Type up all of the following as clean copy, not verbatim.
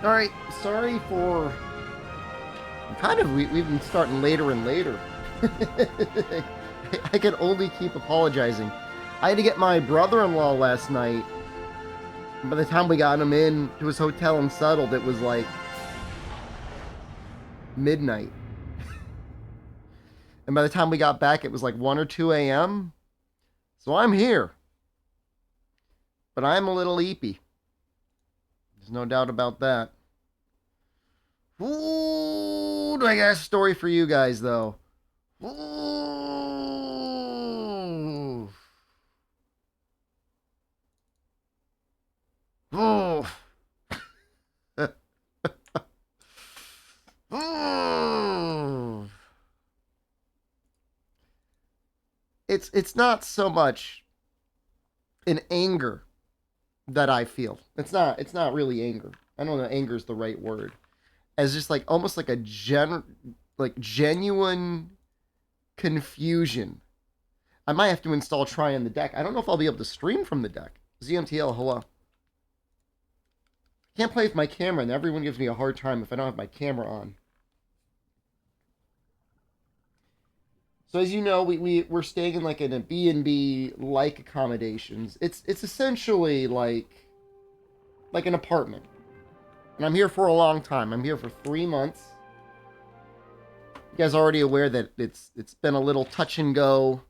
All right, sorry for we've been starting later and later. I can only keep apologizing. I had to get my brother-in-law last night. By the time we got him in to his hotel and settled, it was like midnight. And by the time we got back, it was like 1 or 2 a.m. So I'm here. But I'm a little eepy. There's no doubt about that. Ooh, do I got a story for you guys, though? Ooh. Ooh. Ooh. It's not so much an anger that I feel. It's not really anger. I don't know if anger is the right word. As just like almost like genuine confusion. I might have to install Try on the deck. I don't know if I'll be able to stream from the deck. ZMTL, hello. Can't play with my camera, and everyone gives me a hard time if I don't have my camera on. So as you know, we're staying in like in a B&B like accommodations. It's essentially like an apartment. And I'm here for a long time. I'm here for 3 months. You guys are already aware that it's been a little touch and go.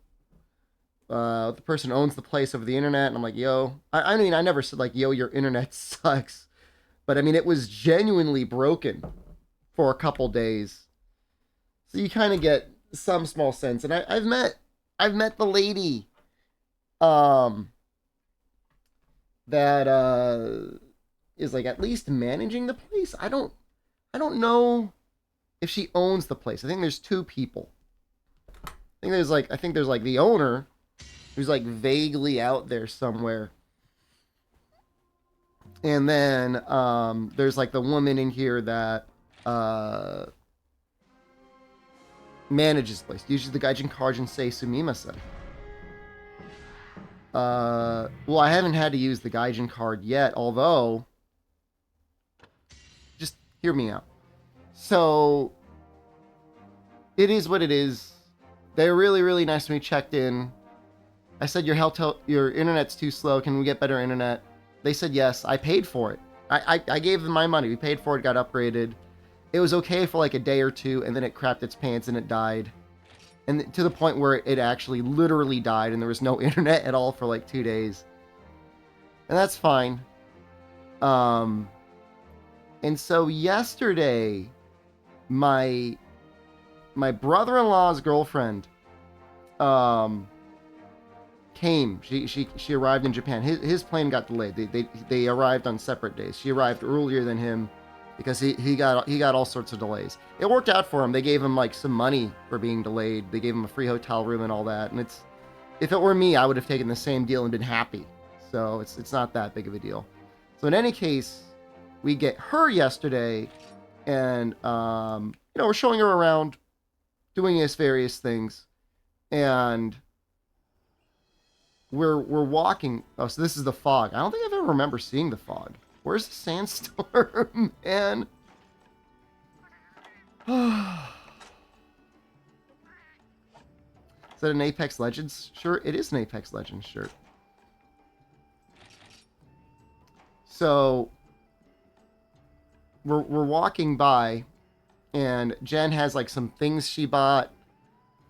The person owns the place over the internet, and I'm like, yo. I mean, I never said like, yo, your internet sucks. But I mean, it was genuinely broken for a couple days. So you kind of get some small sense. And I've met the lady that is like at least managing the place. I don't know if she owns the place. I think there's two people. I think there's like the owner who's like vaguely out there somewhere. And then there's like the woman in here that manages the place. Usually the Gaijin Karjin say Sumimasen. Well, I haven't had to use the Gaijin card yet, although just hear me out. So it is what it is. They're really, really nice when we checked in. I said your internet's too slow. Can we get better internet? They said yes. I paid for it. I gave them my money. We paid for it, got upgraded. It was okay for like a day or two, and then it crapped its pants and it died. And to the point where it actually literally died, and there was no internet at all for like 2 days. And that's fine. And so yesterday, my brother-in-law's girlfriend came. She arrived in Japan. His plane got delayed. They arrived on separate days. She arrived earlier than him because he got all sorts of delays. It worked out for him. They gave him like some money for being delayed. They gave him a free hotel room and all that. And if it were me, I would have taken the same deal and been happy. So it's not that big of a deal. So in any case, we get her yesterday, and we're showing her around, doing his various things, and we're walking. Oh, so this is the fog. I don't think I've ever remember seeing the fog. Where's the sandstorm, man? Is that an Apex Legends shirt? It is an Apex Legends shirt. So we're walking by, and Jen has like some things she bought,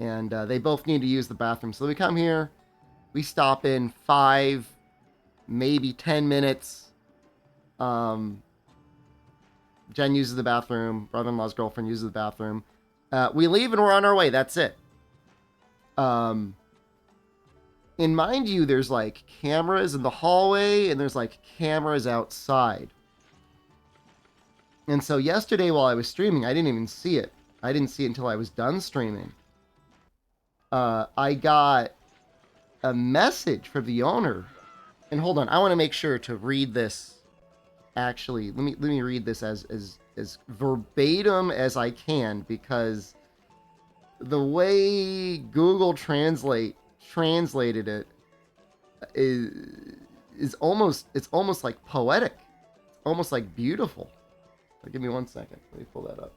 and they both need to use the bathroom. So we come here, we stop in 5, maybe 10 minutes. Jen uses the bathroom. Brother-in-law's girlfriend uses the bathroom. We leave and we're on our way. That's it. And mind you, there's like cameras in the hallway and there's like cameras outside. And so yesterday while I was streaming, I didn't even see it. I didn't see it until I was done streaming. I got a message from the owner. And hold on, I want to make sure to read this. Actually, let me read this as verbatim as I can, because the way Google translated it is almost like poetic, almost like beautiful. Give me 1 second. Let me pull that up.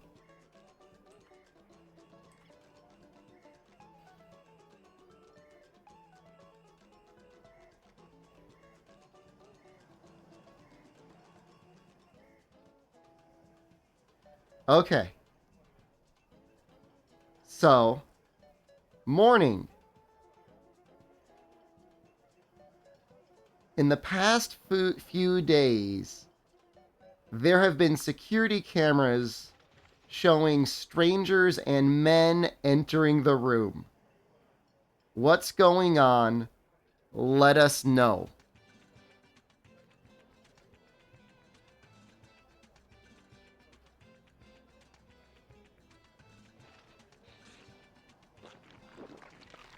Okay. So, morning. In the past few days, there have been security cameras showing strangers and men entering the room. What's going on? Let us know.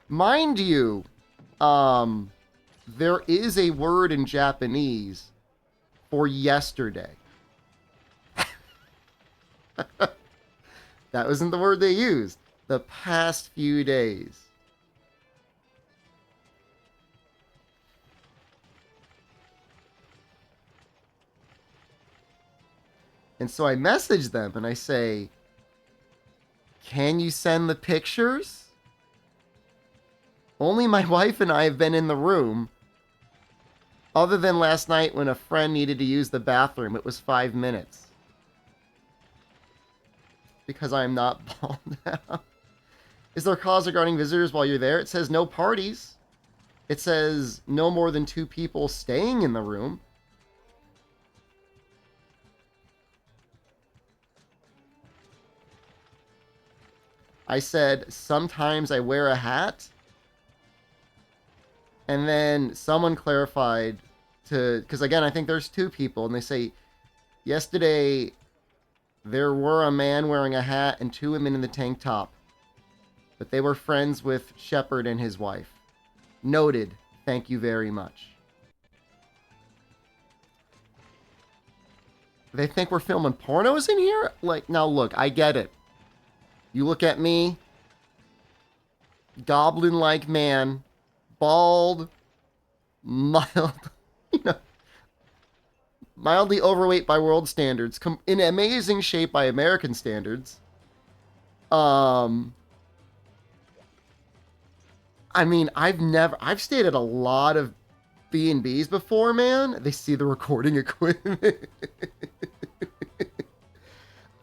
Mind you, there is a word in Japanese for yesterday. That wasn't the word they used. The past few days. And so I message them and I say, can you send the pictures? Only my wife and I have been in the room. Other than last night when a friend needed to use the bathroom, it was 5 minutes. Because I am not bald now. Is there cause regarding visitors while you're there? It says no parties. It says no more than 2 people staying in the room. I said, sometimes I wear a hat. And then someone clarified because again, I think there's 2 people, and they say, yesterday there were a man wearing a hat and 2 women in the tank top. But they were friends with Shepard and his wife. Noted. Thank you very much. They think we're filming pornos in here? Like, now look, I get it. You look at me, goblin-like man, bald, mild, mildly overweight by world standards, in amazing shape by American standards. I mean, I've stayed at a lot of B&Bs before, man. They see the recording equipment.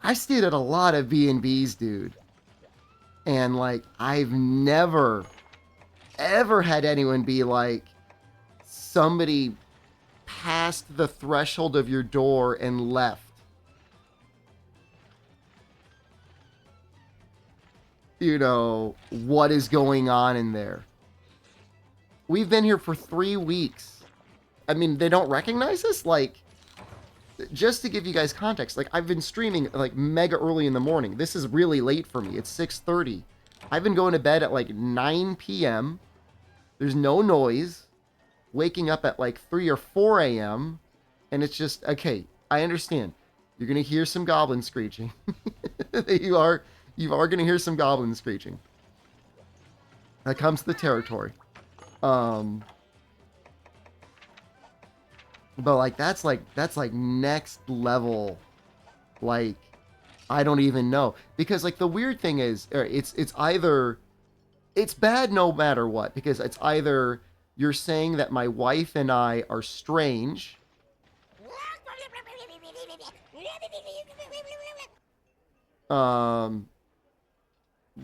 I stayed at a lot of B&Bs, dude. And, like, I've never, ever had anyone be like, somebody passed the threshold of your door and left. What is going on in there? We've been here for 3 weeks. I mean, they don't recognize us? Like, just to give you guys context, like, I've been streaming, like, mega early in the morning. This is really late for me. It's 6:30. I've been going to bed at, like, 9 p.m. There's no noise. Waking up at, like, 3 or 4 a.m. And it's just, okay, I understand. You're going to hear some goblin screeching. You are going to hear some goblin screeching. That comes to the territory. But like that's like next level. Like, I don't even know, because like the weird thing is, it's either it's bad no matter what, because it's either you're saying that my wife and I are strange,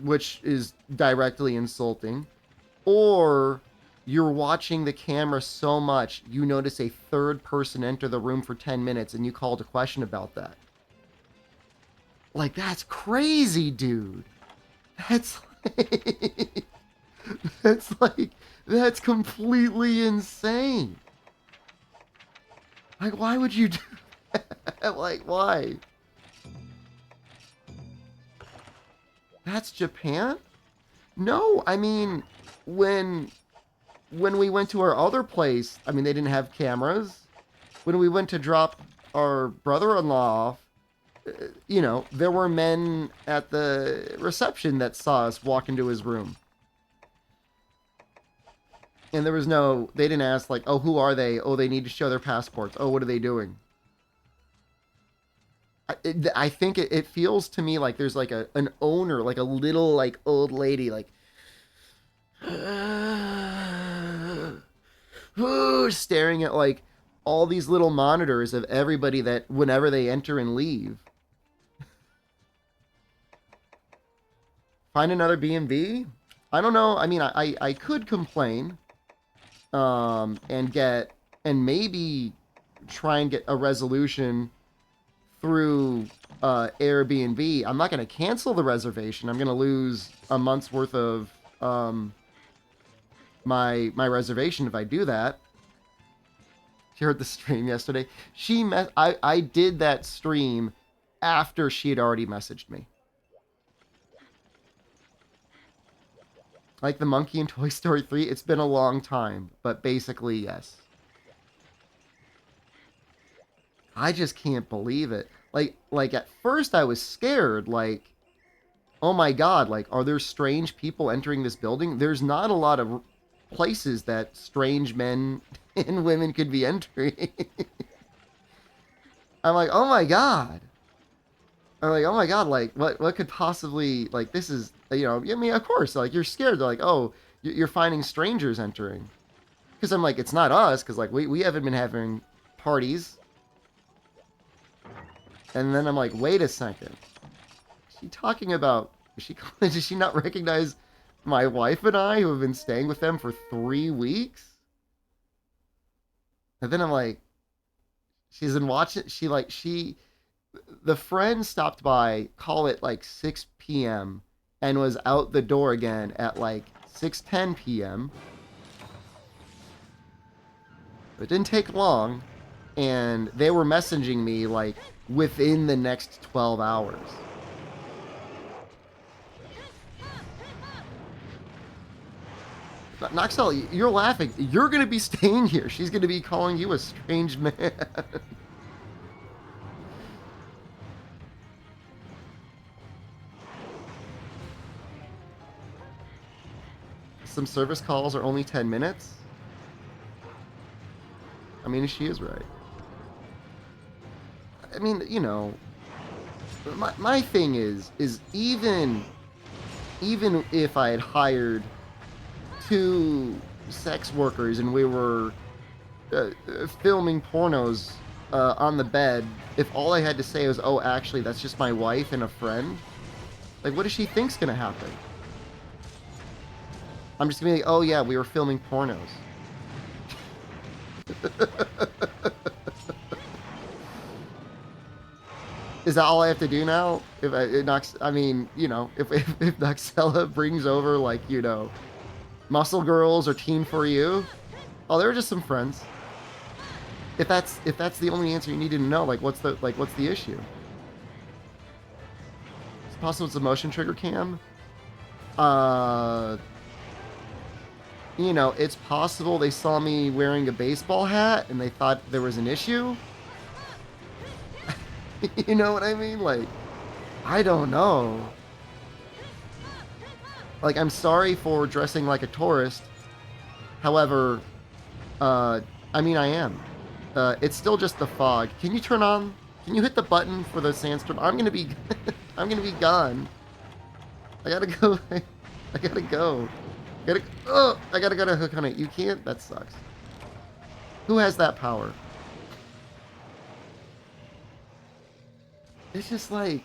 which is directly insulting, or you're watching the camera so much you notice a third person enter the room for 10 minutes and you called a question about that. Like, that's crazy, dude. That's like, that's completely insane. Like, why would you do that? Like, why? That's Japan? No, I mean, when we went to our other place, I mean, they didn't have cameras. When we went to drop our brother-in-law off, there were men at the reception that saw us walk into his room. And there was they didn't ask, like, oh, who are they? Oh, they need to show their passports. Oh, what are they doing? I think it feels to me like there's like an owner, like a little like old lady, like staring at like all these little monitors of everybody that whenever they enter and leave. Find another B&B? I don't know. I mean, I could complain, and get and maybe try and get a resolution through Airbnb. I'm not going to cancel the reservation. I'm going to lose a month's worth of my reservation if I do that. She heard the stream yesterday. I did that stream after she had already messaged me. Like the monkey in Toy Story 3, it's been a long time, but basically, yes. I just can't believe it. Like at first I was scared, like, oh my god, like, are there strange people entering this building? There's not a lot of places that strange men and women could be entering. I'm like, oh my god. I'm like, oh my god, like, what could possibly, like, this is, you know, I mean, of course, like, you're scared. They're like, oh, you're finding strangers entering. Because I'm like, it's not us, because, like, we haven't been having parties. And then I'm like, wait a second. Is she talking about, does she not recognize my wife and I, who have been staying with them for 3 weeks? And then I'm like, she's been watching, the friend stopped by, call it like 6 p.m., and was out the door again at like 6:10 p.m. It didn't take long, and they were messaging me like within the next 12 hours. Noxel, you're laughing. You're going to be staying here. She's going to be calling you a strange man. Some service calls are only 10 minutes. I mean, she is right. I mean, you know, my thing is even if I had hired 2 sex workers and we were filming pornos on the bed, if all I had to say was, oh, actually, that's just my wife and a friend, like, what does she think's gonna happen? I'm just gonna be like, oh yeah, we were filming pornos. Is that all I have to do now? I mean, you know, if Noxella brings over, like, you know, Muscle Girls or Teen For You, oh, they're just some friends. If that's the only answer you needed to know, like, what's the issue? It's possible it's a motion trigger cam. You know, it's possible they saw me wearing a baseball hat and they thought there was an issue. You know what I mean? Like, I don't know. Like, I'm sorry for dressing like a tourist. However, I mean, I am. It's still just the fog. Can you turn on? Can you hit the button for the sandstorm? I'm gonna be, I'm gonna be gone. I gotta go. I gotta go. I gotta go to hook on it. You can't? That sucks. Who has that power? It's just like...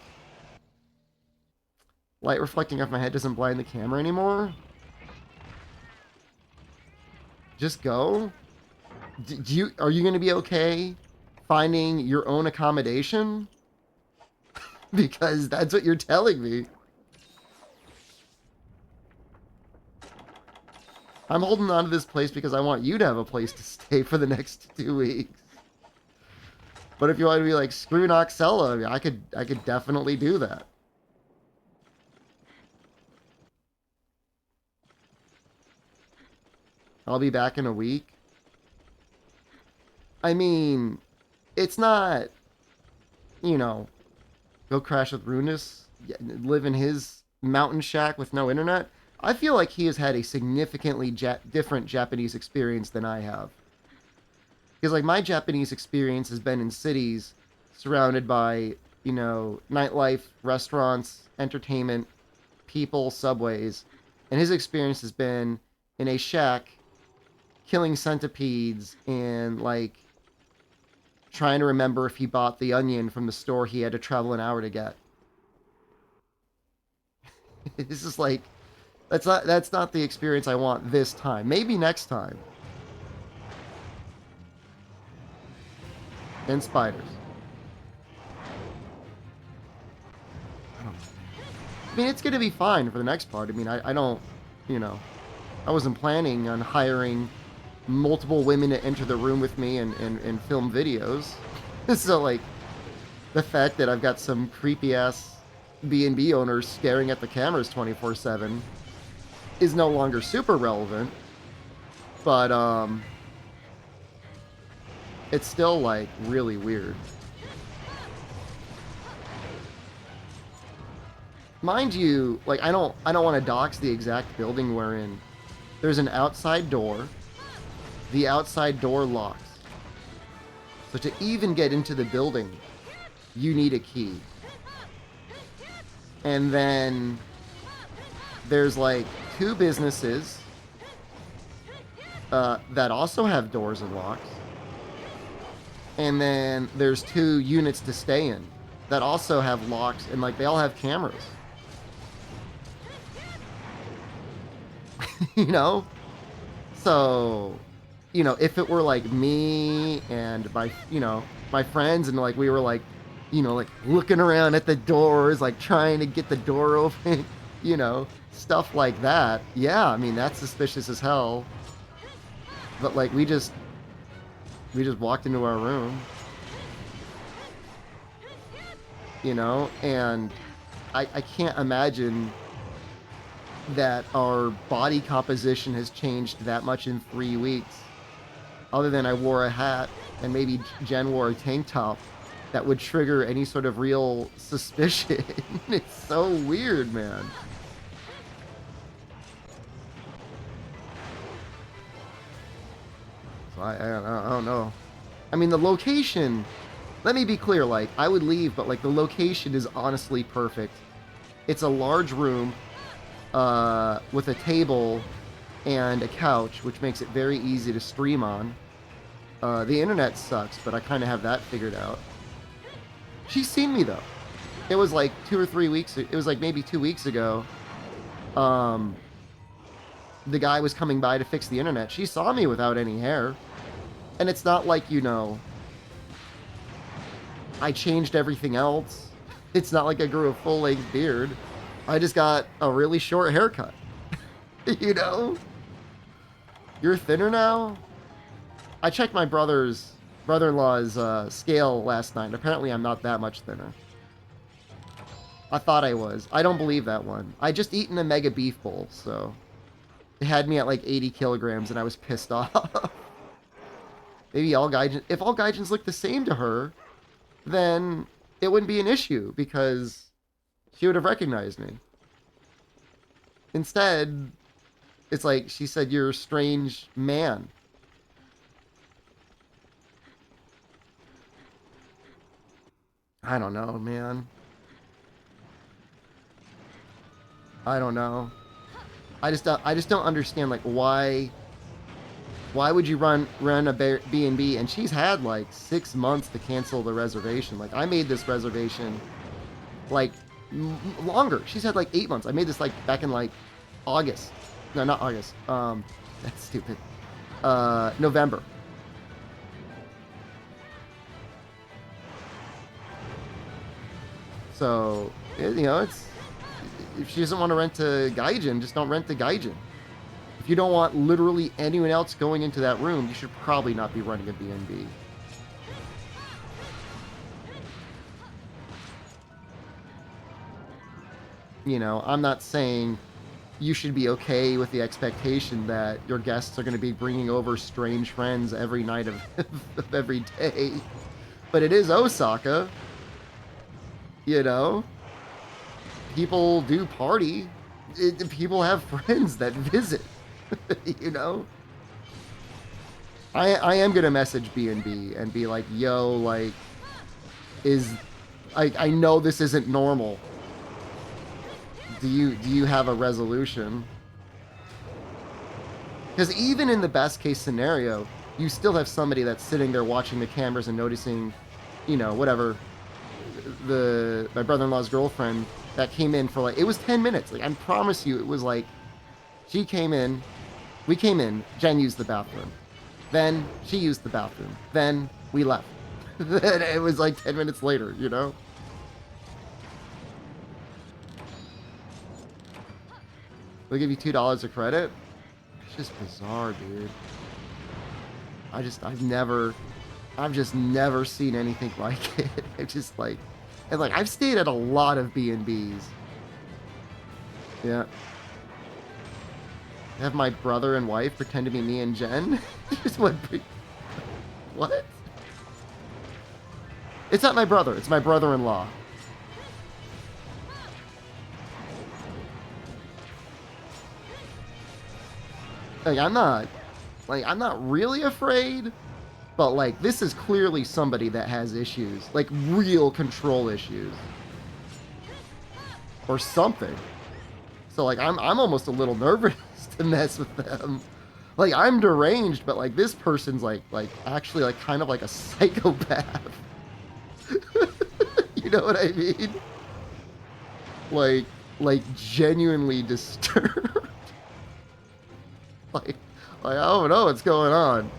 light reflecting off my head doesn't blind the camera anymore. Just go? Are you gonna be okay finding your own accommodation? Because that's what you're telling me. I'm holding on to this place because I want you to have a place to stay for the next 2 weeks. But if you want to be like, screw Noxella, I mean, I could definitely do that. I'll be back in a week. I mean, it's not, you know, go crash with Runus, live in his mountain shack with no internet. I feel like he has had a significantly different Japanese experience than I have. Because, like, my Japanese experience has been in cities surrounded by you know, nightlife, restaurants, entertainment, people, subways. And his experience has been in a shack killing centipedes and like trying to remember if he bought the onion from the store he had to travel an hour to get. This is like that's not the experience I want this time. Maybe next time. And spiders. I don't know. I mean, it's gonna be fine for the next part. I mean, I don't, you know, I wasn't planning on hiring multiple women to enter the room with me and film videos. So, like, the fact that I've got some creepy-ass B&B owners staring at the cameras 24/7 is no longer super relevant. But, it's still, like, really weird. Mind you, like, I don't want to dox the exact building we're in. There's an outside door. The outside door locks. So to even get into the building, you need a key. And then there's like 2 businesses that also have doors and locks. And then there's 2 units to stay in that also have locks, and like they all have cameras. You know? So, you know, if it were like me and my, you know, my friends, and like we were like, you know, like looking around at the doors, like trying to get the door open, you know, stuff like that. Yeah, I mean, that's suspicious as hell. But like we just walked into our room, you know, and I can't imagine that our body composition has changed that much in 3 weeks. Other than I wore a hat and maybe Jen wore a tank top, that would trigger any sort of real suspicion. It's so weird, man. So I don't know. I mean, the location, let me be clear, like, I would leave, but like the location is honestly perfect. It's a large room with a table and a couch, which makes it very easy to stream on. The internet sucks, but I kind of have that figured out. She's seen me, though. It was like 2 or 3 weeks, it was like maybe 2 weeks ago. The guy was coming by to fix the internet. She saw me without any hair. And it's not like, you know, I changed everything else. It's not like I grew a full-length beard. I just got a really short haircut. You know? You're thinner now? I checked my brother-in-law's scale last night. Apparently I'm not that much thinner. I thought I was. I don't believe that one. I just eaten a mega beef bowl, so it had me at like 80 kilograms and I was pissed off. Maybe all gaijins, if all gaijins look the same to her, then it wouldn't be an issue because she would have recognized me. Instead, it's like she said, "You're a strange man." I don't know, man. I don't know. I just don't understand, like, why would you run a B&B, and she's had like 6 months to cancel the reservation. Like, I made this reservation like longer. She's had like 8 months. I made this like back in like August. No, not August. That's stupid. November. So, you know, it's, if she doesn't want to rent a gaijin, just don't rent a gaijin. If you don't want literally anyone else going into that room, you should probably not be running a B&B. You know, I'm not saying you should be okay with the expectation that your guests are going to be bringing over strange friends every night of every day. But it is Osaka. You know? People do party. People have friends that visit. You know? I am going to message B&B and be like, yo, like, I know this isn't normal. Do you have a resolution? Because even in the best case scenario, you still have somebody that's sitting there watching the cameras and noticing, you know, whatever. My brother-in-law's girlfriend that came in for like, it was 10 minutes. Like, I promise you, it was like, she came in, we came in, Jen used the bathroom. Then she used the bathroom. Then we left. Then it was like 10 minutes later, you know? They'll give you $2 of credit? It's just bizarre, dude. I've just never seen anything like it. It's just like, and like, I've stayed at a lot of B&Bs. Yeah. Have my brother and wife pretend to be me and Jen? Just what? It's not my brother. It's my brother-in-law. Like, I'm not really afraid, but like, this is clearly somebody that has issues, like real control issues, or something. So like, I'm almost a little nervous to mess with them. Like, I'm deranged, but like, this person's like actually like kind of like a psychopath. You know what I mean? Like genuinely disturbed. like I don't know what's going on.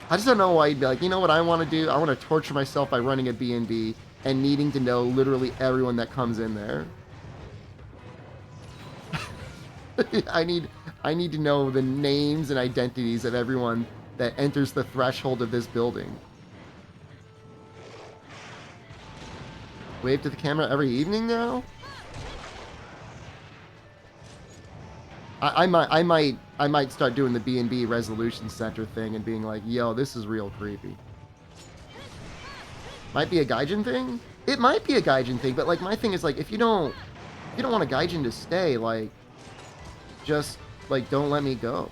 I just don't know why you'd be like, you know what I want to do? I want to torture myself by running a B&B and needing to know literally everyone that comes in there. I need to know the names and identities of everyone that enters the threshold of this building. Wave to the camera every evening now? I might start doing the B&B resolution center thing and being like, yo, this is real creepy. Might be a Gaijin thing? It might be a Gaijin thing, but like, my thing is like, if you don't want a Gaijin to stay, like, just like, don't let me go.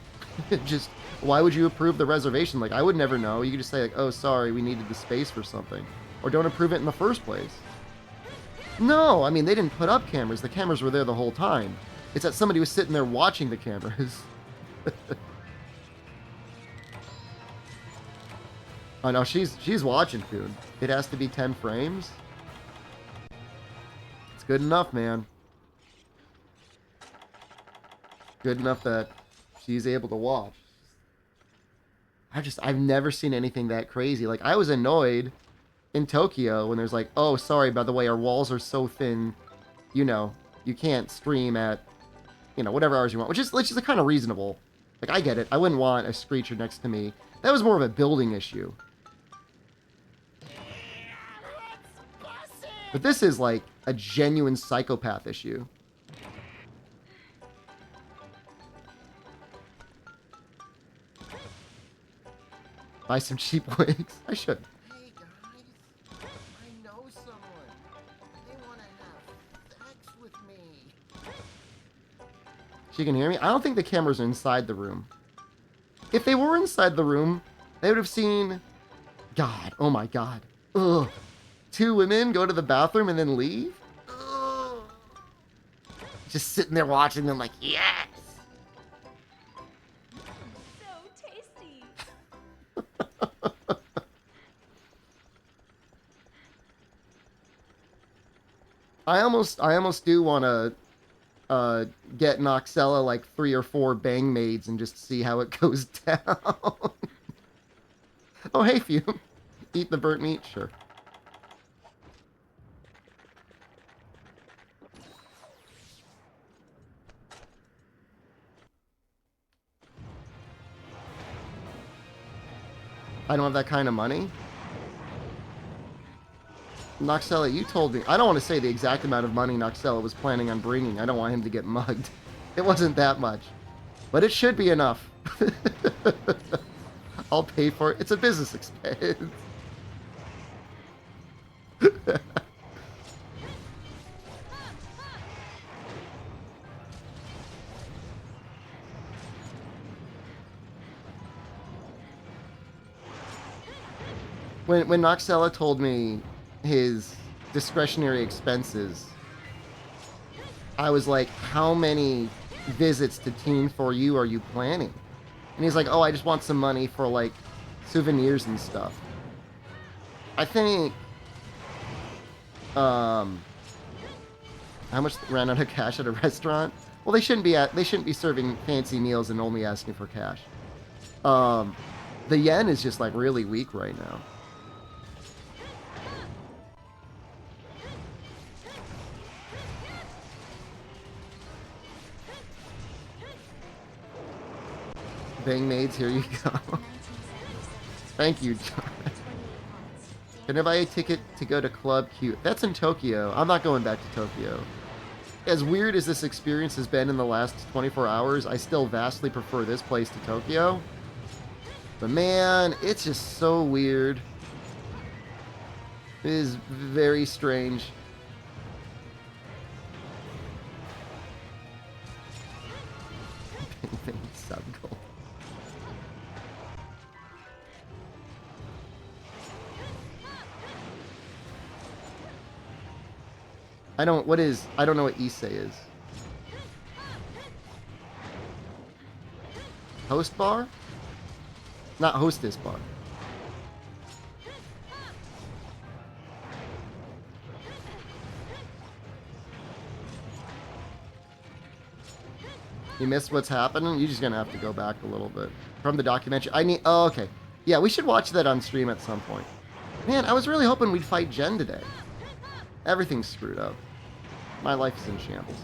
Just, why would you approve the reservation? Like, I would never know. You could just say like, oh, sorry, we needed the space for something, or don't approve it in the first place. No, I mean, they didn't put up cameras. The cameras were there the whole time. It's that somebody was sitting there watching the cameras. Oh no, she's watching, dude. It has to be 10 frames. It's good enough, man. Good enough that she's able to watch. I've never seen anything that crazy. Like, I was annoyed in Tokyo when there's like, oh, sorry, by the way, our walls are so thin, you know, you can't stream at, you know, whatever hours you want, which is kind of reasonable. Like, I get it. I wouldn't want a screecher next to me. That was more of a building issue. But this is like a genuine psychopath issue. Buy some cheap wigs. I should. Hey guys, I know someone. They want to have sex with me. She can hear me? I don't think the cameras are inside the room. If they were inside the room, they would have seen... God, oh my God. Ugh. 2 women go to the bathroom and then leave? Ugh. Just sitting there watching them like, yes! So tasty. I almost do want to get Noxella like 3 or 4 bang maids and just see how it goes down. Oh, hey, Fume. Eat the burnt meat? Sure. I don't have that kind of money. Noxella, you told me... I don't want to say the exact amount of money Noxella was planning on bringing. I don't want him to get mugged. It wasn't that much. But it should be enough. I'll pay for it. It's a business expense. When Noxella told me his discretionary expenses, I was like, how many visits to Teen For You are you planning? And he's like, oh, I just want some money for, like, souvenirs and stuff. I think, how much ran out of cash at a restaurant? Well, they shouldn't be serving fancy meals and only asking for cash. The yen is just, like, really weak right now. Bang maids, here you go. Thank you, John. Can I buy a ticket to go to Club Q? That's in Tokyo. I'm not going back to Tokyo. As weird as this experience has been in the last 24 hours, I still vastly prefer this place to Tokyo. But man, it's just so weird. It is very strange. Sub-goal. I don't know what Issei is. Host bar? Not hostess bar. You missed what's happening? You're just gonna have to go back a little bit. From the documentary. Oh, okay. Yeah, we should watch that on stream at some point. Man, I was really hoping we'd fight Jen today. Everything's screwed up. My life is in shambles.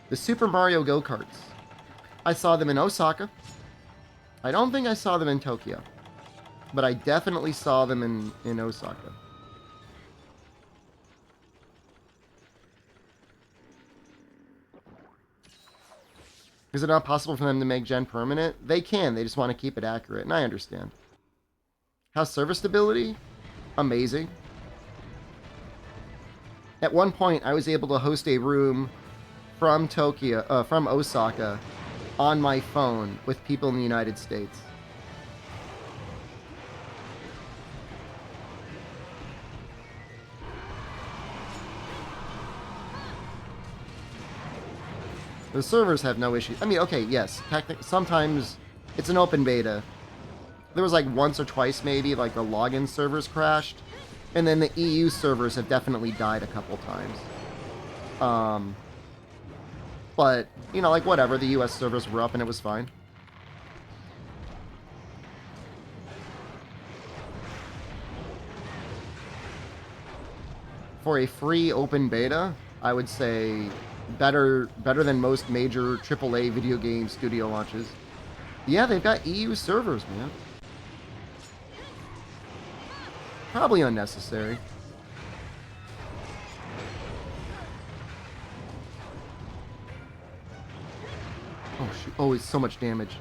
The Super Mario go-karts. I saw them in Osaka. I don't think I saw them in Tokyo. But I definitely saw them in Osaka. Is it not possible for them to make Gen permanent? They can. They just want to keep it accurate, and I understand. How's server stability? Amazing. At one point, I was able to host a room from from Osaka, on my phone with people in the United States. The servers have no issue. I mean, okay, yes. Sometimes it's an open beta. There was like once or twice maybe, like the login servers crashed. And then the EU servers have definitely died a couple times. But, you know, like whatever. The US servers were up and it was fine. For a free open beta, I would say better than most major AAA video game studio launches. Yeah, they've got EU servers, man. Probably unnecessary. Oh, shoot. Oh, it's so much damage.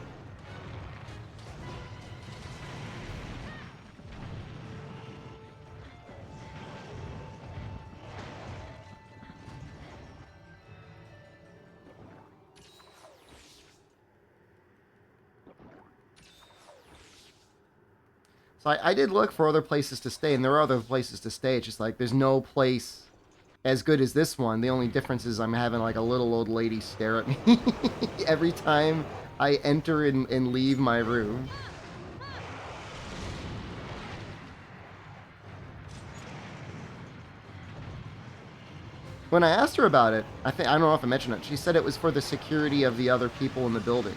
So I did look for other places to stay, and there are other places to stay. It's just like there's no place as good as this one. The only difference is I'm having like a little old lady stare at me every time I enter and leave my room. When I asked her about it, I don't know if I mentioned it, she said it was for the security of the other people in the building.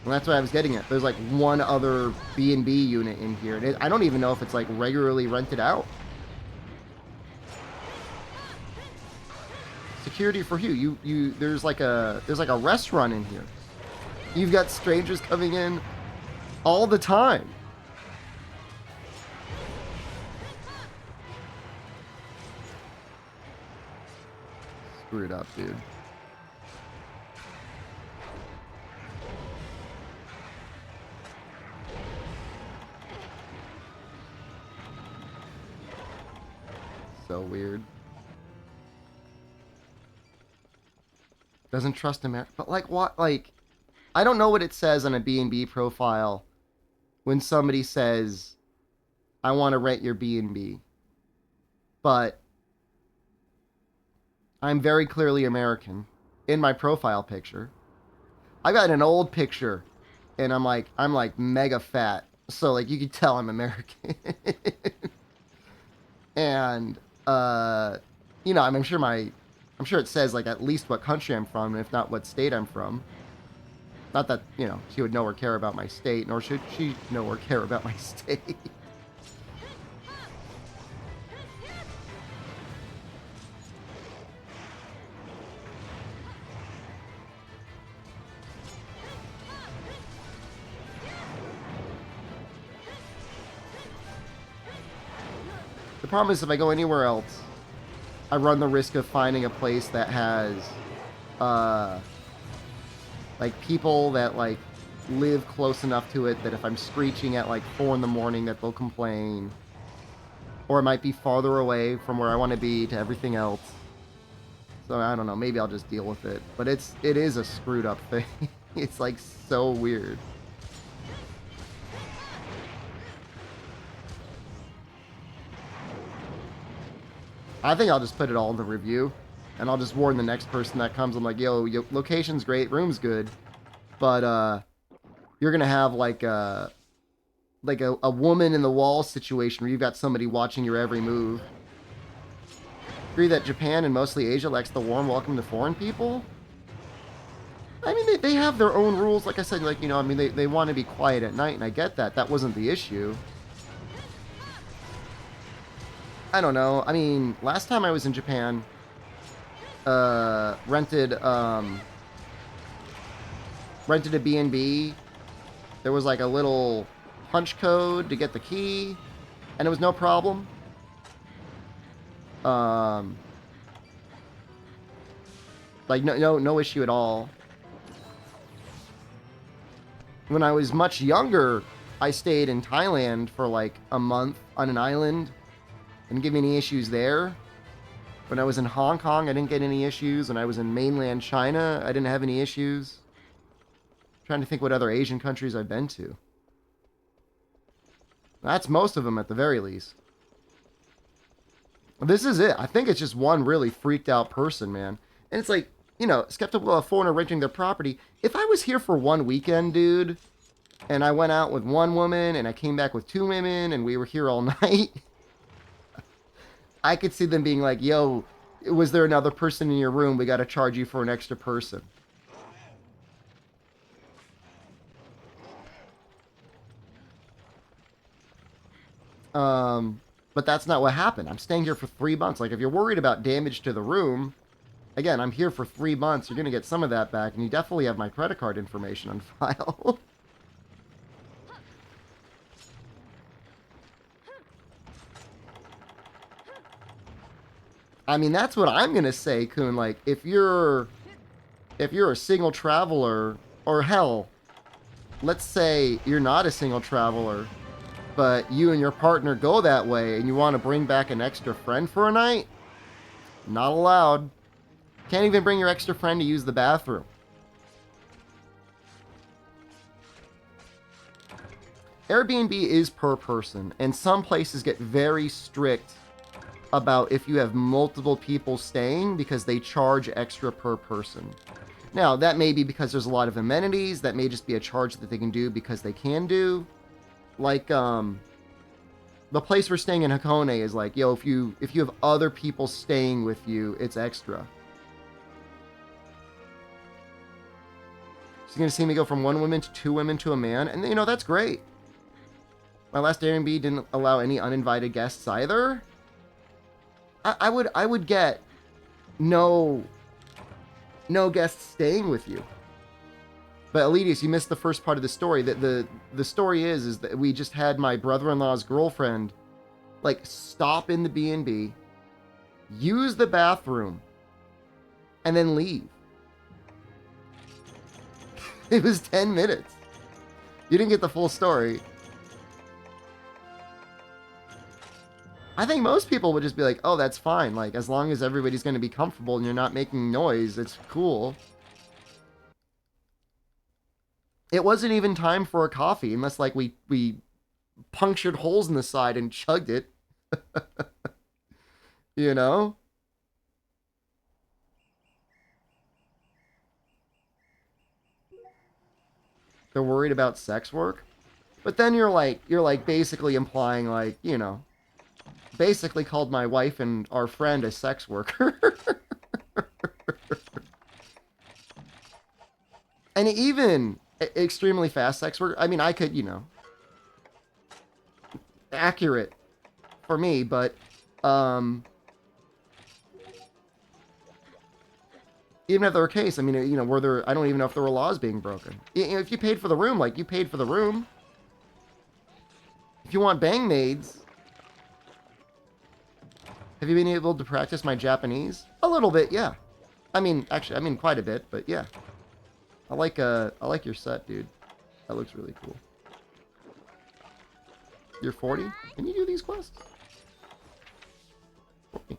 And that's what I was getting at. There's like one other B&B unit in here. And I don't even know if it's like regularly rented out. Security for who? There's like a restaurant in here. You've got strangers coming in all the time. Screw it up, dude. So weird. Doesn't trust America. But like what? Like, I don't know what it says on a B&B profile when somebody says, I want to rent your B&B. But I'm very clearly American in my profile picture. I got an old picture and I'm like mega fat. So like you can tell I'm American. And you know, I'm sure it says like at least what country I'm from, if not what state I'm from. Not that, you know, she would know or care about my state, nor should she know or care about my state. The problem is if I go anywhere else, I run the risk of finding a place that has like people that like live close enough to it that if I'm screeching at like 4 in the morning that they'll complain. Or it might be farther away from where I want to be to everything else. So I don't know, maybe I'll just deal with it. But it is a screwed up thing. It's like so weird. I think I'll just put it all in the review, and I'll just warn the next person that comes. I'm like, yo, location's great, room's good, but you're gonna have like a woman in the wall situation where you've got somebody watching your every move. Agree that Japan and mostly Asia lacks the warm welcome to foreign people? I mean, they have their own rules. Like I said, like, you know, I mean, they want to be quiet at night, and I get that. That wasn't the issue. I don't know. I mean, last time I was in Japan, rented a B&B. There was like a little punch code to get the key, and it was no problem. Like no issue at all. When I was much younger, I stayed in Thailand for like a month on an island. Didn't give me any issues there. When I was in Hong Kong, I didn't get any issues. When I was in mainland China, I didn't have any issues. I'm trying to think what other Asian countries I've been to. That's most of them at the very least. This is it. I think it's just one really freaked out person, man. And it's like, you know, skeptical of a foreigner renting their property. If I was here for one weekend, dude, and I went out with one woman and I came back with 2 women and we were here all night, I could see them being like, yo, was there another person in your room? We got to charge you for an extra person. But that's not what happened. I'm staying here for 3 months. Like, if you're worried about damage to the room, again, I'm here for 3 months. You're going to get some of that back, and you definitely have my credit card information on file. I mean, that's what I'm gonna say, Kun. Like, if you're a single traveler, or hell, let's say you're not a single traveler, but you and your partner go that way, and you want to bring back an extra friend for a night, not allowed. Can't even bring your extra friend to use the bathroom. Airbnb is per person, and some places get very strict about if you have multiple people staying because they charge extra per person. Now, that may be because there's a lot of amenities. That may just be a charge that they can do because they can do. Like, the place we're staying in Hakone is like, yo, if you have other people staying with you, it's extra. So you're going to see me go from 1 woman to 2 women to a man. And, you know, that's great. My last Airbnb didn't allow any uninvited guests either. I would get no guests staying with you. But Elitius, you missed the first part of the story. The story is that we just had my brother-in-law's girlfriend like stop in the B&B, use the bathroom, and then leave. It was 10 minutes. You didn't get the full story. I think most people would just be like, oh, that's fine. Like, as long as everybody's going to be comfortable and you're not making noise, it's cool. It wasn't even time for a coffee unless like we punctured holes in the side and chugged it. You know? They're worried about sex work. But then you're like basically implying like, you know, basically called my wife and our friend a sex worker. And even extremely fast sex work, I mean, I could, you know, accurate for me, but even if there were a case, I mean, you know, were there, I don't even know if there were laws being broken. You know, if you paid for the room, like, you paid for the room. If you want bang maids, have you been able to practice my Japanese? A little bit, yeah. I mean, actually, I mean, quite a bit, but yeah. I like your set, dude. That looks really cool. You're 40? Can you do these quests? 40.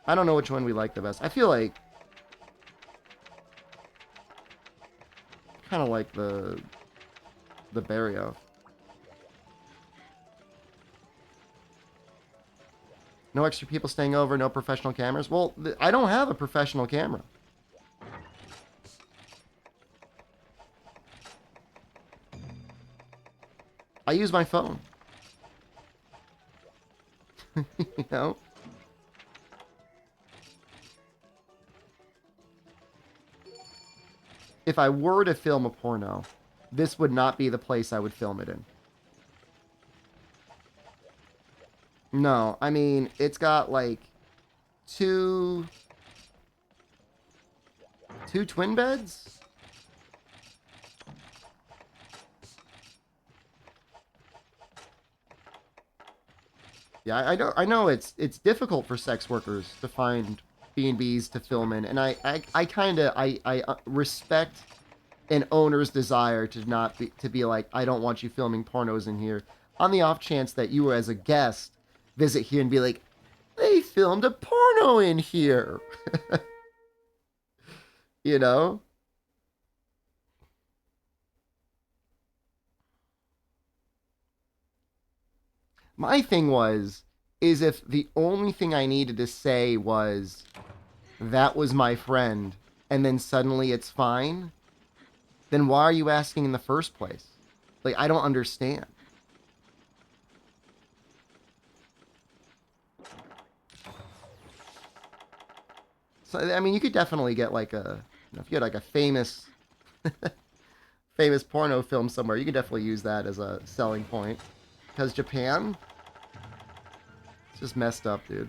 I don't know which one we like the best. I feel like kind of like the Barrio. No extra people staying over, no professional cameras. Well, I don't have a professional camera. I use my phone. You know? If I were to film a porno, this would not be the place I would film it in. No, I mean, it's got like two twin beds? Yeah, I know it's difficult for sex workers to find B&Bs to film in, and I kind of respect an owner's desire to be like, I don't want you filming pornos in here, on the off chance that you as a guest visit here and be like, they filmed a porno in here. You know? My thing is if the only thing I needed to say was, that was my friend, and then suddenly it's fine, then why are you asking in the first place? Like, I don't understand. So, I mean, you could definitely get like a, you know, if you had like a famous famous porno film somewhere, you could definitely use that as a selling point. Because Japan, it's just messed up, dude.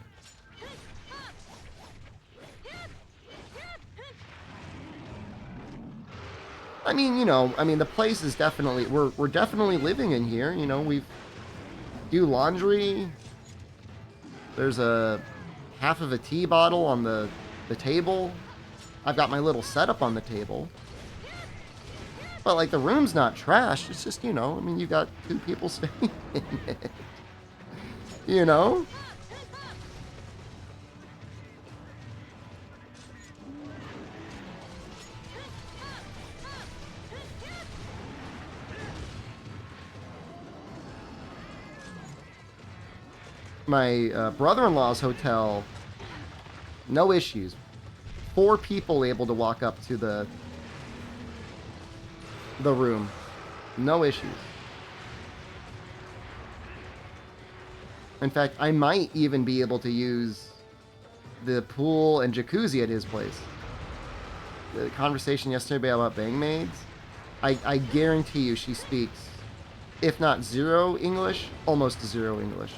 I mean, you know, I mean, the place is definitely, we're definitely living in here. You know, we do laundry. There's a half of a tea bottle on the table. I've got my little setup on the table. But, like, the room's not trashed. It's just, you know, I mean, you got two people staying in it. You know? My brother-in-law's hotel, no issues. 4 people able to walk up to the room. No issues. In fact, I might even be able to use the pool and jacuzzi at his place. The conversation yesterday about bang maids, I guarantee you she speaks, if not zero English, almost zero English.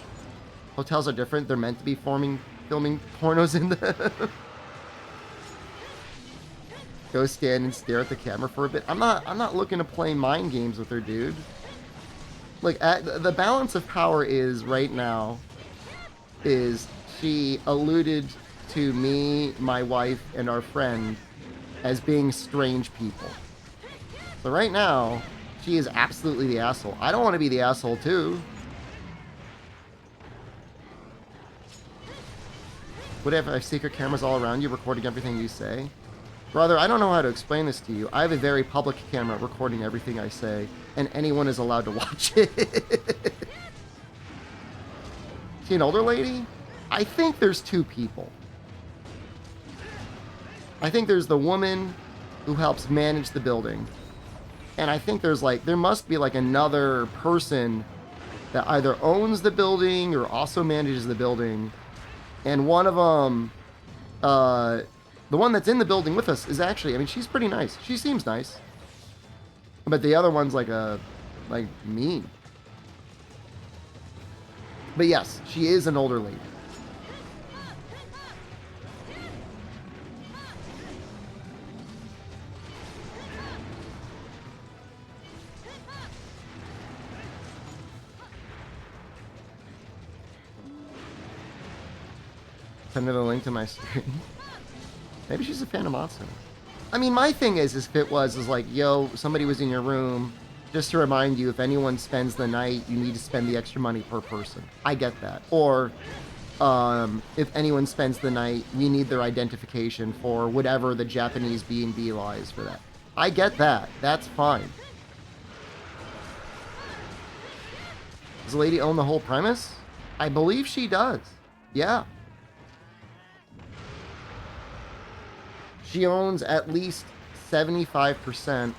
Hotels are different. They're meant to be filming pornos in them. Go stand and stare at the camera for a bit. I'm not looking to play mind games with her, dude. Like, the balance of power is right now is she alluded to me, my wife, and our friend as being strange people. So right now, she is absolutely the asshole. I don't want to be the asshole too. What if I have secret cameras all around you recording everything you say? Brother, I don't know how to explain this to you. I have a very public camera recording everything I say, and anyone is allowed to watch it. She an older lady? I think there's two people. I think there's the woman who helps manage the building. And I think there's like, there must be like another person that either owns the building or also manages the building. And one of them, the one that's in the building with us is actually, I mean, she's pretty nice. She seems nice. But the other one's like mean. But yes, she is an older lady. Send her the link to my stream. Maybe she's a fan of Matsu. I mean, my thing is if it was like, yo, somebody was in your room, just to remind you, if anyone spends the night, you need to spend the extra money per person. I get that. Or, if anyone spends the night, we need their identification for whatever the Japanese B&B law is for that. I get that. That's fine. Does the lady own the whole premise? I believe she does. Yeah. She owns at least 75%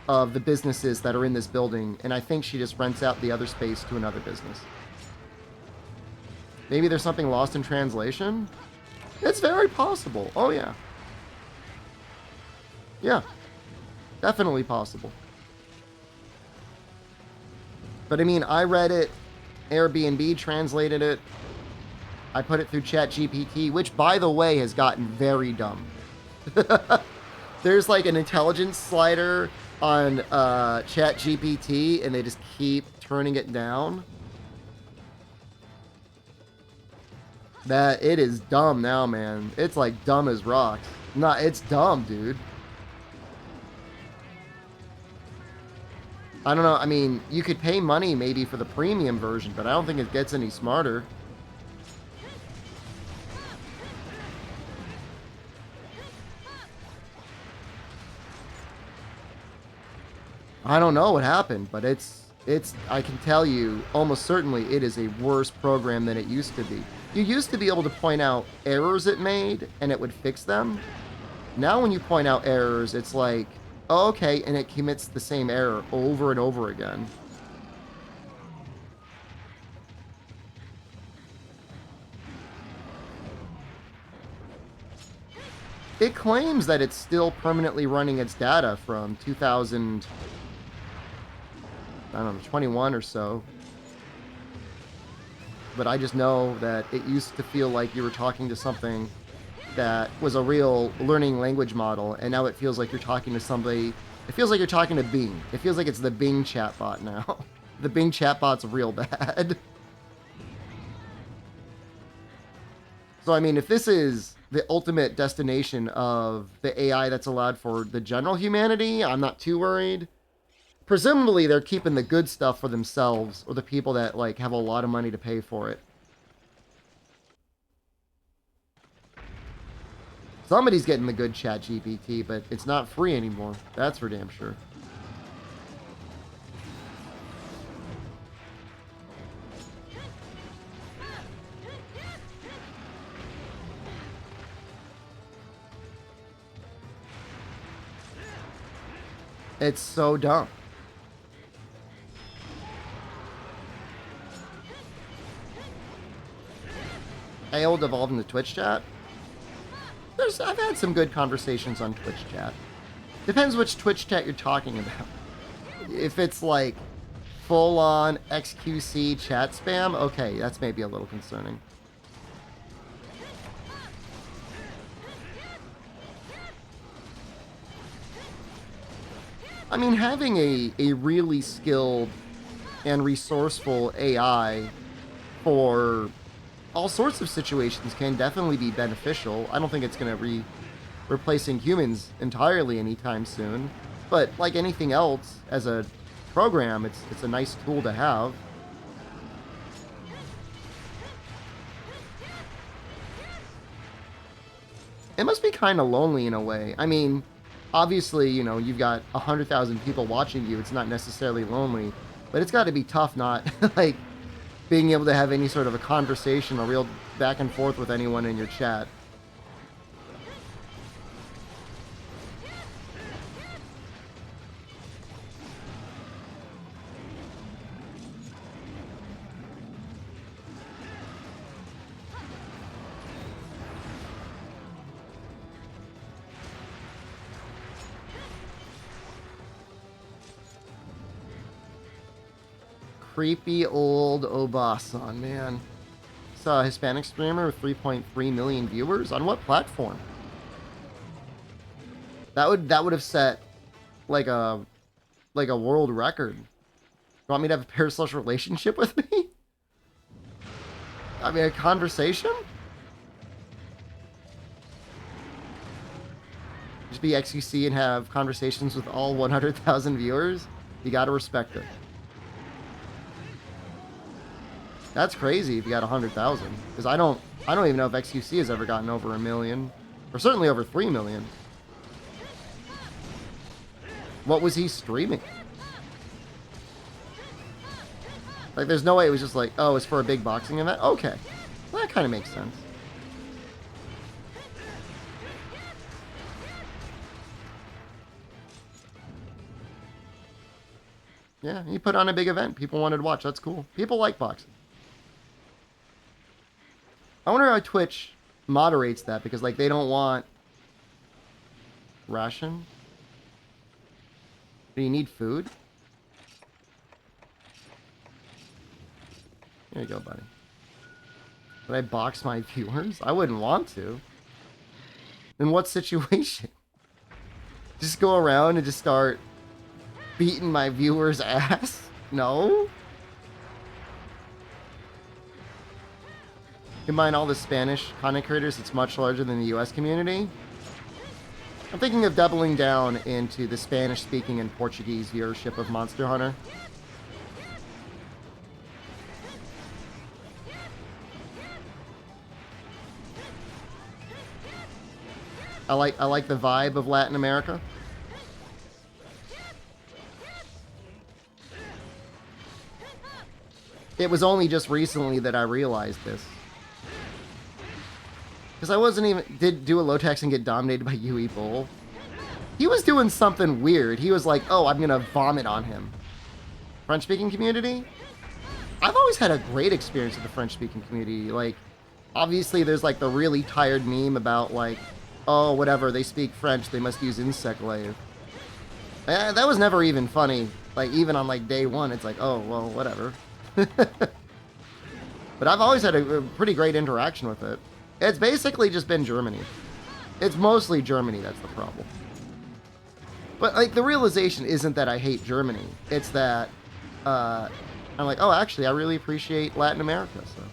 of the businesses that are in this building, and I think she just rents out the other space to another business. Maybe there's something lost in translation? It's very possible. Oh, yeah. Yeah. Definitely possible. But I mean, I read it, Airbnb translated it, I put it through ChatGPT, which, by the way, has gotten very dumb. There's like an intelligence slider on ChatGPT, and they just keep turning it down. That it is dumb now, man. It's like dumb as rocks. Nah, it's dumb, dude. I don't know. I mean, you could pay money maybe for the premium version, but I don't think it gets any smarter. I don't know what happened, but it's I can tell you almost certainly it is a worse program than it used to be. You used to be able to point out errors it made and it would fix them. Now when you point out errors, it's like, oh, okay, and it commits the same error over and over again. It claims that it's still permanently running its data from 2000, I don't know, 21 or so. But I just know that it used to feel like you were talking to something that was a real learning language model, and now it feels like you're talking to somebody. It feels like you're talking to Bing. It feels like it's the Bing chatbot now. The Bing chatbot's real bad. So, I mean, if this is the ultimate destination of the AI that's allowed for the general humanity, I'm not too worried. Presumably, they're keeping the good stuff for themselves, or the people that, like, have a lot of money to pay for it. Somebody's getting the good ChatGPT, but it's not free anymore. That's for damn sure. It's so dumb. AO devolved into Twitch chat. I've had some good conversations on Twitch chat. Depends which Twitch chat you're talking about. If it's like full-on XQC chat spam, okay, that's maybe a little concerning. I mean, having a really skilled and resourceful AI for all sorts of situations can definitely be beneficial. I don't think it's going to be replacing humans entirely anytime soon. But like anything else, as a program, it's a nice tool to have. It must be kind of lonely in a way. I mean, obviously, you know, you've got 100,000 people watching you. It's not necessarily lonely, but it's got to be tough not, like, being able to have any sort of a conversation, a real back and forth with anyone in your chat. Creepy old Obasan, man. Saw a Hispanic streamer with 3.3 million viewers. On what platform? That would have set like a world record. You want me to have a parasocial relationship with me? I mean, a conversation? Just be XQC and have conversations with all 100,000 viewers? You gotta respect it. That's crazy if you got 100,000. Because I don't even know if XQC has ever gotten over 1 million. Or certainly over 3 million. What was he streaming? Like, there's no way it was just like, oh, it's for a big boxing event? Okay. Well, that kind of makes sense. Yeah, he put on a big event. People wanted to watch. That's cool. People like boxing. I wonder how Twitch moderates that, because, like, they don't want ration. Do you need food? Here you go, buddy. Would I box my viewers? I wouldn't want to. In what situation? Just go around and just start beating my viewers' ass? No? Combine all the Spanish content creators, it's much larger than the US community. I'm thinking of doubling down into the Spanish-speaking and Portuguese viewership of Monster Hunter. I like the vibe of Latin America. It was only just recently that I realized this. Because I wasn't even... Did do a low tax and get dominated by Yui Bull. He was doing something weird. He was like, oh, I'm going to vomit on him. French-speaking community? I've always had a great experience with the French-speaking community. Like, obviously there's like the really tired meme about like, oh, whatever, they speak French, they must use insect lave. That was never even funny. Like, even on like day one, it's like, oh, well, whatever. But I've always had a pretty great interaction with it. It's basically just been Germany. It's mostly Germany that's the problem. But, like, the realization isn't that I hate Germany. It's that, I'm like, oh, actually, I really appreciate Latin America, so.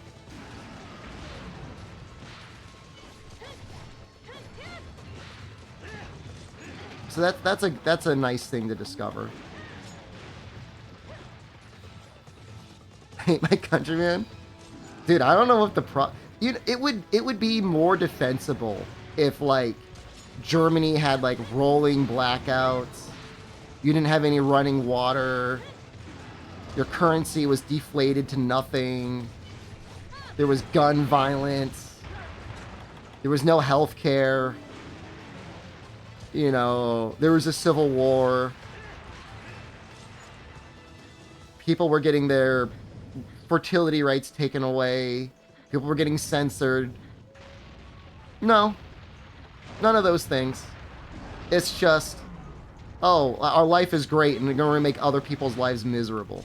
So that's a nice thing to discover. Hate my countryman? Dude, I don't know what the it would be more defensible if, like, Germany had, like, rolling blackouts, you didn't have any running water, your currency was deflated to nothing, there was gun violence, there was no health care, you know, there was a civil war, people were getting their fertility rights taken away, people were getting censored. No. None of those things. It's just, oh, our life is great and we're going to make other people's lives miserable.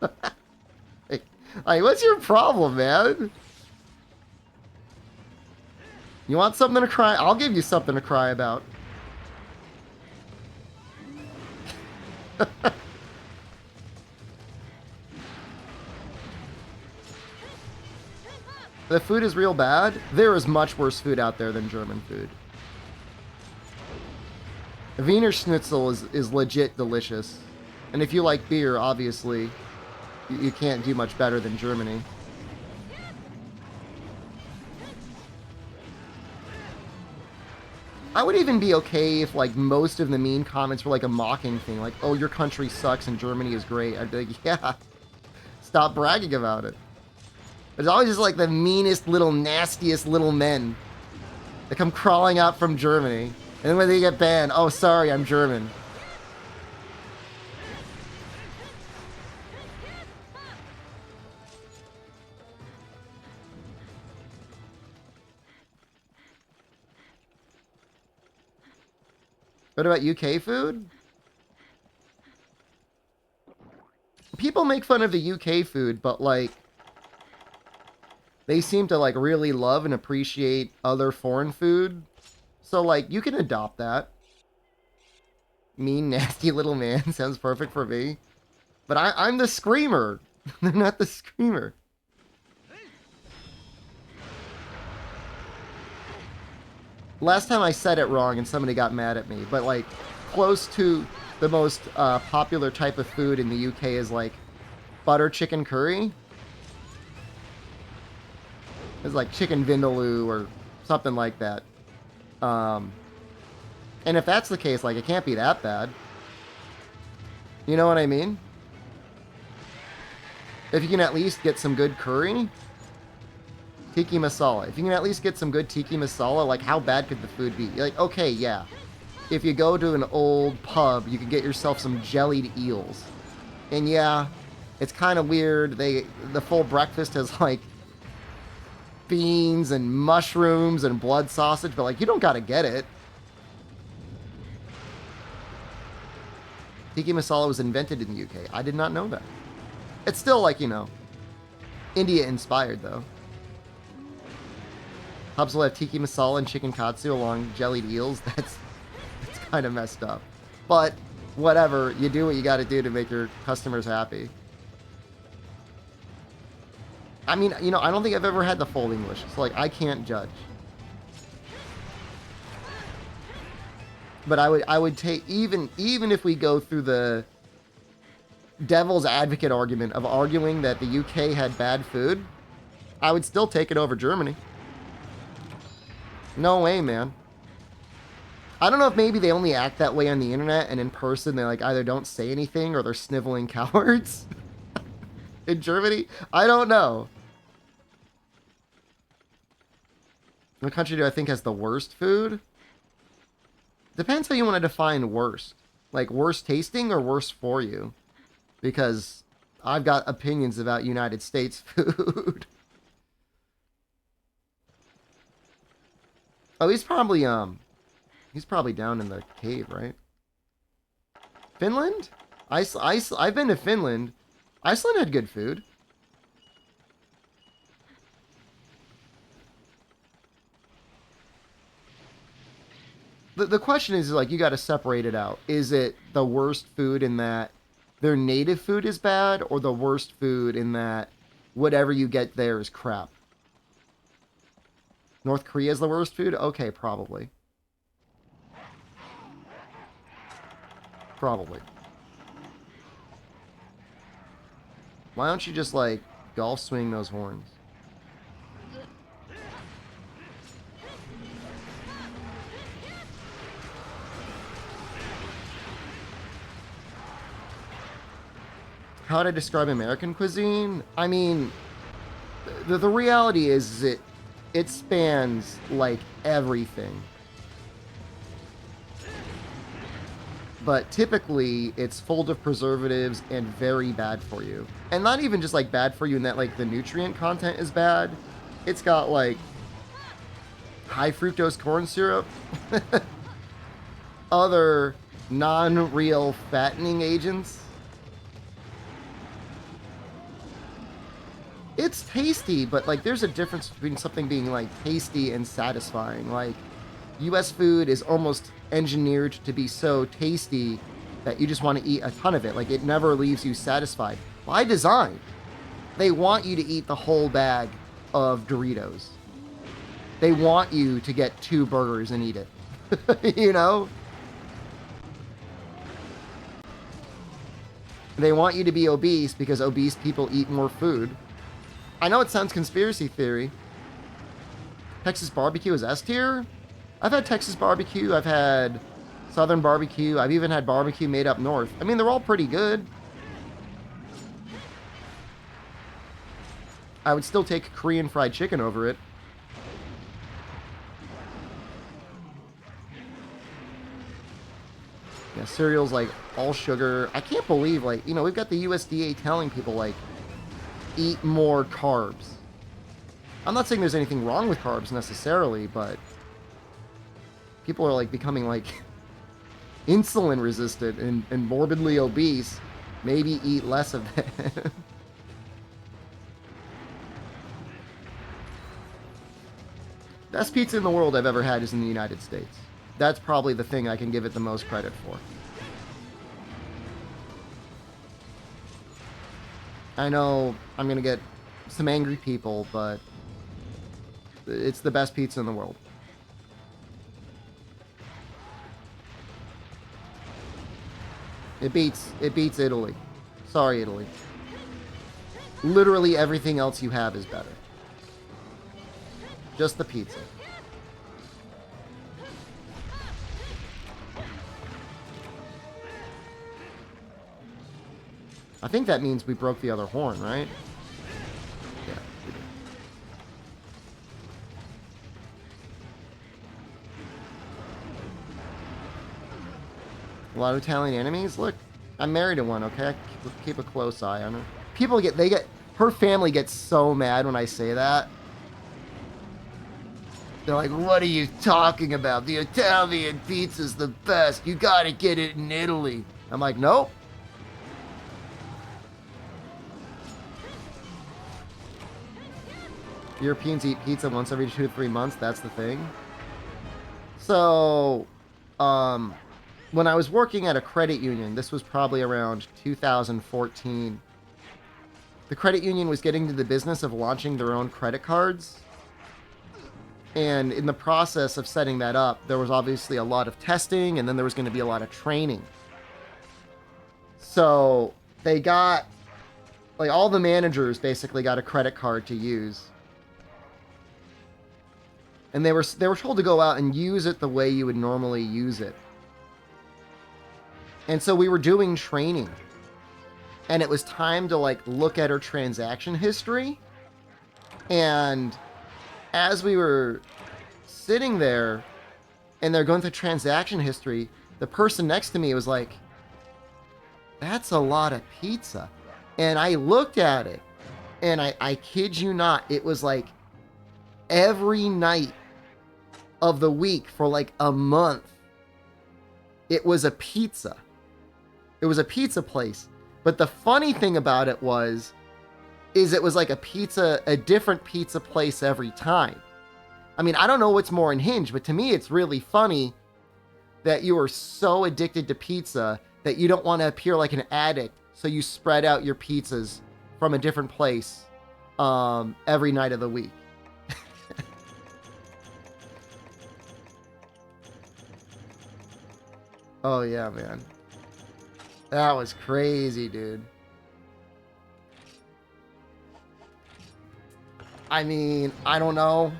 Like, what's your problem, man? You want something to cry? I'll give you something to cry about. The food is real bad. There is much worse food out there than German food. Wiener Schnitzel is legit delicious. And if you like beer, obviously, you can't do much better than Germany. I would even be okay if, like, most of the mean comments were, like, a mocking thing. Like, oh, your country sucks and Germany is great. I'd be like, yeah, stop bragging about it. There's always just, like, the meanest little, nastiest little men that come crawling out from Germany. And then when they get banned, oh, sorry, I'm German. What about UK food? People make fun of the UK food, but, like, they seem to, like, really love and appreciate other foreign food. So, like, you can adopt that. Mean, nasty little man sounds perfect for me. But I'm the screamer. They're not the screamer. Last time I said it wrong and somebody got mad at me, but, like, close to the most popular type of food in the UK is, like, butter chicken curry. It's like chicken vindaloo or something like that. And if that's the case, like, it can't be that bad. You know what I mean? If you can at least get some good curry. Tiki masala. If you can at least get some good tiki masala, like, how bad could the food be? Like, okay, yeah. If you go to an old pub, you could get yourself some jellied eels. And yeah, it's kind of weird. The full breakfast has, like, beans and mushrooms and blood sausage, but, like, you don't gotta get it. Tiki masala was invented in the UK. I did not know that. It's still, like, you know, India inspired, though. Hubs will have tiki masala and chicken katsu along jellied eels. That's kind of messed up. But whatever, you do what you got to do to make your customers happy. I mean, you know, I don't think I've ever had the full English, so, like, I can't judge. But I would take, even if we go through the devil's advocate argument of arguing that the UK had bad food, I would still take it over Germany. No way, man. I don't know if maybe they only act that way on the internet, and in person they, like, either don't say anything or they're sniveling cowards. In Germany? I don't know. What country do I think has the worst food? Depends how you want to define worst. Like, worst tasting or worst for you. Because I've got opinions about United States food. Oh, he's probably down in the cave, right? Finland? I've been to Finland. Iceland had good food. The question is, like, you got to separate it out. Is it the worst food in that their native food is bad, or the worst food in that whatever you get there is crap? North Korea is the worst food? Okay, probably. Probably. Why don't you just, like, golf swing those horns? How to describe American cuisine? I mean, the reality is it spans, like, everything. But typically, it's full of preservatives and very bad for you. And not even just, like, bad for you in that, like, the nutrient content is bad. It's got, like, high fructose corn syrup. Other non-real fattening agents. It's tasty, but, like, there's a difference between something being, like, tasty and satisfying. Like, U.S. food is almost engineered to be so tasty that you just want to eat a ton of it. Like, it never leaves you satisfied. By design, they want you to eat the whole bag of Doritos. They want you to get 2 burgers and eat it. You know? They want you to be obese because obese people eat more food. I know it sounds conspiracy theory. Texas barbecue is S tier? I've had Texas barbecue. I've had Southern barbecue. I've even had barbecue made up north. I mean, they're all pretty good. I would still take Korean fried chicken over it. Yeah, cereal's like all sugar. I can't believe, like, you know, we've got the USDA telling people, like, eat more carbs. I'm not saying there's anything wrong with carbs necessarily, but people are, like, becoming, like, insulin resistant and morbidly obese. Maybe eat less of it. Best pizza in the world I've ever had is in the United States. That's probably the thing I can give it the most credit for. I know I'm going to get some angry people, but it's the best pizza in the world. It beats Italy. Sorry, Italy. Literally everything else you have is better. Just the pizza. I think that means we broke the other horn, right? Yeah, we did. A lot of Italian enemies? Look, I'm married to one, okay? I keep a close eye on her. People her family gets so mad when I say that. They're like, what are you talking about? The Italian pizza's the best. You gotta get it in Italy. I'm like, nope. Europeans eat pizza once every 2 to 3 months. That's the thing. So, when I was working at a credit union, this was probably around 2014, the credit union was getting to the business of launching their own credit cards. And in the process of setting that up, there was obviously a lot of testing, and then there was going to be a lot of training. So they got, like, all the managers basically got a credit card to use. And they were told to go out and use it the way you would normally use it. And so we were doing training. And it was time to, like, look at her transaction history. And as we were sitting there and they're going through transaction history, the person next to me was like, that's a lot of pizza. And I looked at it, and I kid you not, it was like every night of the week for like a month, it was a pizza. It was a pizza place. But the funny thing about it is it was like a different pizza place every time. I mean, I don't know what's more unhinged, but to me, it's really funny that you are so addicted to pizza that you don't want to appear like an addict. So you spread out your pizzas from a different place every night of the week. Oh, yeah, man. That was crazy, dude. I mean, I don't know.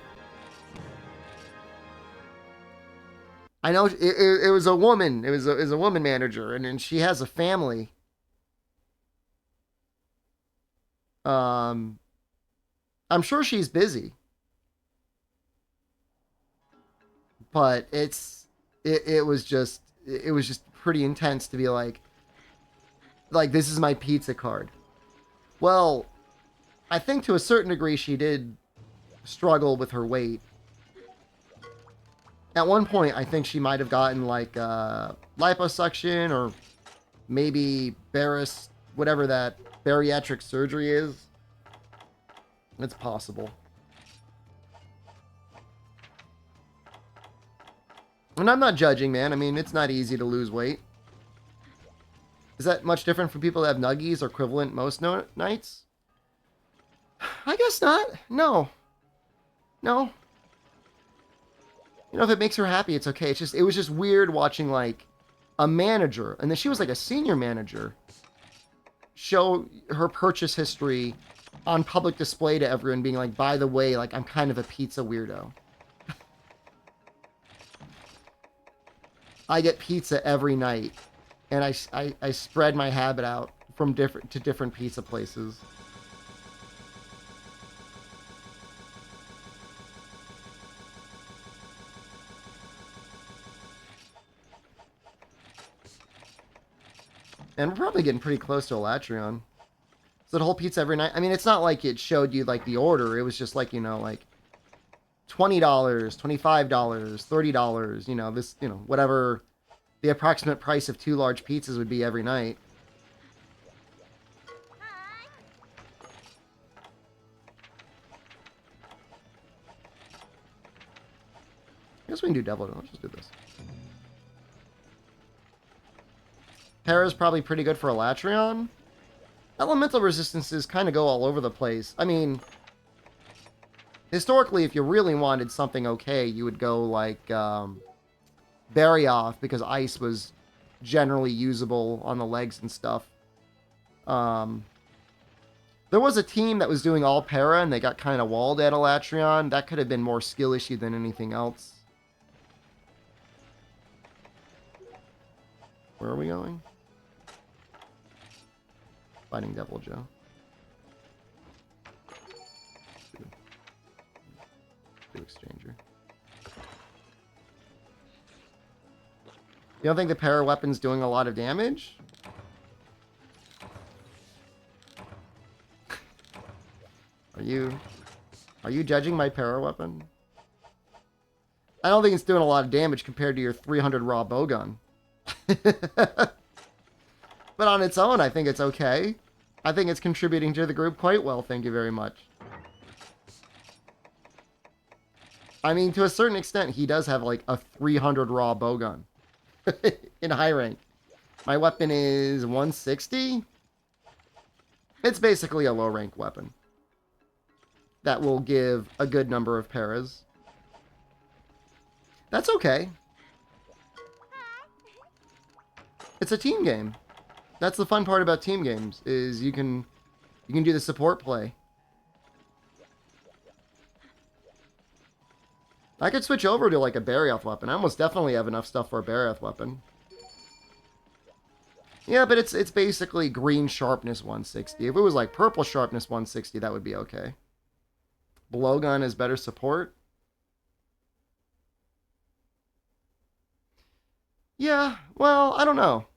I know it was a woman. It was a woman manager, and she has a family. I'm sure she's busy. But it was just pretty intense to be like this is my pizza card. Well, I think to a certain degree she did struggle with her weight. At one point, I think she might have gotten like liposuction or maybe whatever that bariatric surgery is. It's possible. And I'm not judging, man. I mean, it's not easy to lose weight. Is that much different from people that have nuggies or equivalent most nights? I guess not. No. No. You know, if it makes her happy, it's okay. It was just weird watching, like, a manager, and then she was, like, a senior manager, show her purchase history on public display to everyone, being like, by the way, like, I'm kind of a pizza weirdo. I get pizza every night, and I spread my habit out from different pizza places. And we're probably getting pretty close to Elatrion. So the whole pizza every night. I mean, it's not like it showed you like the order. It was just like, you know, like $20, $25, $30, you know, this, you know, whatever the approximate price of 2 large pizzas would be every night. I guess we can do Devil. Let's just do this. Para's probably pretty good for Elatrion. Elemental resistances kind of go all over the place. I mean, historically, if you really wanted something okay, you would go like Bury Off, because ice was generally usable on the legs and stuff. There was a team that was doing all para, and they got kind of walled at Elatrion. That could have been more skill issue than anything else. Where are we going? Fighting Devil Joe. Do Exchanger. You don't think the para weapon's doing a lot of damage? Are you judging my para weapon? I don't think it's doing a lot of damage compared to your 300 raw bowgun. But on its own, I think it's okay. I think it's contributing to the group quite well, thank you very much. I mean, to a certain extent, he does have like a 300 raw bowgun in high rank. My weapon is 160. It's basically a low rank weapon that will give a good number of paras. That's okay. It's a team game. That's the fun part about team games, is you can do the support play. I could switch over to like a Barioth weapon. I almost definitely have enough stuff for a Barioth weapon. Yeah, but it's basically green sharpness 160. If it was like purple sharpness 160, that would be okay. Blowgun is better support. Yeah, well, I don't know.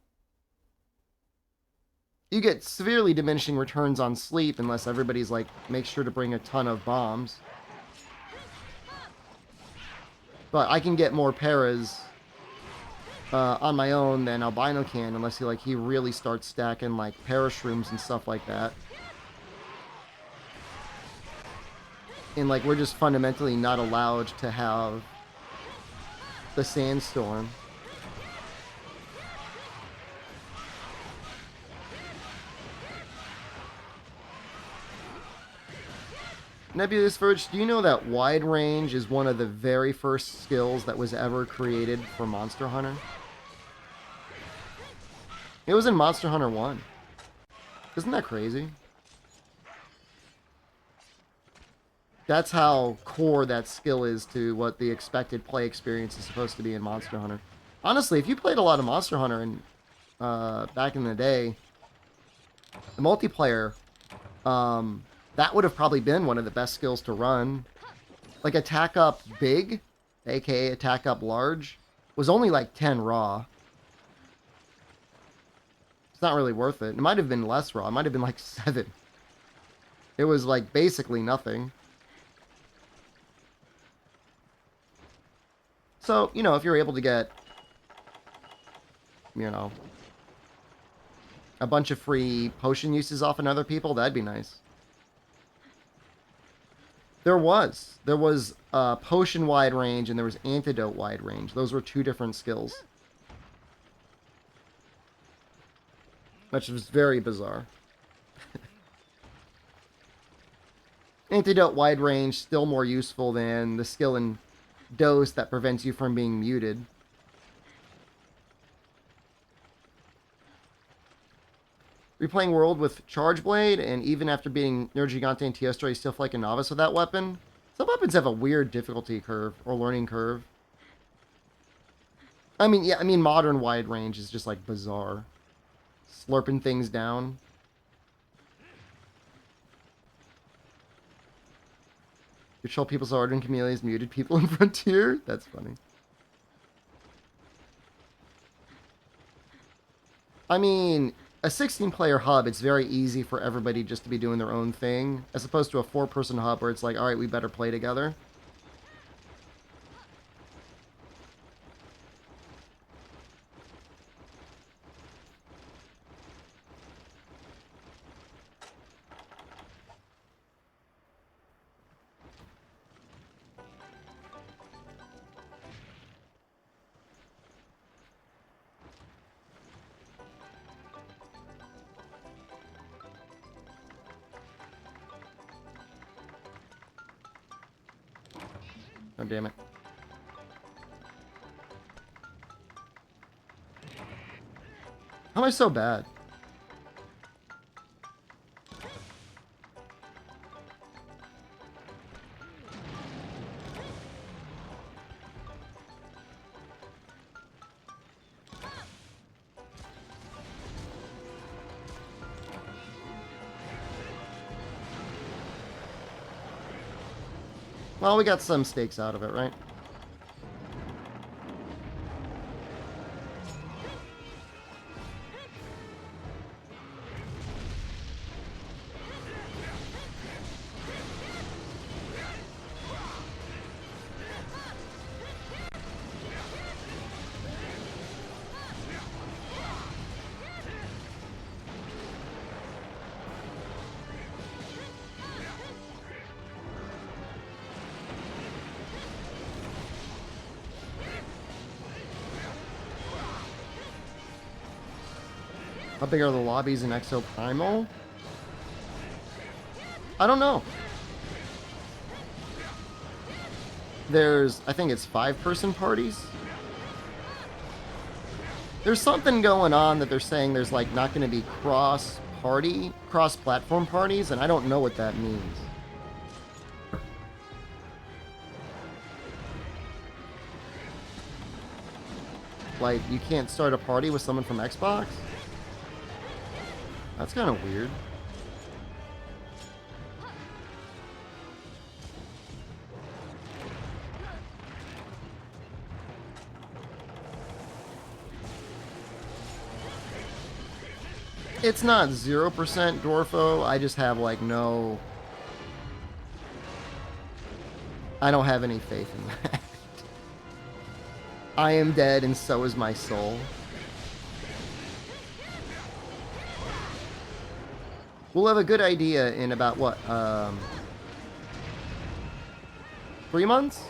You get severely diminishing returns on sleep unless everybody's like, make sure to bring a ton of bombs. But I can get more paras on my own than Albino can, unless he really starts stacking like parashrooms and stuff like that. And like, we're just fundamentally not allowed to have the sandstorm. Nebulous Verge, do you know that wide range is one of the very first skills that was ever created for Monster Hunter? It was in Monster Hunter 1. Isn't that crazy? That's how core that skill is to what the expected play experience is supposed to be in Monster Hunter. Honestly, if you played a lot of Monster Hunter in, back in the day, the multiplayer, that would have probably been one of the best skills to run. Like, attack up big, aka attack up large, was only like 10 raw. It's not really worth it. It might have been less raw. It might have been like 7. It was like basically nothing. So, you know, if you're able to get, you know, a bunch of free potion uses off on other people, that'd be nice. There was potion wide range and there was antidote wide range. Those were 2 different skills. Which was very bizarre. Antidote wide range, still more useful than the skill in dose that prevents you from being muted. Replaying World with Charge Blade, and even after beating Nerd Gigante and Teostra, you still feel like a novice with that weapon. Some weapons have a weird difficulty curve, or learning curve. I mean, yeah, I mean, modern wide range is just, like, bizarre. Slurping things down. Control people's order in Chameleons, muted people in Frontier? That's funny. I mean, a 16-player hub, it's very easy for everybody just to be doing their own thing, as opposed to a 4-person hub where it's like, alright, we better play together. Oh, damn it. How am I so bad? Well, we got some stakes out of it, right? How big are the lobbies in Exo Primal? I don't know. There's, I think it's 5-person parties. There's something going on that they're saying there's like not going to be cross-platform parties, and I don't know what that means. Like, you can't start a party with someone from Xbox? That's kind of weird. It's not 0% Dwarfo, I just have like no... I don't have any faith in that. I am dead and so is my soul. We'll have a good idea in about, what, 3 months?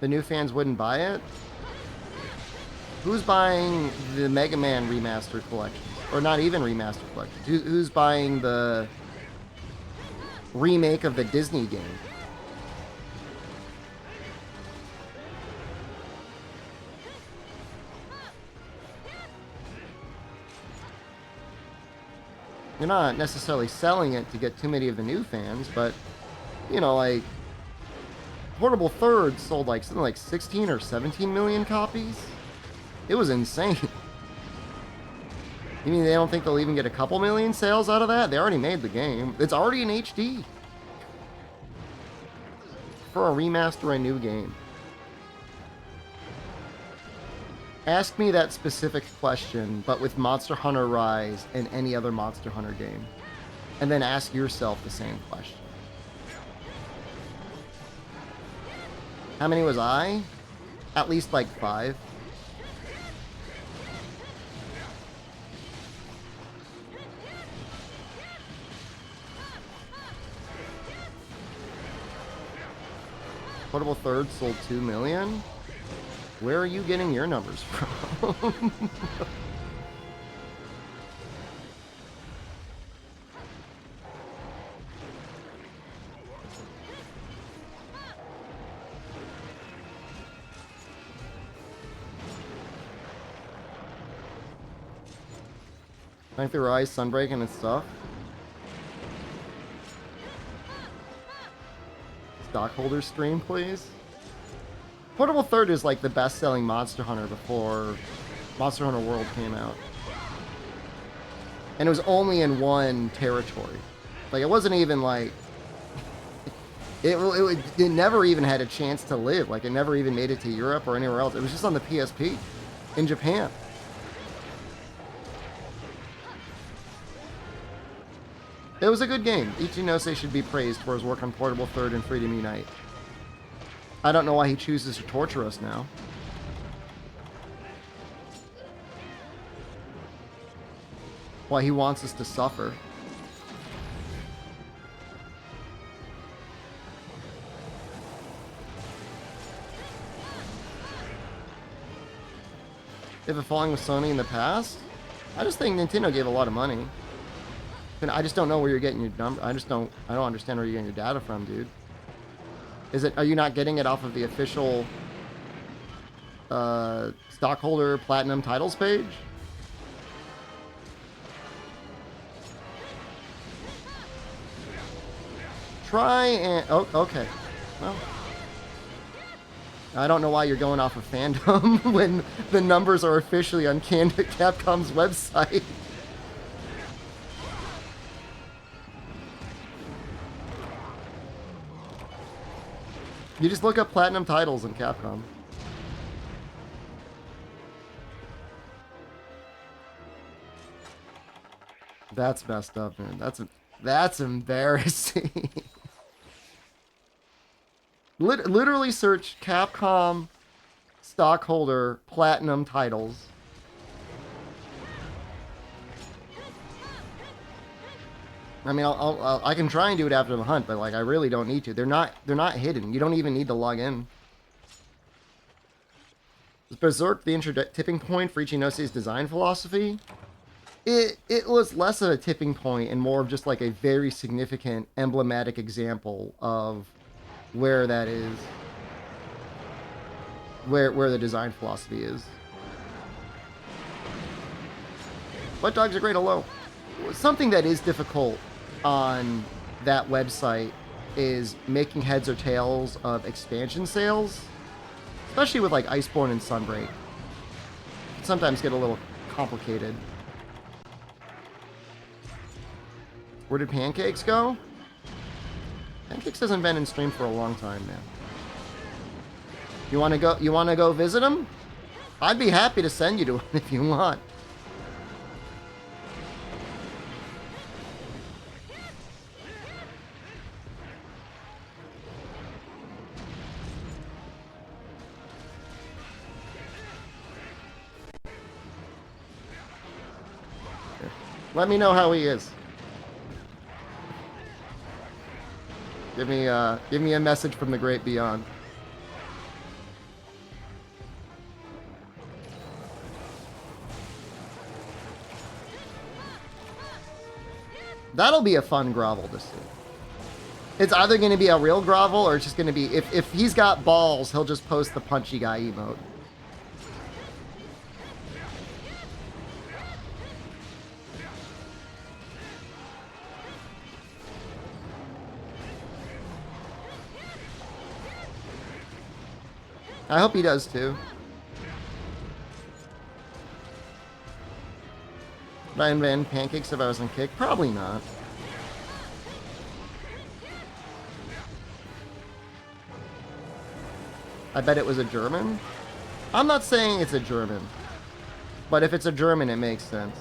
The new fans wouldn't buy it? Who's buying the Mega Man Remastered Collection? Or not even Remastered Collection. Who's buying the remake of the Disney game? You're not necessarily selling it to get too many of the new fans, but, you know, like, Portable Third sold like something like 16 or 17 million copies. It was insane. You mean they don't think they'll even get a couple million sales out of that? They already made the game. It's already in HD. For a remaster, a new game. Ask me that specific question, but with Monster Hunter Rise and any other Monster Hunter game. And then ask yourself the same question. How many was I? At least like 5. Portable Third sold 2 million? Where are you getting your numbers from? Like the Rise, Sunbreak, and stuff. stockholder stream, please? Portable Third is like the best-selling Monster Hunter before Monster Hunter World came out. And it was only in one territory. Like, it wasn't even like... It never even had a chance to live. Like, it never even made it to Europe or anywhere else. It was just on the PSP in Japan. It was a good game. Ichinose should be praised for his work on Portable Third and Freedom Unite. I don't know why he chooses to torture us now. Why he wants us to suffer. If it falling with Sony in the past? I just think Nintendo gave a lot of money. And I just don't know where you're getting your number. I don't understand where you're getting your data from, dude. Are you not getting it off of the official stockholder platinum titles page? Try and... Oh, okay. Well... I don't know why you're going off of fandom when the numbers are officially on Capcom's website. You just look up platinum titles in Capcom. That's messed up, man. That's embarrassing. Literally search Capcom stockholder platinum titles. I mean, I can try and do it after the hunt, but like I really don't need to. They're not hidden. You don't even need to log in. Is Berserk the tipping point for Ichinose's design philosophy? It was less of a tipping point and more of just like a very significant, emblematic example of where that is, where the design philosophy is. What dogs are great alone? Something that is difficult on that website is making heads or tails of expansion sales, especially with like Iceborne and Sunbreak. It sometimes get a little complicated. Where did Pancakes go? Pancakes hasn't been in stream for a long time now. You want to go visit him? I'd be happy to send you to him if you want. Let me know how he is. Give me a message from the great beyond. That'll be a fun grovel to see. It's either going to be a real grovel or it's just going to be... If he's got balls, he'll just post the punchy guy emote. I hope he does too. Would I invent Pancakes if I was on Kick? Probably not. I bet it was a German. I'm not saying it's a German, but if it's a German, it makes sense.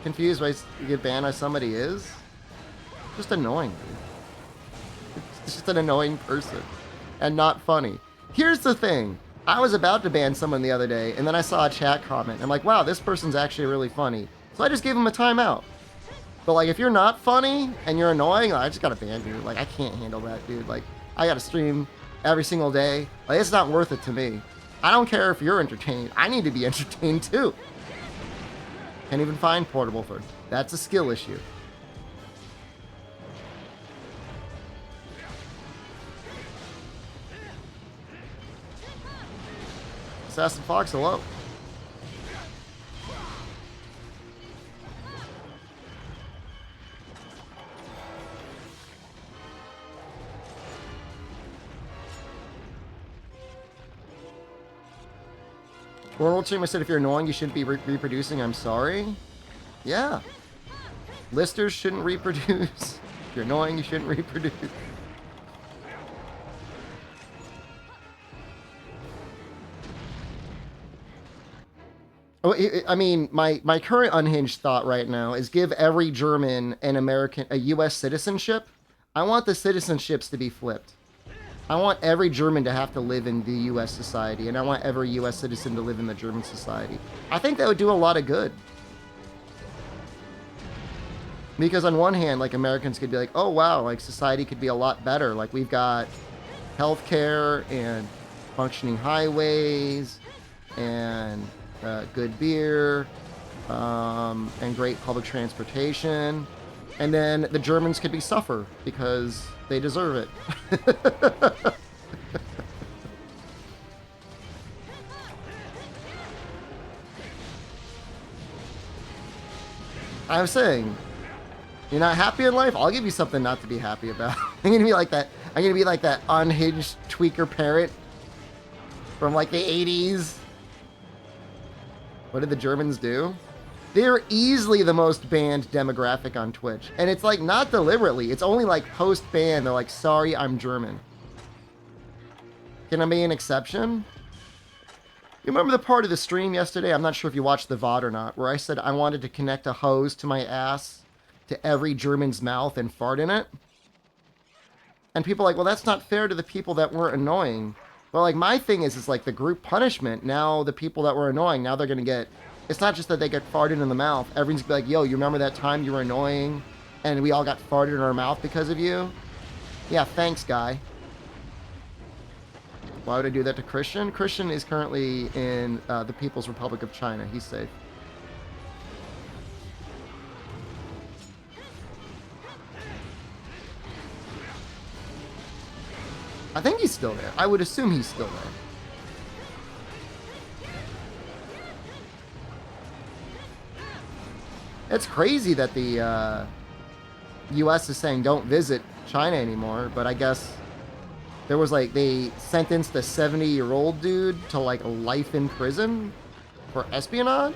Confused why you get banned by somebody is? Just annoying, dude. It's just an annoying person and not funny. Here's the thing. I was about to ban someone the other day, and then I saw a chat comment. I'm like, wow, this person's actually really funny. So I just gave him a timeout. But, like, if you're not funny and you're annoying, I just gotta ban you. Like, I can't handle that, dude. Like, I gotta stream every single day. Like, it's not worth it to me. I don't care if you're entertained. I need to be entertained, too. Can't even find Portable Third. That's a skill issue. Assassin Fox, hello. World Team, I said if you're annoying, you shouldn't be reproducing. I'm sorry. Yeah. Listers shouldn't reproduce. If you're annoying, you shouldn't reproduce. Oh, I mean, my current unhinged thought right now is give every German an American, a U.S. citizenship. I want the citizenships to be flipped. I want every German to have to live in the U.S. society, and I want every U.S. citizen to live in the German society. I think that would do a lot of good. Because on one hand, like, Americans could be like, oh, wow, like, society could be a lot better. Like, we've got healthcare and functioning highways and good beer and great public transportation. And then the Germans could be suffer because they deserve it. I'm saying, you're not happy in life? I'll give you something not to be happy about. I'm gonna be like that. I'm gonna be like that unhinged tweaker parent from like the 80s. What did the Germans do? They're easily the most banned demographic on Twitch. And it's like not deliberately. It's only like post-ban. They're like, sorry, I'm German. Can I be an exception? You remember the part of the stream yesterday? I'm not sure if you watched the VOD or not, where I said I wanted to connect a hose to my ass to every German's mouth and fart in it? And people are like, well, that's not fair to the people that weren't annoying. Well, like, my thing is like the group punishment. Now the people that were annoying, now they're going to get... It's not just that they get farted in the mouth. Everyone's gonna be like, yo, you remember that time you were annoying and we all got farted in our mouth because of you? Yeah, thanks, guy. Why would I do that to Christian? Christian is currently in the People's Republic of China. He's safe. I think he's still there. I would assume he's still there. It's crazy that the U.S. is saying don't visit China anymore, but I guess there was like, they sentenced a 70-year-old dude to like life in prison for espionage?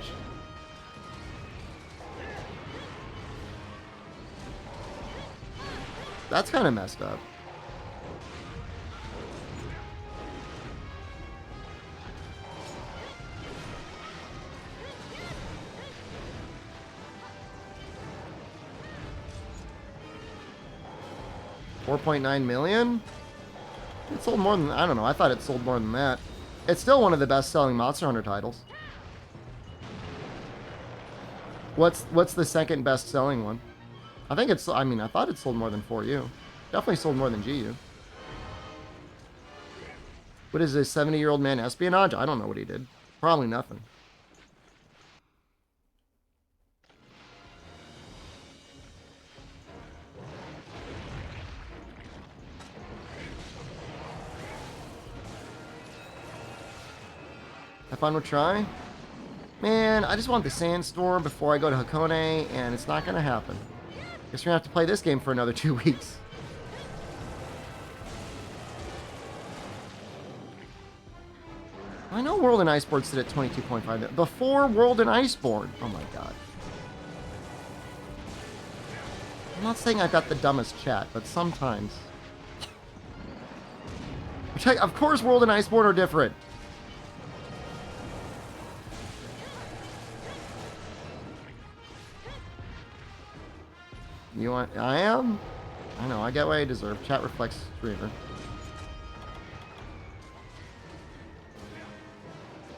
That's kind of messed up. $4.9 million? It sold more than... I don't know. I thought it sold more than that. It's still one of the best-selling Monster Hunter titles. What's the second best-selling one? I think it's... I mean, I thought it sold more than 4U. Definitely sold more than GU. What is this, 70-year-old man espionage? I don't know what he did. Probably nothing. Have fun with Try? Man, I just want the Sandstorm before I go to Hakone, and it's not going to happen. Guess we're going to have to play this game for another 2 weeks. I know World and Iceborne sit at 22.5. Before World and Iceborne. Oh my god. I'm not saying I've got the dumbest chat, but sometimes. Of course World and Iceborne are different. You want... I am? I know, I get what I deserve. Chat reflects streamer.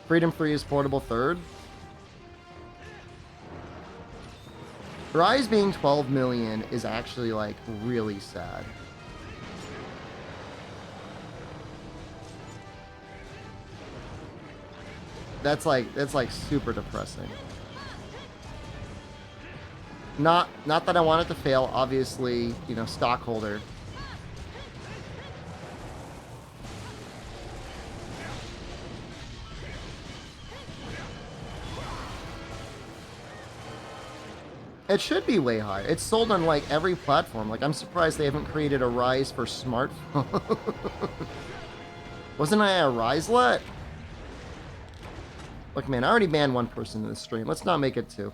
Freedom Free is portable third. Rise being 12 million is actually, like, really sad. That's like super depressing. Not that I want it to fail, obviously, you know, stockholder. It should be way higher. It's sold on, like, every platform. Like, I'm surprised they haven't created a Rise for smartphone. Wasn't I a Riselet? Look, man, I already banned one person in this stream. Let's not make it two.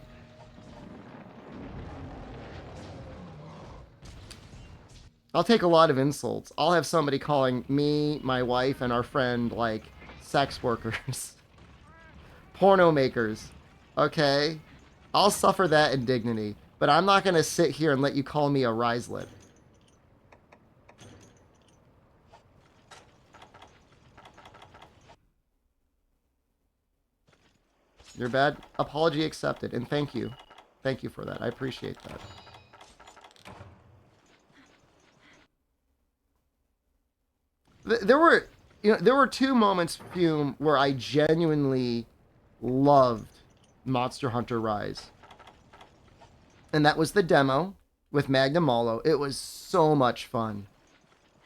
I'll take a lot of insults. I'll have somebody calling me, my wife, and our friend, like, sex workers. Porno makers. Okay? I'll suffer that indignity. But I'm not going to sit here and let you call me a riselet. Your bad apology accepted, and thank you. Thank you for that. I appreciate that. There were two moments, Fume, where I genuinely loved Monster Hunter Rise. And that was the demo with Magna Malo. It was so much fun.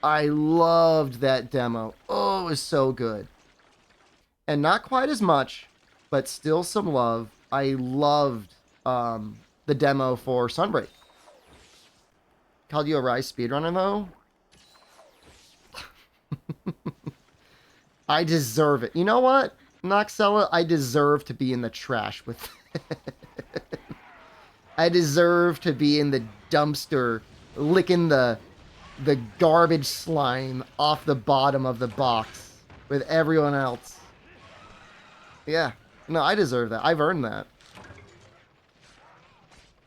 I loved that demo. Oh, it was so good. And not quite as much, but still some love. I loved the demo for Sunbreak. Called you a Rise speedrunner, though? I deserve it. You know what, Noxella? I deserve to be in the trash with I deserve to be in the dumpster licking the garbage slime off the bottom of the box with everyone else. Yeah. No, I deserve that. I've earned that.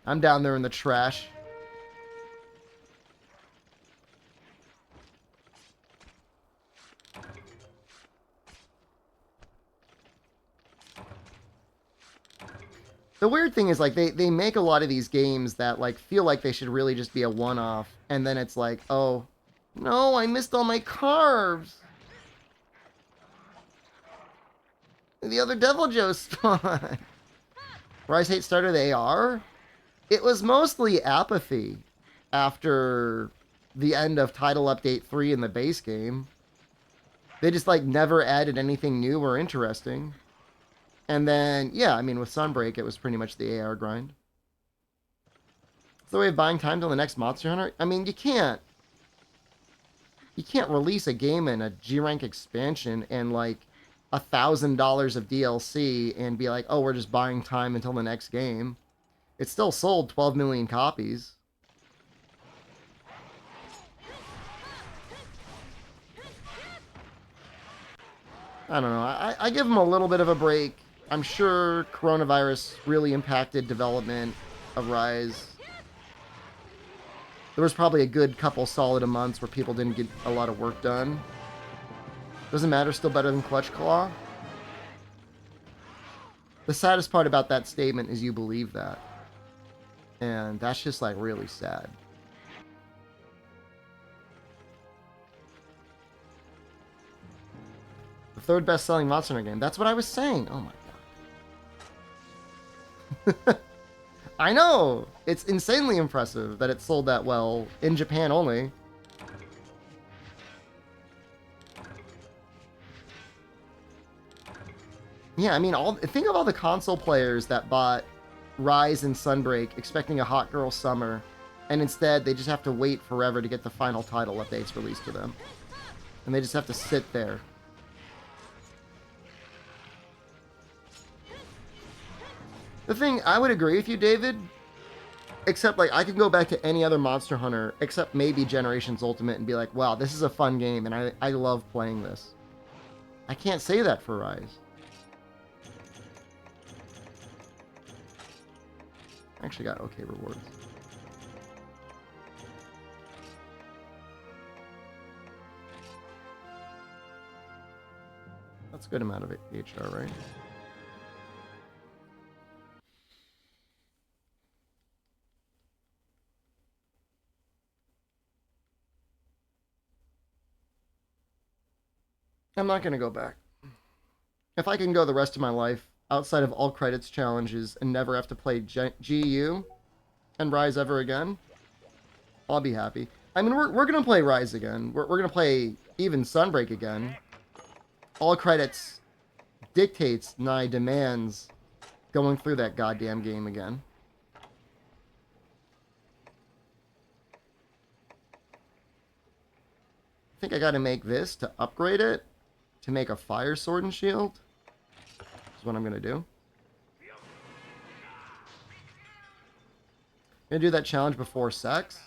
I'm down there in the trash. The weird thing is, like, they make a lot of these games that, like, feel like they should really just be a one-off, and then it's like, oh, no, I missed all my carbs. The other Devil Joe spawn. Rise Hate started the AR? It was mostly apathy after the end of Title Update 3 in the base game. They just, like, never added anything new or interesting. And then, yeah, I mean, with Sunbreak, it was pretty much the AR grind. It's the way of buying time till the next Monster Hunter. I mean, you can't release a game in a G-Rank expansion and, like, $1,000 of DLC and be like, oh, we're just buying time until the next game. It still sold 12 million copies. I don't know. I give them a little bit of a break. I'm sure coronavirus really impacted development of Rise. There was probably a good couple solid of months where people didn't get a lot of work done. Doesn't matter, still better than Clutch Claw. The saddest part about that statement is you believe that. And that's just, like, really sad. The third best-selling Monster Hunter game. That's what I was saying. Oh my god. I know! It's insanely impressive that it sold that well in Japan only. Yeah, I mean, think of all the console players that bought Rise and Sunbreak expecting a hot girl summer, and instead they just have to wait forever to get the final title updates released to them. And they just have to sit there. The thing, I would agree with you, David, except, like, I could go back to any other Monster Hunter, except maybe Generations Ultimate, and be like, wow, this is a fun game, and I love playing this. I can't say that for Rise. I actually got okay rewards. That's a good amount of HR, right? I'm not going to go back. If I can go the rest of my life outside of all credits challenges and never have to play GU and Rise ever again, I'll be happy. I mean, we're going to play Rise again. We're going to play even Sunbreak again. All credits dictates, nigh demands, going through that goddamn game again. I think I got to make this to upgrade it, to make a fire sword and shield. is what I'm gonna do. Gonna do that challenge before sex.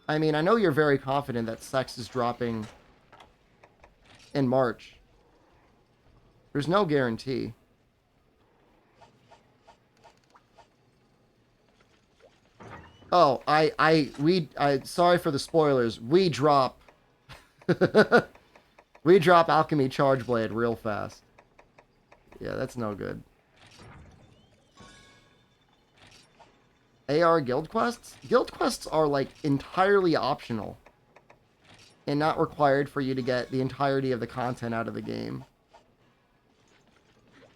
I mean, I know you're very confident that sex is dropping in March. There's no guarantee. Oh, sorry for the spoilers. We drop we drop Alchemy Charge Blade real fast. Yeah, that's no good. AR guild quests? Guild quests are like entirely optional and not required for you to get the entirety of the content out of the game.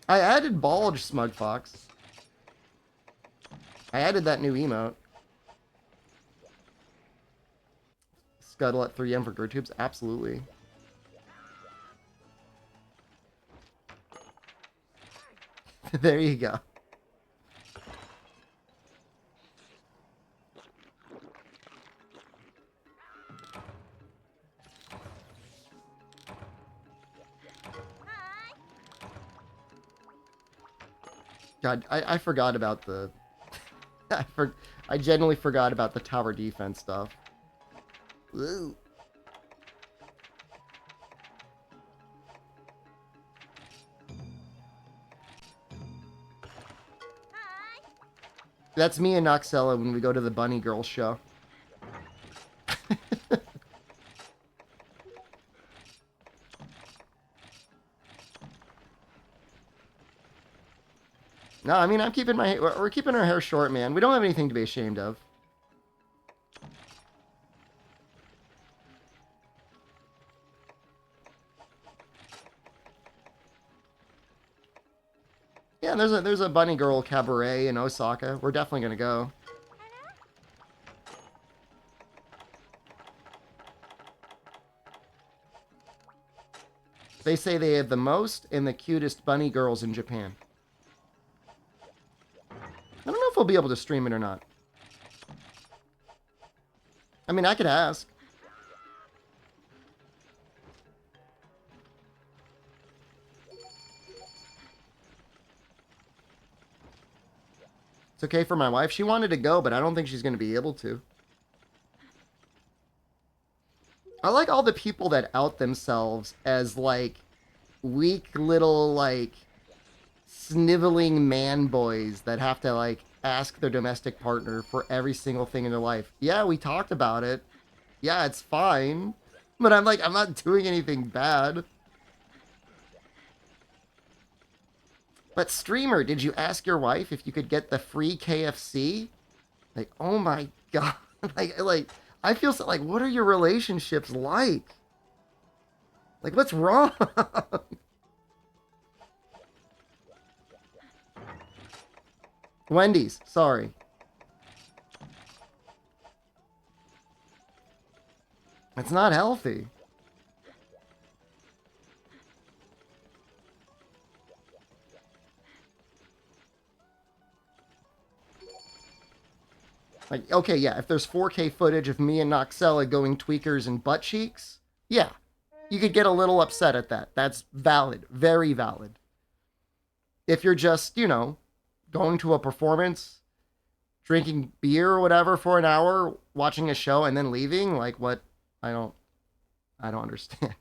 I added Bulge, Smug Fox. I added that new emote. Scuttle at 3M for Gertubes? Absolutely. There you go. God, I forgot about the... I genuinely forgot about the tower defense stuff. Woo. That's me and Noxella when we go to the Bunny Girl show. No, I mean, I'm keeping we're keeping our hair short, man. We don't have anything to be ashamed of. Yeah, there's a Bunny Girl cabaret in Osaka. We're definitely gonna go. They say they have the most and the cutest bunny girls in Japan. I don't know if we'll be able to stream it or not. I mean, I could ask. It's okay for my wife. She wanted to go, but I don't think she's going to be able to. I like all the people that out themselves as, like, weak little, like, sniveling man boys that have to, like, ask their domestic partner for every single thing in their life. Yeah, we talked about it. Yeah, it's fine. But I'm like, I'm not doing anything bad. But streamer, did you ask your wife if you could get the free KFC? Like, oh my god. like, I feel so, like, what are your relationships like? Like, what's wrong? Wendy's, sorry. It's not healthy. Like, okay, yeah, if there's 4K footage of me and Noxella going tweakers and butt cheeks, yeah, you could get a little upset at that. That's valid, very valid. If you're just, you know, going to a performance, drinking beer or whatever for an hour, watching a show, and then leaving, like, what? I don't understand.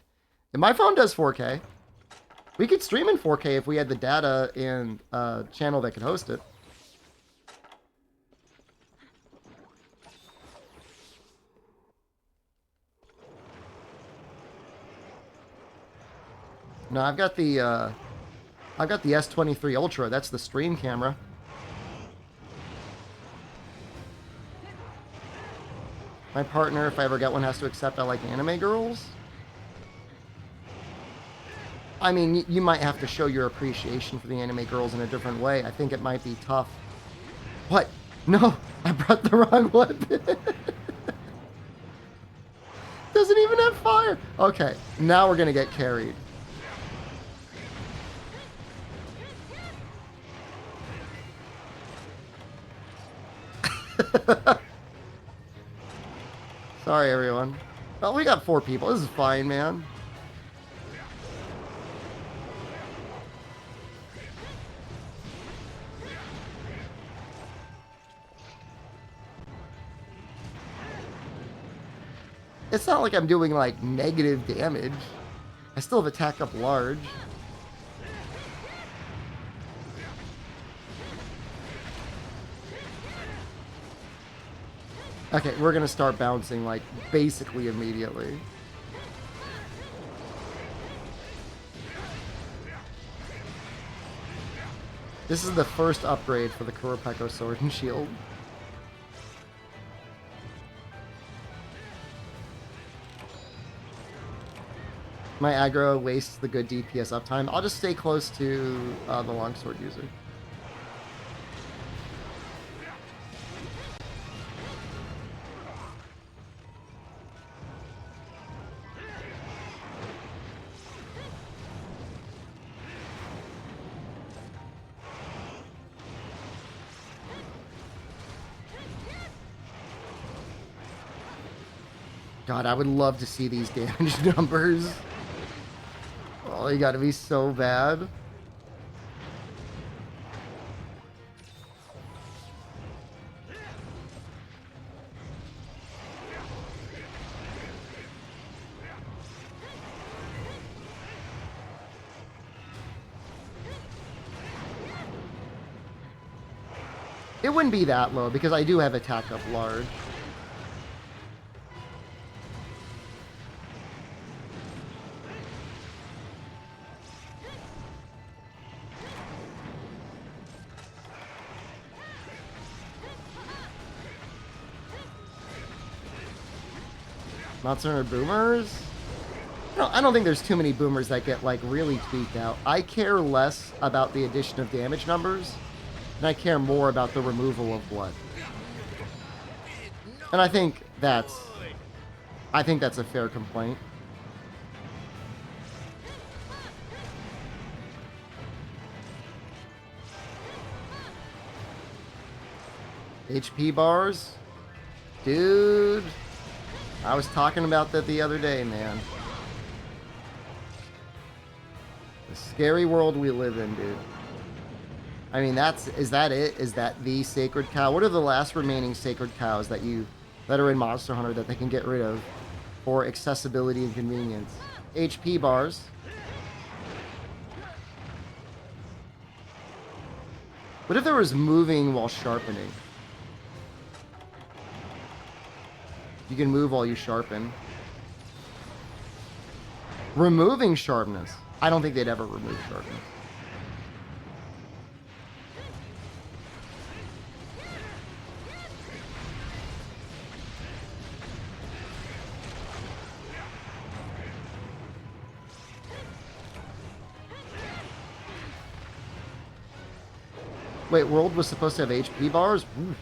And my phone does 4K. We could stream in 4K if we had the data and channel that could host it. No, I've got the S23 Ultra. That's the stream camera. My partner, if I ever get one, has to accept I like anime girls. I mean, you might have to show your appreciation for the anime girls in a different way. I think it might be tough. What? No, I brought the wrong one. Doesn't even have fire. Okay, now we're gonna get carried. Sorry, everyone. Well, we got 4 people. This is fine, man. It's not like I'm doing like negative damage. I still have attack up large. Okay, we're gonna start bouncing like basically immediately. This is the first upgrade for the Kuropeko Sword and Shield. My aggro wastes the good DPS uptime. I'll just stay close to the longsword user. God, I would love to see these damage numbers. Oh, you gotta be so bad. It wouldn't be that low because I do have attack up large. Monster boomers? No, I don't think there's too many boomers that get like really tweaked out. I care less about the addition of damage numbers, and I care more about the removal of blood. And I think that's a fair complaint. HP bars? Dude. I was talking about that the other day, man. The scary world we live in, dude. I mean, is that it? Is that the sacred cow? What are the last remaining sacred cows that are in Monster Hunter that they can get rid of for accessibility and convenience? HP bars. What if there was moving while sharpening? You can move while you sharpen. Removing sharpness. I don't think they'd ever remove sharpness. Wait, World was supposed to have HP bars? Ooh.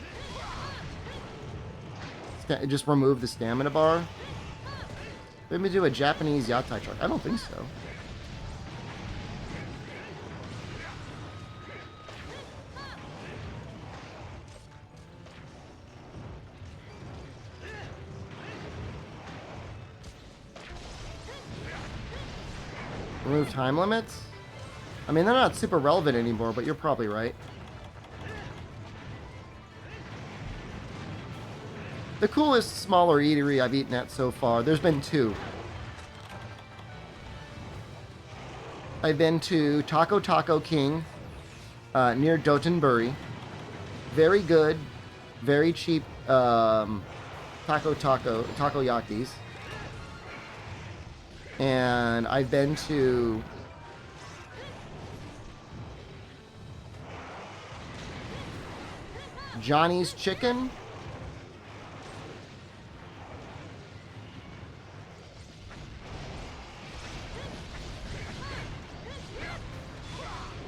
Just remove the stamina bar? Let me do a Japanese Yatai truck. I don't think so. Remove time limits? I mean, they're not super relevant anymore, but you're probably right. The coolest smaller eatery I've eaten at so far, there's been two. I've been to Taco King near Dotonbori. Very good, very cheap takoyakis. And I've been to Johnny's Chicken.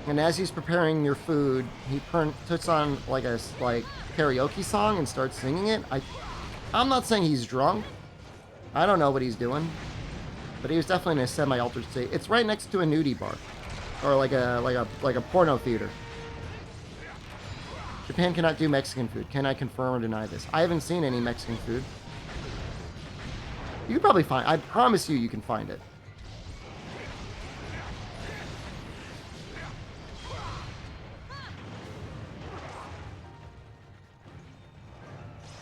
And as he's preparing your food, he puts on like a karaoke song and starts singing it. I'm not saying he's drunk. I don't know what he's doing, but he was definitely in a semi-altered state. It's right next to a nudie bar, or like a porno theater. Japan cannot do Mexican food. Can I confirm or deny this? I haven't seen any Mexican food. You can probably find. I promise you can find it.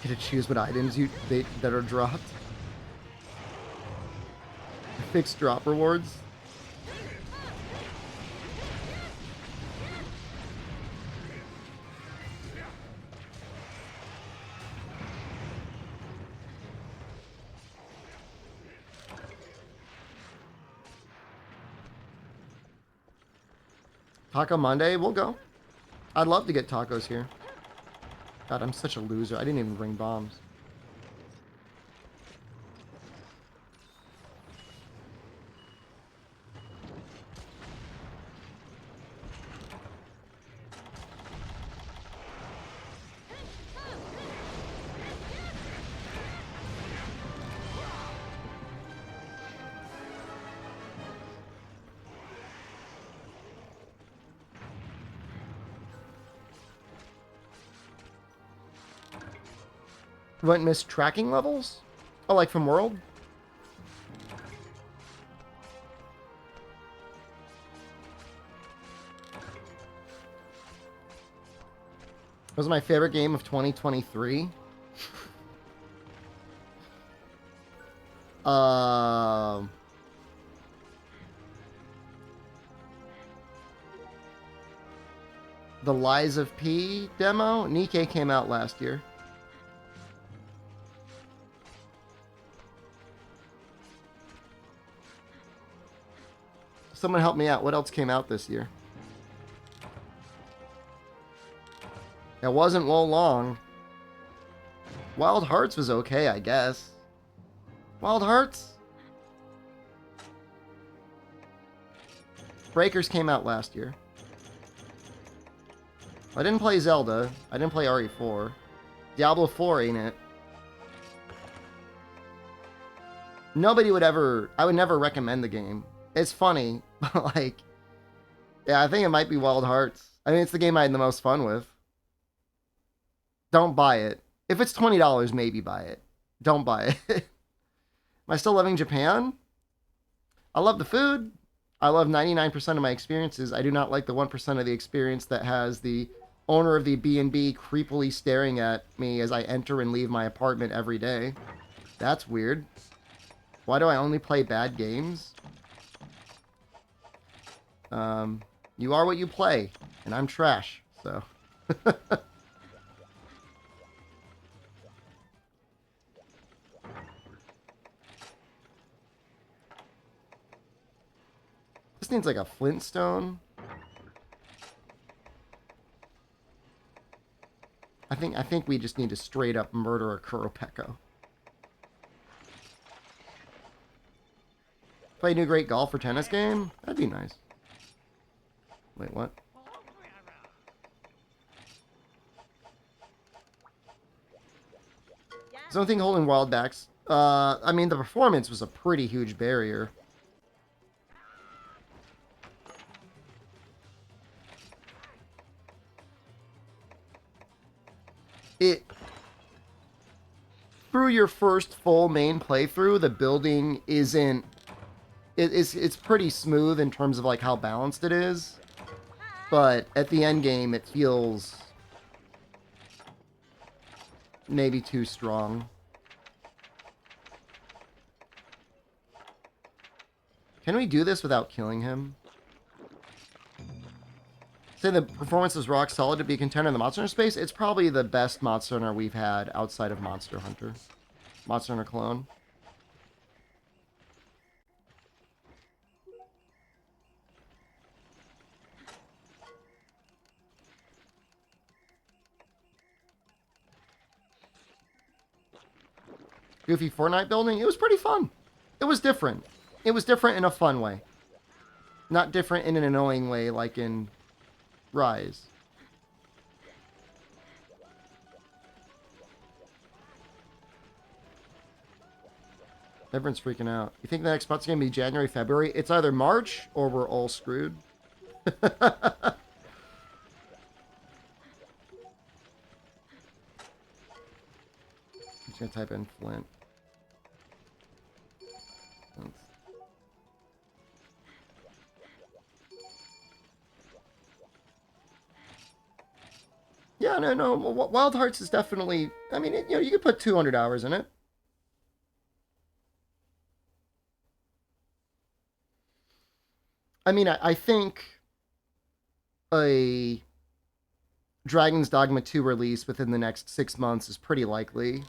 Get to choose what items that are dropped. Fixed drop rewards. Taco Monday, we'll go. I'd love to get tacos here. God, I'm such a loser. I didn't even bring bombs. You wouldn't miss tracking levels? Oh, like from World? It was my favorite game of 2023. The Lies of P demo? Nikke came out last year. Someone help me out. What else came out this year? It wasn't Wo Long. Wild Hearts was okay, I guess. Wild Hearts? Breakers came out last year. I didn't play Zelda. I didn't play RE4. Diablo 4 ain't it. Nobody would ever... I would never recommend the game. It's funny, but like... Yeah, I think it might be Wild Hearts. I mean, it's the game I had the most fun with. Don't buy it. If it's $20, maybe buy it. Don't buy it. Am I still loving Japan? I love the food. I love 99% of my experiences. I do not like the 1% of the experience that has the owner of the B&B creepily staring at me as I enter and leave my apartment every day. That's weird. Why do I only play bad games? You are what you play, and I'm trash, so... This needs like a Flintstone. I think we just need to straight up murder a Kuropeko. Play a new great golf or tennis game? That'd be nice. Wait, what? Is there anything holding wild backs? I mean, the performance was a pretty huge barrier. Through your first full main playthrough, the building isn't... It's pretty smooth in terms of like how balanced it is. But at the end game, it feels... maybe too strong. Can we do this without killing him? Say the performance is rock solid to be a contender in the Monster Hunter space. It's probably the best Monster Hunter we've had outside of Monster Hunter. Monster Hunter Clone. Goofy Fortnite building. It was pretty fun. It was different. It was different in a fun way. Not different in an annoying way like in Rise. Everyone's freaking out. You think the next spot's going to be January, February? It's either March or we're all screwed. I'm just going to type in Flint. Yeah, no. Wild Hearts is definitely... I mean, you could put 200 hours in it. I mean, I think a Dragon's Dogma 2 release within the next 6 months is pretty likely.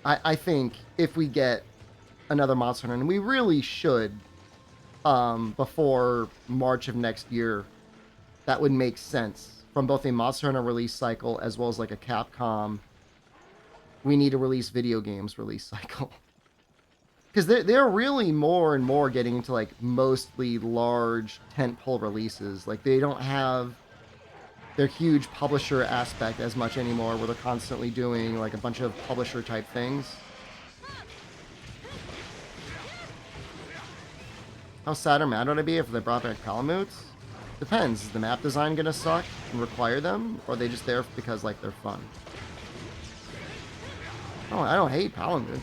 I think if we get another Monster Hunter, and we really should, before March of next year, that would make sense from both a Monster Hunter release cycle as well as like a Capcom. We need to release video games release cycle. Because they're really more and more getting into like mostly large tentpole releases. Like they don't have their huge publisher aspect as much anymore, where they're constantly doing like a bunch of publisher type things. How sad or mad would I be if they brought back Palamutes? Depends. Is the map design gonna suck and require them, or are they just there because like they're fun? Oh, I don't hate Palamutes.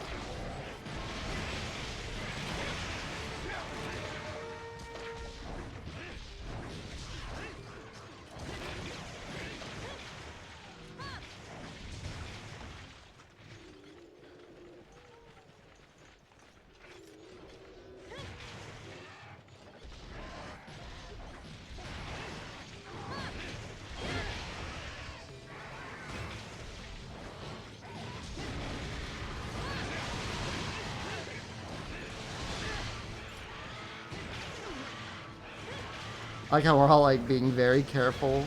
I like how we're all like being very careful.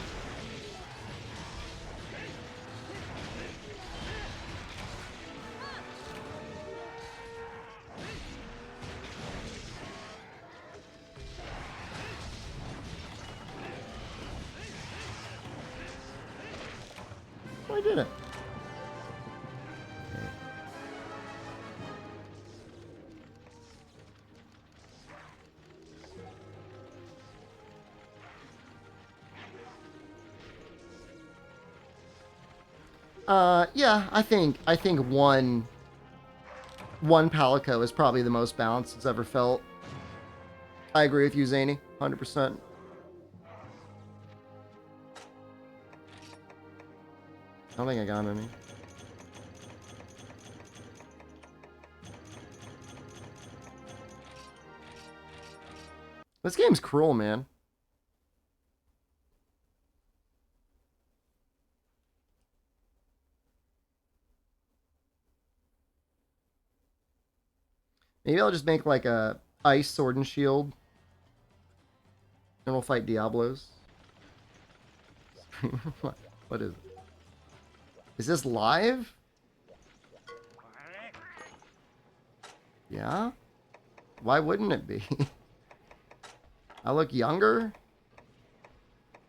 Oh, I did it. Yeah, I think one Palico is probably the most balanced it's ever felt. I agree with you, Zany, 100%. I don't think I got any. This game's cruel, man. Maybe I'll just make like a ice sword and shield. And we'll fight Diablos. What is it? Is this live? Yeah? Why wouldn't it be? I look younger?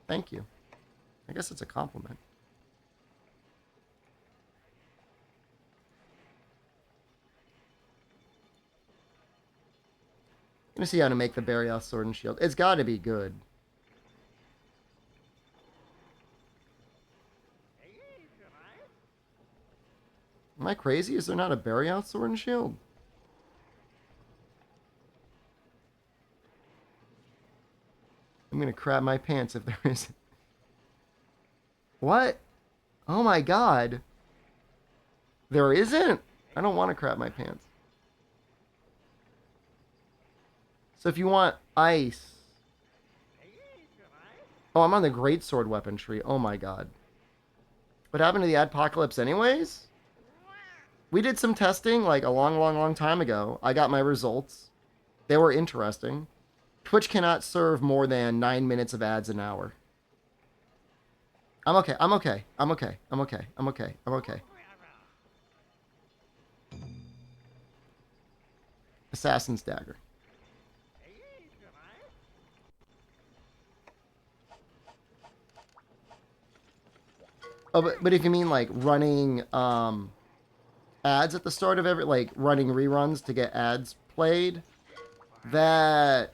Thank you. I guess it's a compliment. I'm gonna see how to make the Barioth sword and shield. It's gotta be good. Am I crazy? Is there not a Barioth sword and shield? I'm gonna crap my pants if there isn't. What? Oh my god. There isn't? I don't want to crap my pants. So if you want ice... Oh, I'm on the greatsword weapon tree. Oh my god. What happened to the Adpocalypse anyways? We did some testing like a long time ago. I got my results. They were interesting. Twitch cannot serve more than 9 minutes of ads an hour. I'm okay. I'm okay. I'm okay. I'm okay. I'm okay. I'm okay. Assassin's Dagger. Oh, but if you mean like running ads at the start of every, like running reruns to get ads played, that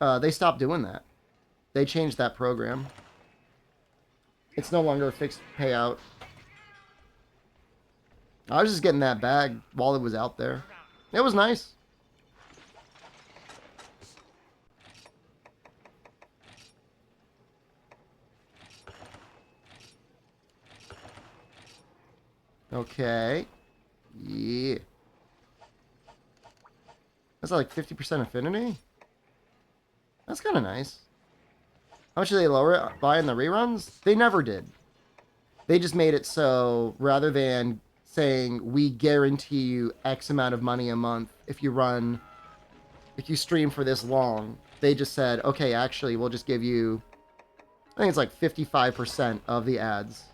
they stopped doing that. They changed that program. It's no longer a fixed payout. I was just getting that bag while it was out there. It was nice. Okay. Yeah. That's like 50% affinity? That's kind of nice. How much did they lower it by in the reruns? They never did. They just made it so rather than saying we guarantee you X amount of money a month if you stream for this long, they just said, okay, actually, we'll just give you, I think it's like 55% of the ads.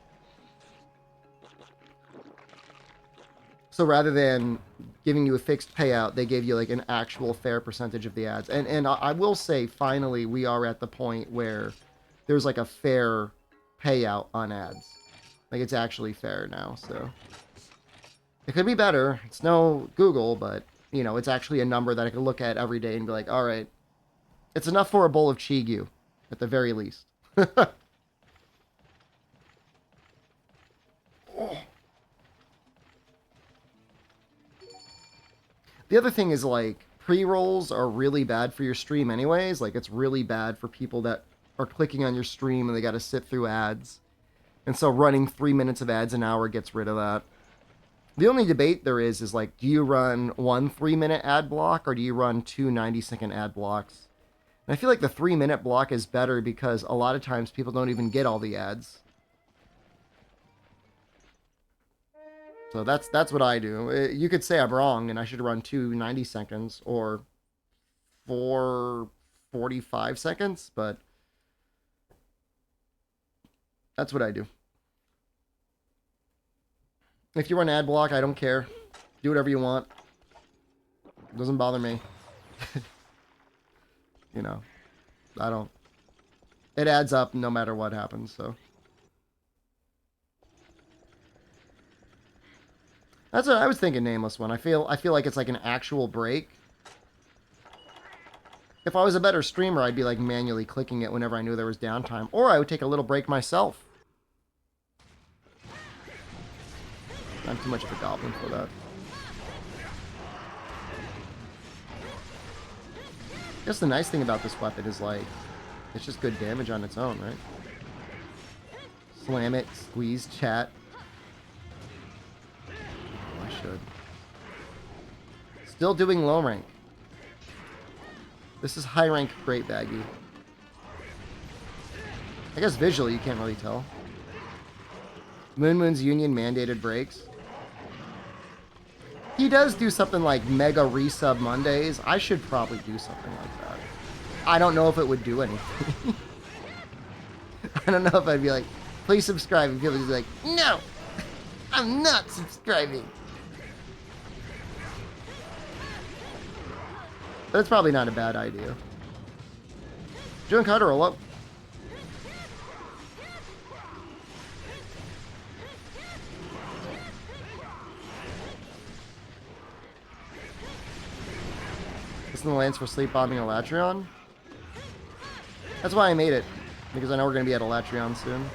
So rather than giving you a fixed payout, they gave you like an actual fair percentage of the ads. And I will say, finally, we are at the point where there's like a fair payout on ads. Like it's actually fair now, so. It could be better. It's no Google, but, you know, it's actually a number that I could look at every day and be like, all right, it's enough for a bowl of Chigu, at the very least. Oh. The other thing is, like, pre-rolls are really bad for your stream anyways. Like, it's really bad for people that are clicking on your stream and they got to sit through ads. And so running 3 minutes of ads an hour gets rid of that. The only debate there is like, do you run one 3-minute ad block or do you run two 90-second ad blocks? And I feel like the 3-minute block is better because a lot of times people don't even get all the ads. So that's what I do. You could say I'm wrong and I should run two 90 seconds or 4 45 seconds, but that's what I do. If you run ad block, I don't care. Do whatever you want. It doesn't bother me. You know, I don't. It adds up no matter what happens, so. That's what I was thinking. Nameless one. I feel like it's like an actual break. If I was a better streamer, I'd be like manually clicking it whenever I knew there was downtime, or I would take a little break myself. I'm too much of a goblin for that. I guess the nice thing about this weapon is like it's just good damage on its own, right? Slam it, squeeze, chat. I should. Still doing low rank. This is high rank Great Baggy. I guess visually you can't really tell. Moon's Union mandated breaks. He does do something like Mega Resub Mondays. I should probably do something like that. I don't know if it would do anything. I don't know if I'd be like, please subscribe. And people would be like, no, I'm not subscribing. That's probably not a bad idea. Doing cut or roll up. This in the lands for sleep bombing a Latreon. That's why I made it, because I know we're going to be at a Latreon soon.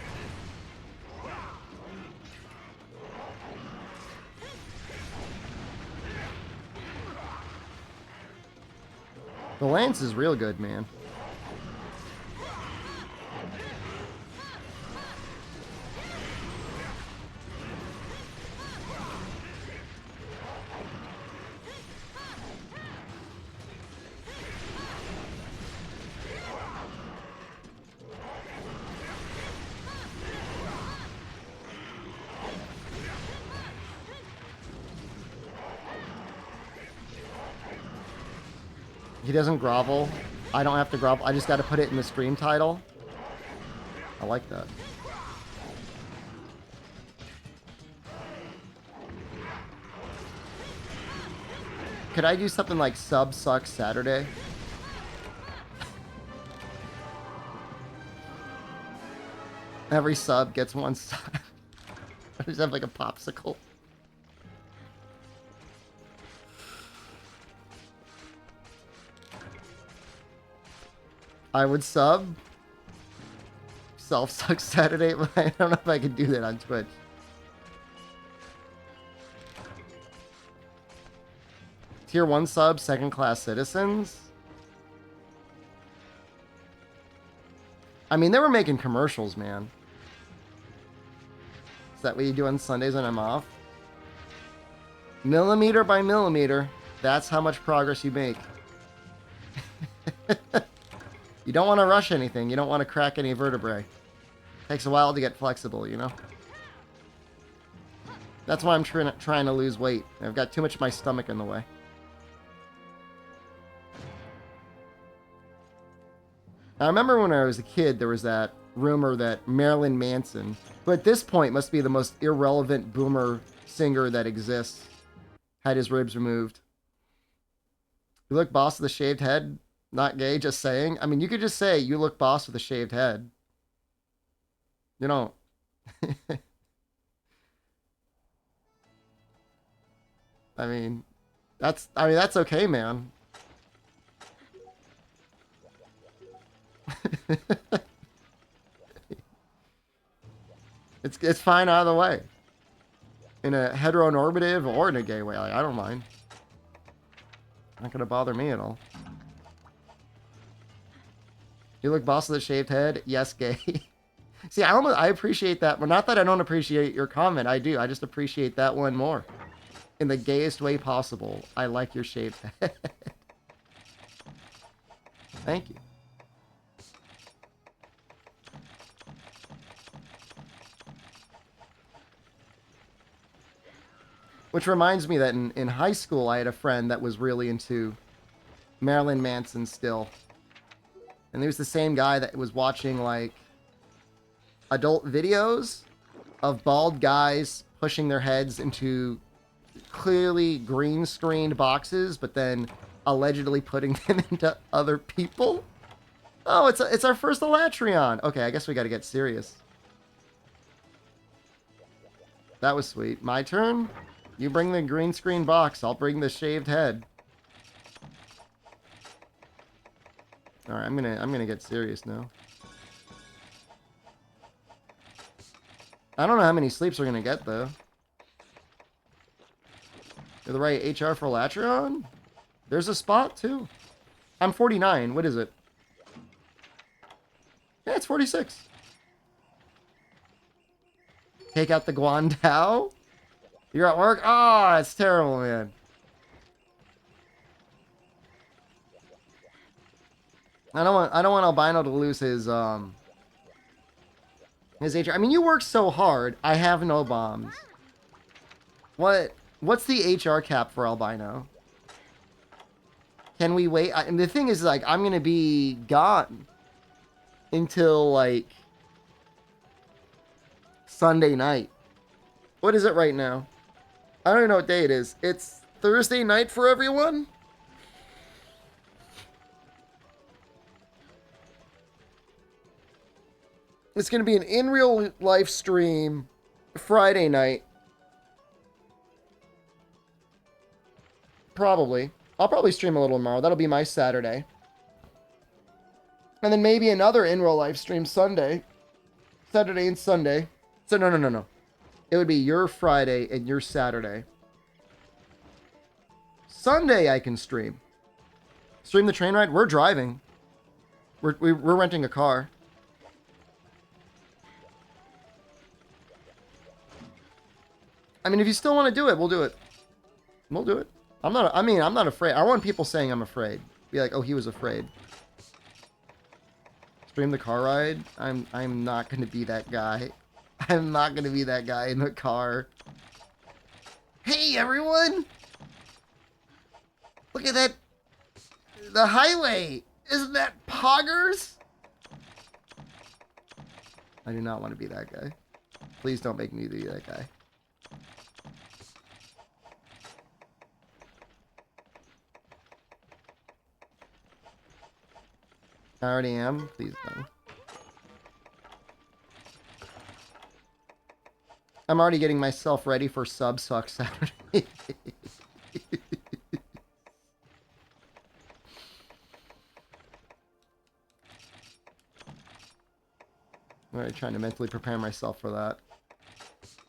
The lance is real good, man. He doesn't grovel. I don't have to grovel. I just got to put it in the stream title. I like that. Could I do something like sub sucks Saturday? Every sub gets one sub. I just have like a popsicle. I would sub. Self-suck Saturday, but I don't know if I could do that on Twitch. Tier 1 sub, second-class citizens. I mean, they were making commercials, man. Is that what you do on Sundays when I'm off? Millimeter by millimeter. That's how much progress you make. You don't want to rush anything. You don't want to crack any vertebrae. Takes a while to get flexible, you know? That's why I'm trying to lose weight. I've got too much of my stomach in the way. I remember when I was a kid, there was that rumor that Marilyn Manson, who at this point must be the most irrelevant boomer singer that exists, had his ribs removed. You look boss with a shaved head? Not gay, just saying. I mean, you could just say, you look boss with a shaved head. You don't. I mean, that's okay, man. It's fine either way. In a heteronormative or in a gay way. Like, I don't mind. Not gonna bother me at all. You look boss with a shaved head? Yes, gay. See, I appreciate that. But not that I don't appreciate your comment. I do. I just appreciate that one more. In the gayest way possible. I like your shaved head. Thank you. Which reminds me that in high school, I had a friend that was really into Marilyn Manson still. And there was the same guy that was watching, like, adult videos of bald guys pushing their heads into clearly green-screened boxes, but then allegedly putting them into other people. Oh, it's our first Elatreon. Okay, I guess we got to get serious. That was sweet. My turn? You bring the green screen box. I'll bring the shaved head. All right, I'm gonna get serious now. I don't know how many sleeps we're gonna get though. You're the right HR for Latreon? There's a spot too. I'm 49. What is it? Yeah, it's 46. Take out the Guandao? You're at work? Oh, it's terrible, man. I don't want Albino to lose his HR. I mean, you work so hard. I have no bombs. What's the HR cap for Albino? Can we wait? And the thing is, like, I'm gonna be gone until like Sunday night. What is it right now? I don't even know what day it is. It's Thursday night for everyone? It's going to be an in real life stream Friday night. Probably. I'll probably stream a little tomorrow. That'll be my Saturday. And then maybe another in real life stream Sunday. Saturday and Sunday. So no. It would be your Friday and your Saturday. Sunday I can stream. Stream the train ride? We're driving. We're renting a car. I mean, if you still want to do it, we'll do it. We'll do it. I'm not afraid. I want people saying I'm afraid. Be like, oh, he was afraid. Stream the car ride? I'm not going to be that guy. I'm not going to be that guy in the car. Hey, everyone! Look at that. The highway. Isn't that poggers? I do not want to be that guy. Please don't make me be that guy. I already am. Please don't. I'm already getting myself ready for Subsuck Saturday. I'm already trying to mentally prepare myself for that.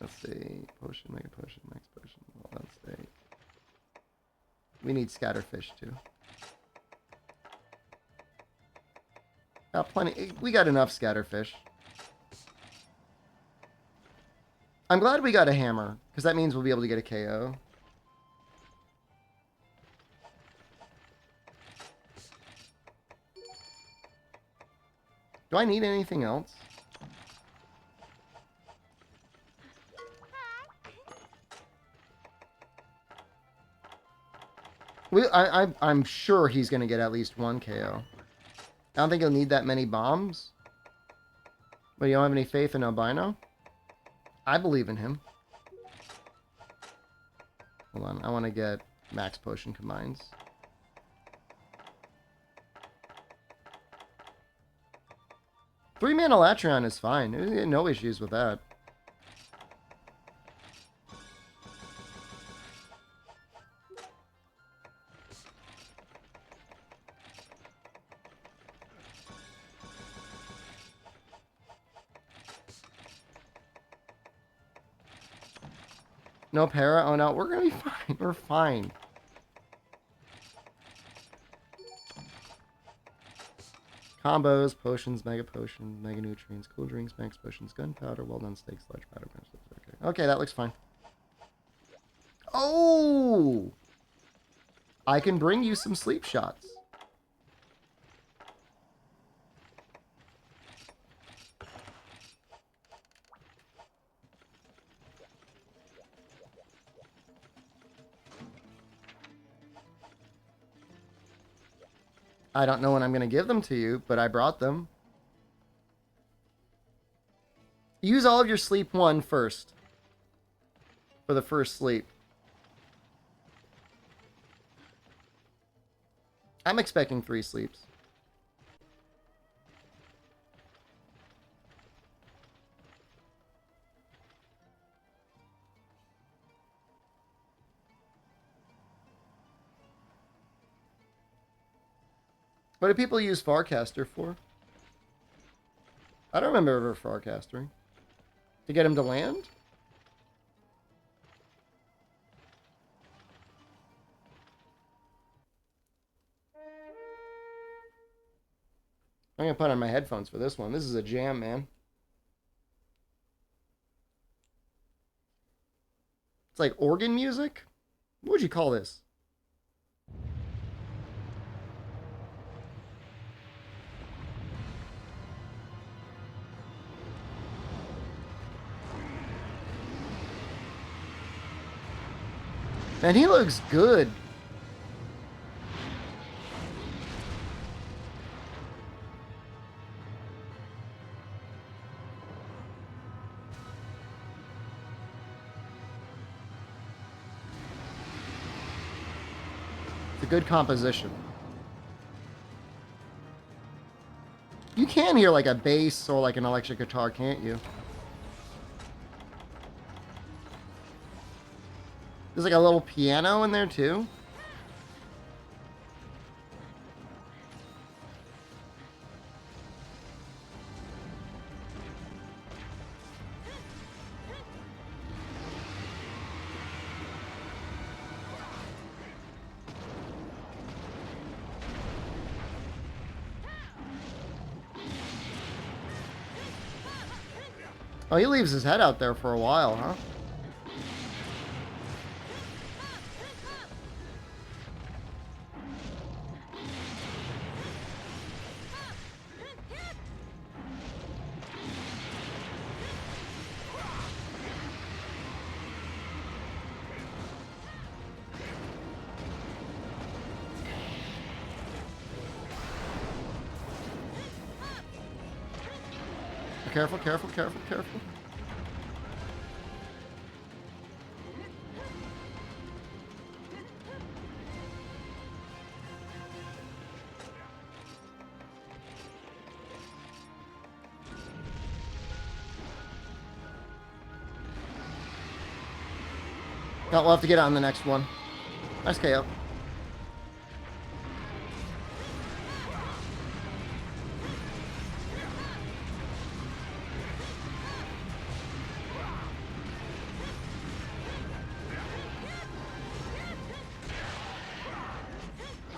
Let's see. Potion, mega potion, max potion. Well, let's see. We need scatterfish too. Got plenty. We got enough scatterfish. I'm glad we got a hammer, because that means we'll be able to get a KO. Do I need anything else? I'm sure he's going to get at least one KO. I don't think he'll need that many bombs. But you don't have any faith in Albino? I believe in him. Hold on, I want to get max potion combines. Three-mana Latreon is fine. No issues with that. No para? Oh no, we're gonna be fine. We're fine. Combos, potions, mega nutrients, cool drinks, max potions, gunpowder, well done steaks, large powder. Okay. Okay, that looks fine. Oh! I can bring you some sleep shots. I don't know when I'm going to give them to you, but I brought them. Use all of your sleep one first. For the first sleep. I'm expecting 3 sleeps. What do people use Farcaster for? I don't remember ever Farcastering. To get him to land? I'm gonna put on my headphones for this one. This is a jam, man. It's like organ music? What would you call this? Man, he looks good. It's a good composition. You can hear like a bass or like an electric guitar, can't you? There's like a little piano in there too. Oh, he leaves his head out there for a while, huh? Careful, careful, careful, careful. Oh, we'll have to get on the next one. Nice KO.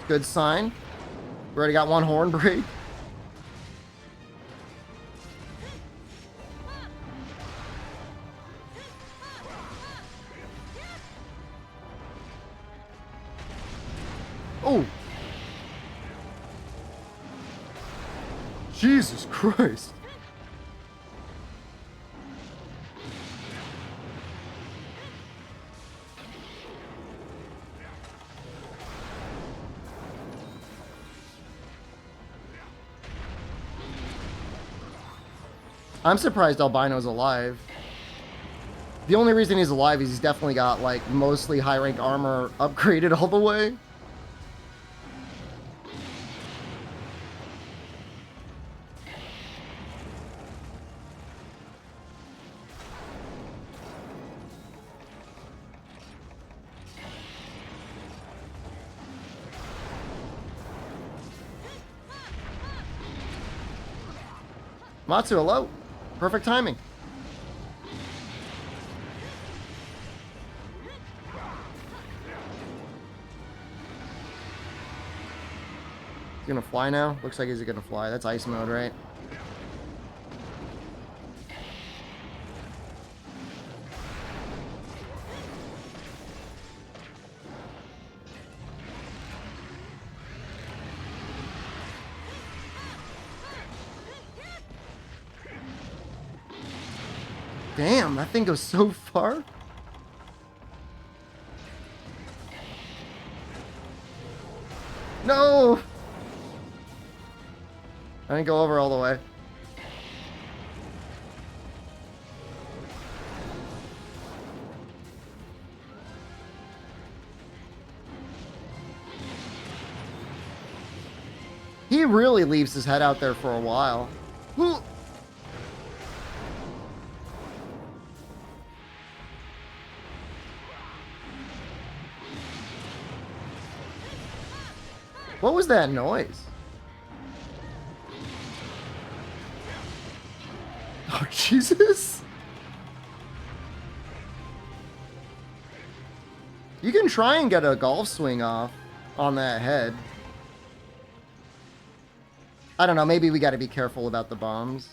Good sign. We already got one horn break. Oh. Jesus Christ. I'm surprised Albino's alive. The only reason he's alive is he's definitely got, like, mostly high-rank armor upgraded all the way. Matsu, hello. Perfect timing. He's gonna fly now? Looks like he's gonna fly. That's ice mode, right? Damn, that thing goes so far. No! I didn't go over all the way. He really leaves his head out there for a while. What was that noise? Oh, Jesus. You can try and get a golf swing off on that head. I don't know, maybe we got to be careful about the bombs.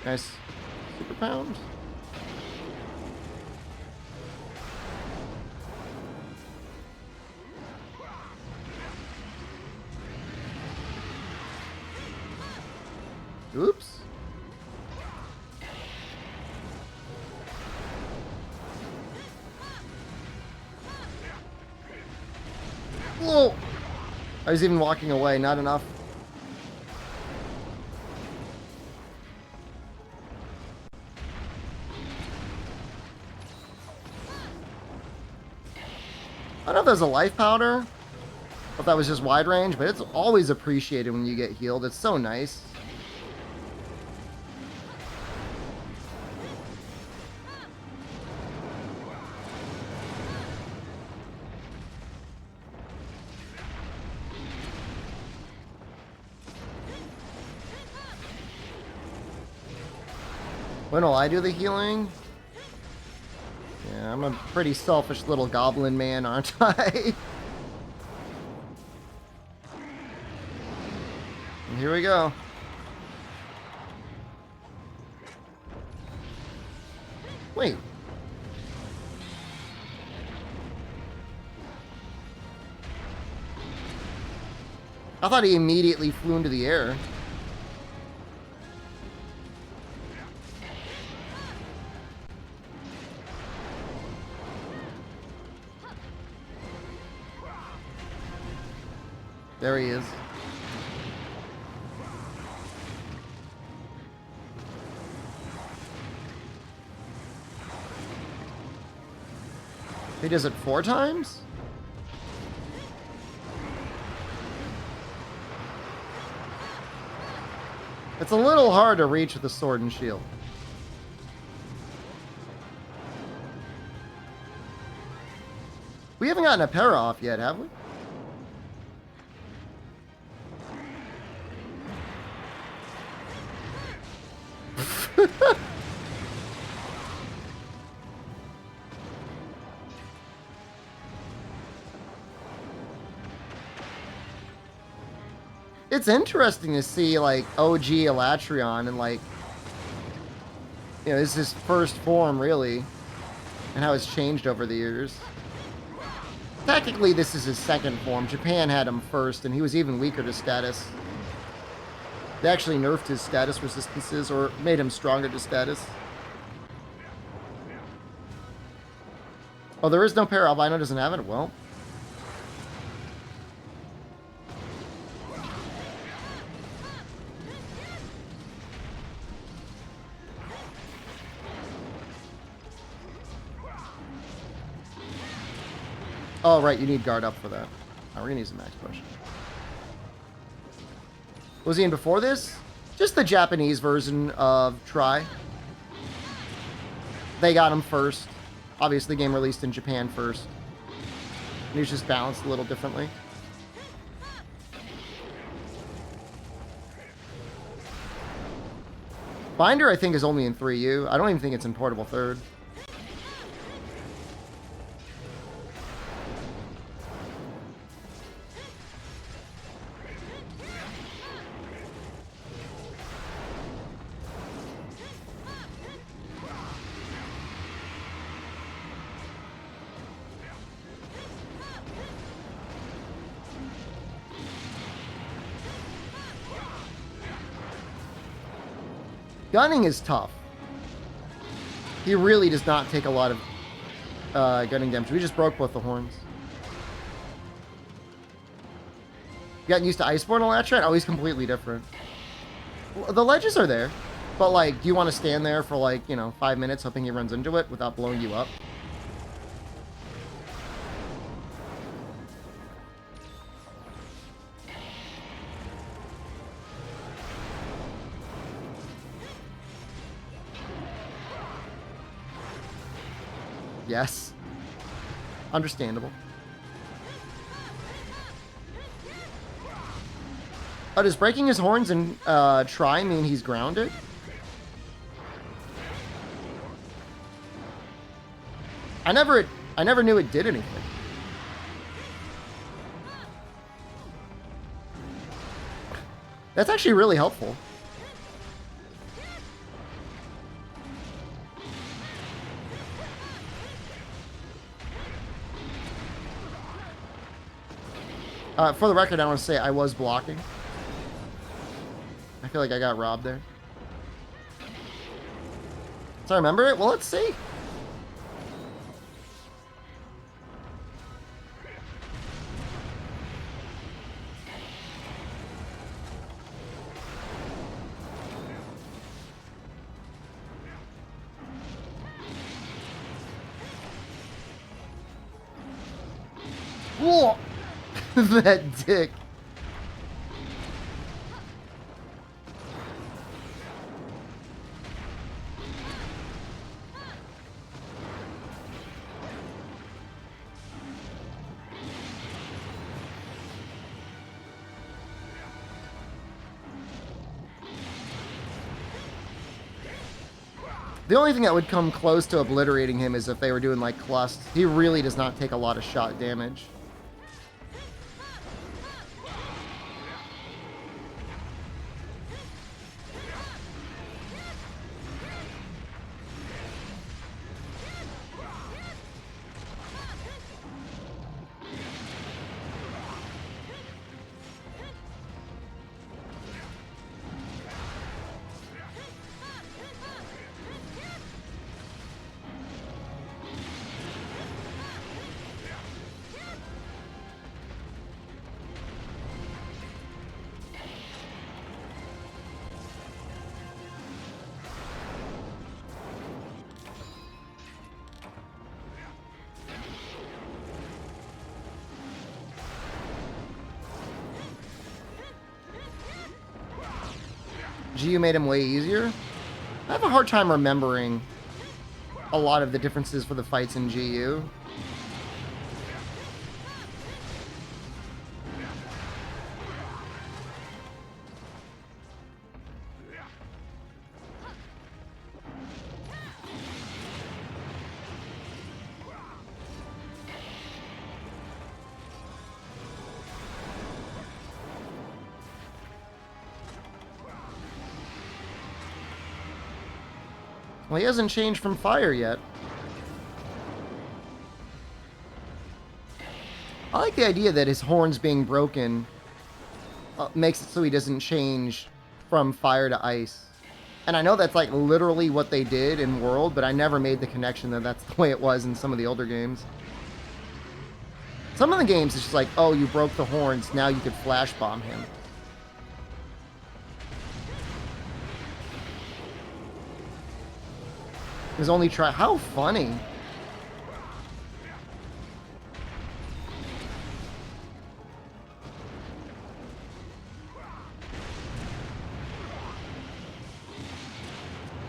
Nice. Super pound. Oops. Whoa! I was even walking away, not enough. I don't know if there's a life powder, or if that was just wide range, but it's always appreciated when you get healed. It's so nice. When will I do the healing? Yeah, I'm a pretty selfish little goblin man, aren't I? And here we go. Wait. I thought he immediately flew into the air. There he is. He does it 4 times? It's a little hard to reach with the sword and shield. We haven't gotten a para off yet, have we? it's interesting to see like OG Elatrion and like, you know, this is his first form really, and how it's changed over the years. Technically, this is his second form. Japan had him first, and he was even weaker to status. They actually nerfed his status resistances, or made him stronger to status. Oh, there is no pair. Albino doesn't have it? Well. Oh, right, you need guard up for that. Alright, we're gonna use a max push. Was he in before this? Just the Japanese version of Try. They got him first. Obviously, the game released in Japan first. And he was just balanced a little differently. Binder, I think, is only in 3U. I don't even think it's in Portable Third. Gunning is tough. He really does not take a lot of gunning damage. We just broke both the horns. You gotten used to Iceborne Elatrion? Oh, he's completely different. The ledges are there, but like, do you want to stand there for like, you know, 5 minutes hoping he runs into it without blowing you up? Yes. Understandable. Oh, does breaking his horns and Try mean he's grounded? I never knew it did anything. That's actually really helpful. For the record, I want to say I was blocking. I feel like I got robbed there. So I remember it? Well, let's see. Whoa! That dick. The only thing that would come close to obliterating him is if they were doing like clust. He really does not take a lot of shot damage. GU made him way easier. I have a hard time remembering a lot of the differences for the fights in GU. Well, he hasn't changed from fire yet. I like the idea that his horns being broken makes it so he doesn't change from fire to ice. And I know that's like literally what they did in World, but I never made the connection that that's the way it was in some of the older games. Some of the games it's just like, oh, you broke the horns, now you could flash bomb him. His only try. How funny.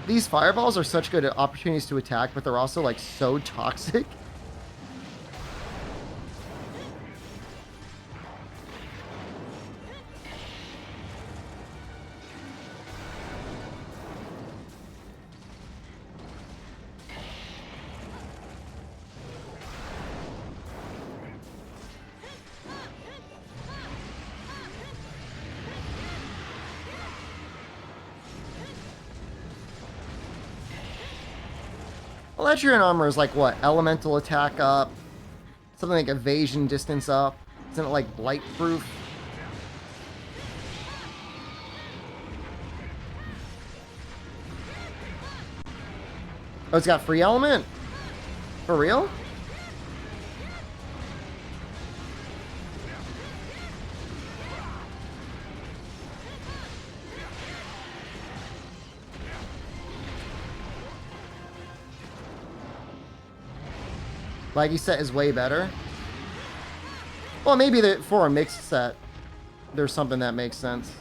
These fireballs are such good opportunities to attack, but they're also like so toxic. Electrian armor is like what? Elemental attack up, something like evasion distance up. Isn't it like blight proof? Oh, it's got free element? For real? Laggy set is way better. Well, maybe for a mixed set, there's something that makes sense.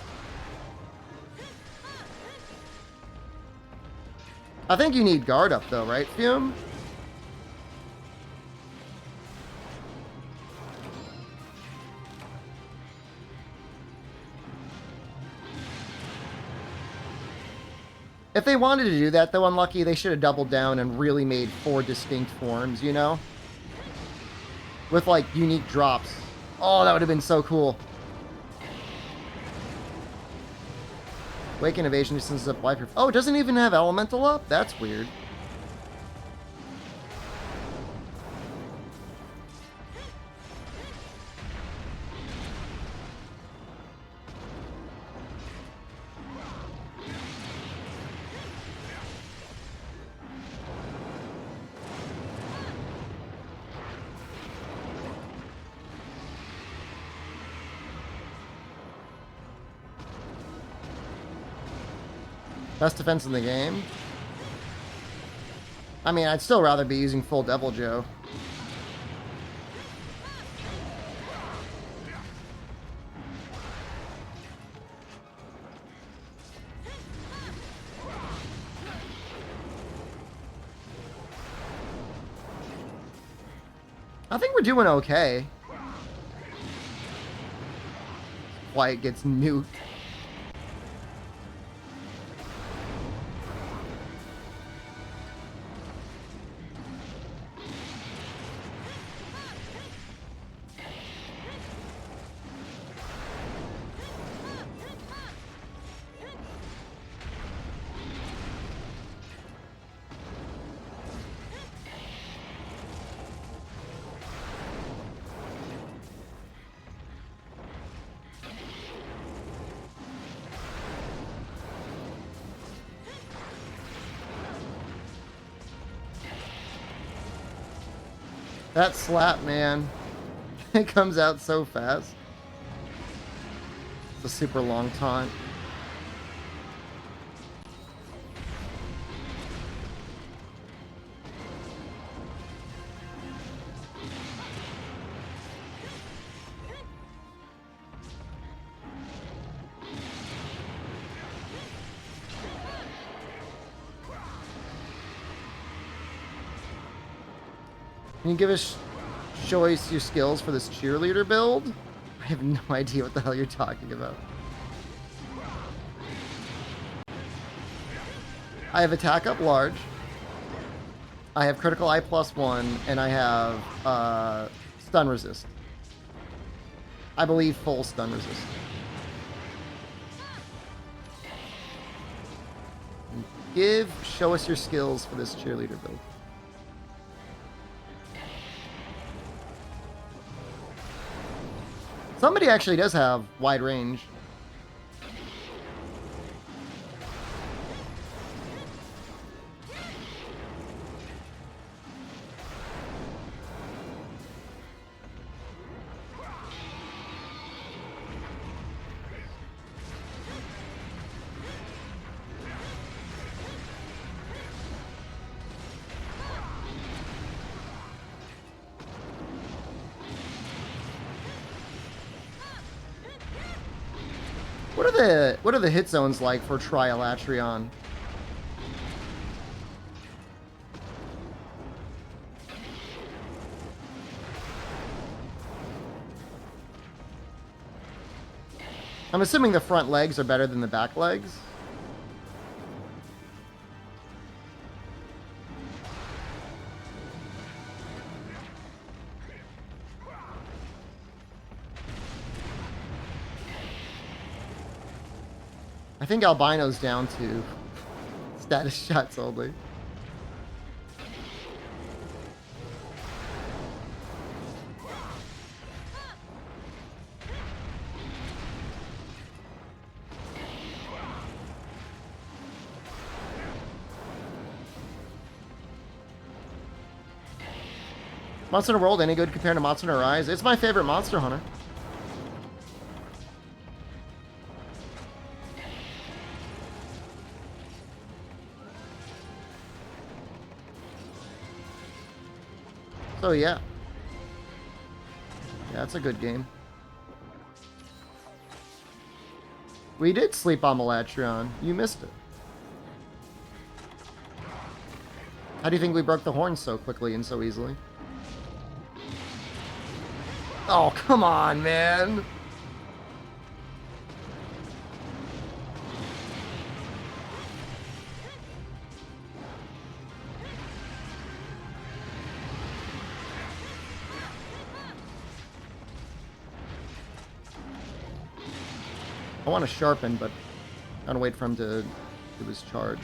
I think you need guard up though, right, Fume? If they wanted to do that though, Unlucky, they should have doubled down and really made 4 distinct forms, you know? With like unique drops. Oh, that would have been so cool. Wake and evasion distance up life. Oh, it doesn't even have elemental up? That's weird. Best defense in the game? I mean, I'd still rather be using full Devil Joe. I think we're doing okay. Wyatt gets nuked. That slap, man. It comes out so fast. It's a super long taunt. Can you give us show us your skills for this cheerleader build? I have no idea what the hell you're talking about. I have attack up large. I have critical eye +1, and I have stun resist. I believe full stun resist. Show us your skills for this cheerleader build. Somebody actually does have wide range. What are the hit zones like for Trialatreon? I'm assuming the front legs are better than the back legs. I think Albino's down to status shots only. Monster Hunter World, any good compared to Monster Hunter Rise? It's my favorite Monster Hunter. So yeah. Yeah, it's a good game. We did sleep on Melatreon. You missed it. How do you think we broke the horns so quickly and so easily? Oh, come on, man. I want to sharpen, but I want to wait for him to do his charge.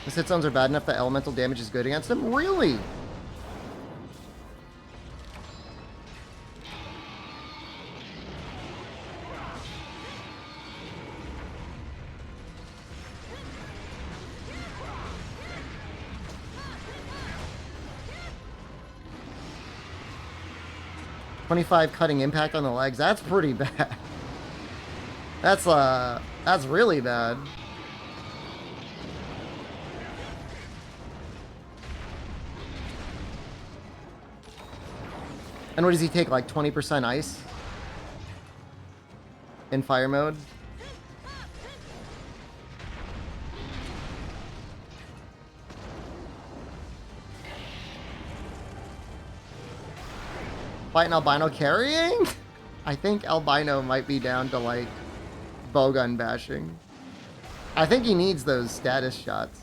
His hit zones are bad enough that elemental damage is good against them? Really? .25 cutting impact on the legs. That's pretty bad. That's really bad. And what does he take, like 20% ice? In fire mode? Fight an albino carrying? I think albino might be down to like bowgun bashing. I think he needs those status shots.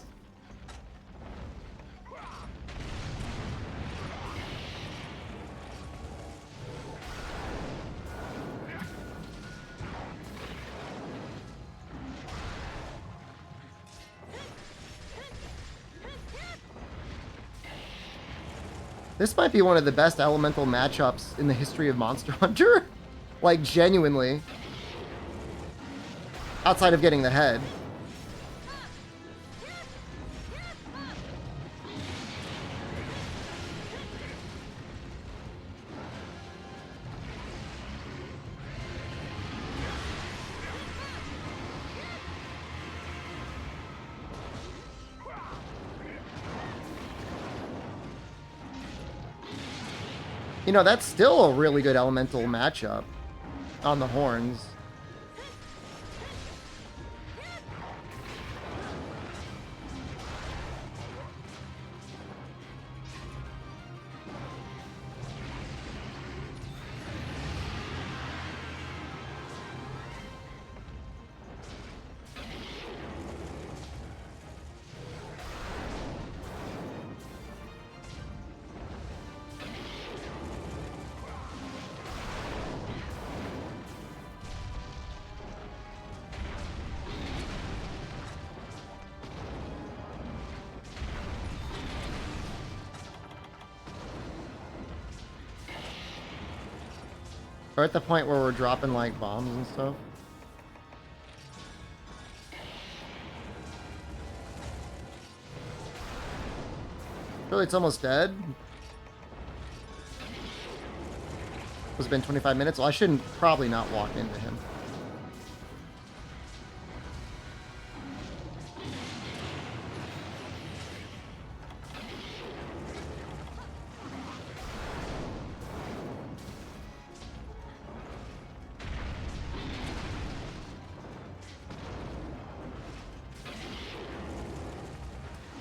This might be one of the best elemental matchups in the history of Monster Hunter. Like, genuinely. Outside of getting the head. You know, that's still a really good elemental matchup on the horns. We're at the point where we're dropping like bombs and stuff. Really, it's almost dead. It's been 25 minutes. Well, I shouldn't probably not walk into him.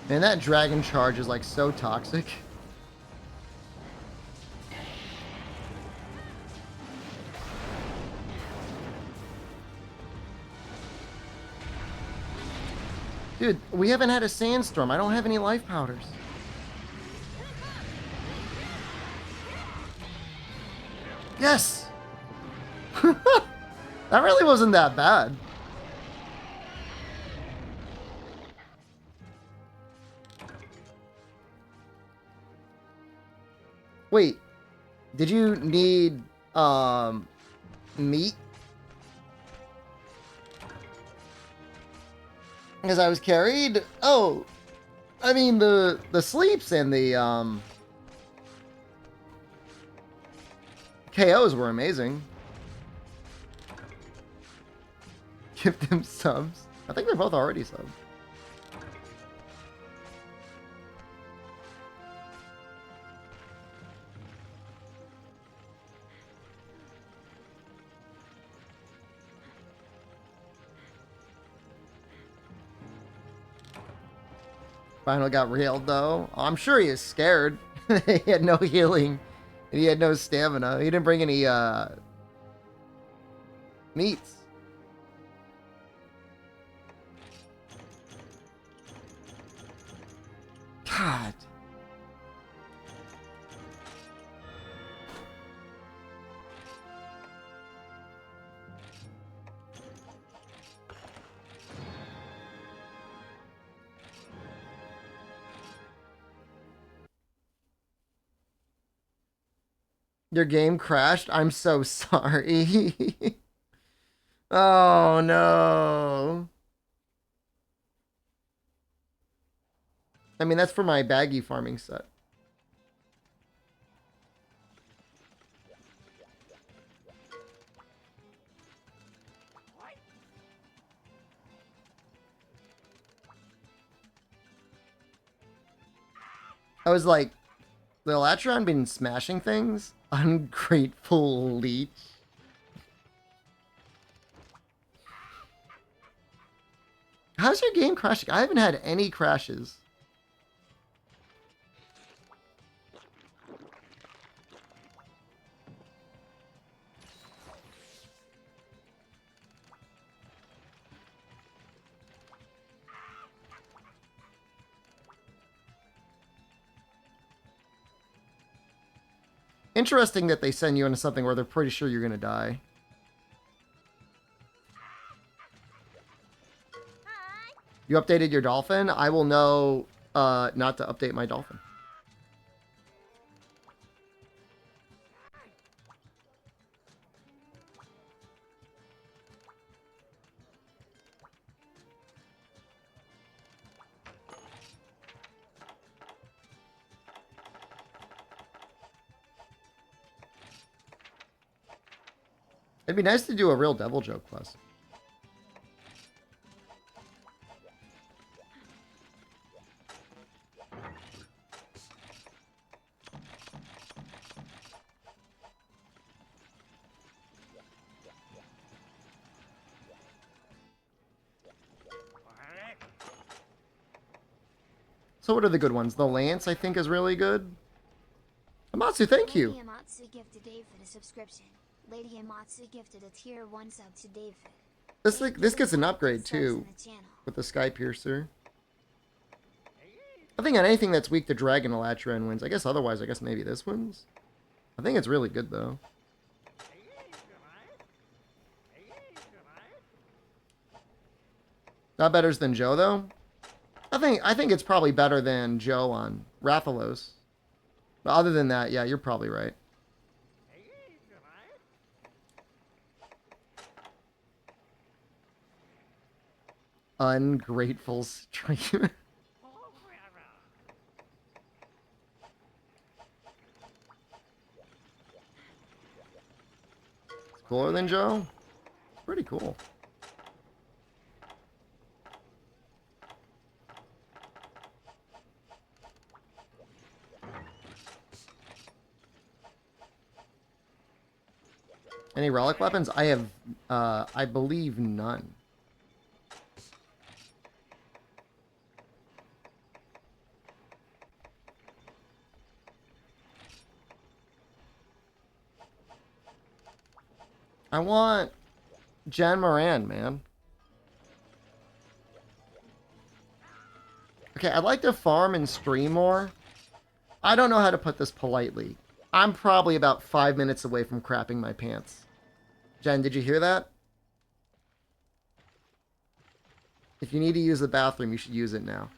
Man, that dragon charge is like so toxic. Dude, we haven't had a sandstorm. I don't have any life powders. Yes! That really wasn't that bad. Wait, did you need meat? Because I was carried? Oh, I mean the sleeps and the KOs were amazing. Give them subs. I think they're both already subs. Final got railed though. I'm sure he is scared. He had no healing. And he had no stamina. He didn't bring any meats. God. Your game crashed? I'm so sorry. Oh no. I mean, that's for my baggy farming set. I was like, the Latron been smashing things? Ungrateful leech. How's your game crashing? I haven't had any crashes. Interesting that they send you into something where they're pretty sure you're gonna die. You updated your dolphin? I will know not to update my dolphin. It'd be nice to do a real devil joke quest. So what are the good ones? The Lance, I think, is really good. Amatsu, thank you. Lady Amatsu gifted David a subscription. Lady Amatsu gifted a tier 1 sub to David. This gets an upgrade too with the Sky Piercer. I think on anything that's weak to Dragon, Elytra wins. I guess otherwise, I guess maybe this wins. I think it's really good though. Not better than Joe though. I think it's probably better than Joe on Rathalos. But other than that, yeah, you're probably right. Ungrateful streamer. Cooler than Joe? It's pretty cool. Any relic weapons? I have, I believe none. I want Jen Moran, man. Okay, I'd like to farm and stream more. I don't know how to put this politely. I'm probably about 5 minutes away from crapping my pants. Jen, did you hear that? If you need to use the bathroom, you should use it now.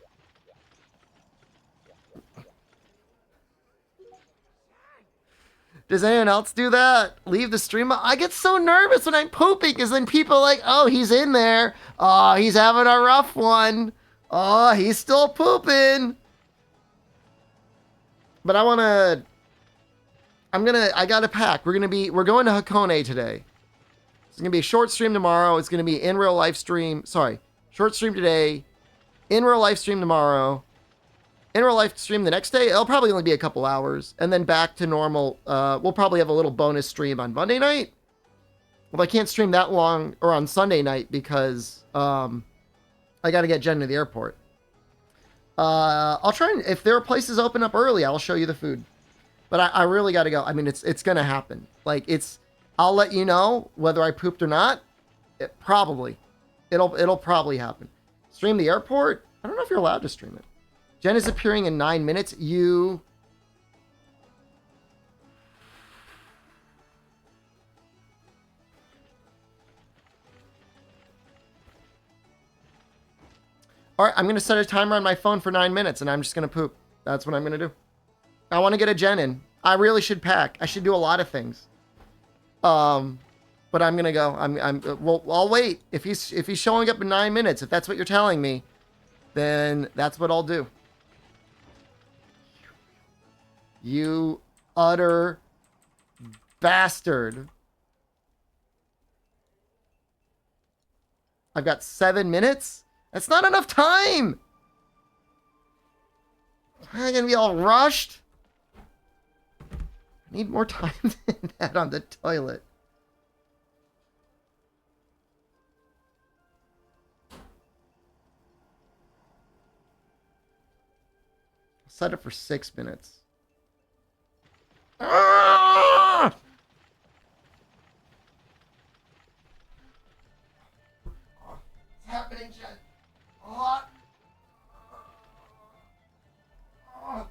Does anyone else do that? Leave the stream? I get so nervous when I'm pooping because then people are like, oh, he's in there. Oh, he's having a rough one. Oh, he's still pooping. But I gotta pack. We're going to Hakone today. It's gonna be a short stream tomorrow. It's gonna be in real life stream. Sorry, short stream today. In real life stream tomorrow. In real life stream the next day. It'll probably only be a couple hours, and then back to normal. We'll probably have a little bonus stream on Monday night. Well, I can't stream that long, or on Sunday night because I got to get Jen to the airport. I'll try and if there are places open up early, I'll show you the food. But I really got to go. I mean, it's gonna happen. Like I'll let you know whether I pooped or not. It'll probably happen. Stream the airport? I don't know if you're allowed to stream it. Jen is appearing in 9 minutes. You... Alright, I'm going to set a timer on my phone for 9 minutes, and I'm just going to poop. That's what I'm going to do. I want to get a Jen in. I really should pack. I should do a lot of things. But I'm going to go. Well, I'll wait. If he's showing up in 9 minutes, if that's what you're telling me, then that's what I'll do. You utter bastard. I've got 7 minutes? That's not enough time! I'm gonna be all rushed. I need more time than that on the toilet. Set it for 6 minutes. Ah! What's happening, Jen? Oh. Oh.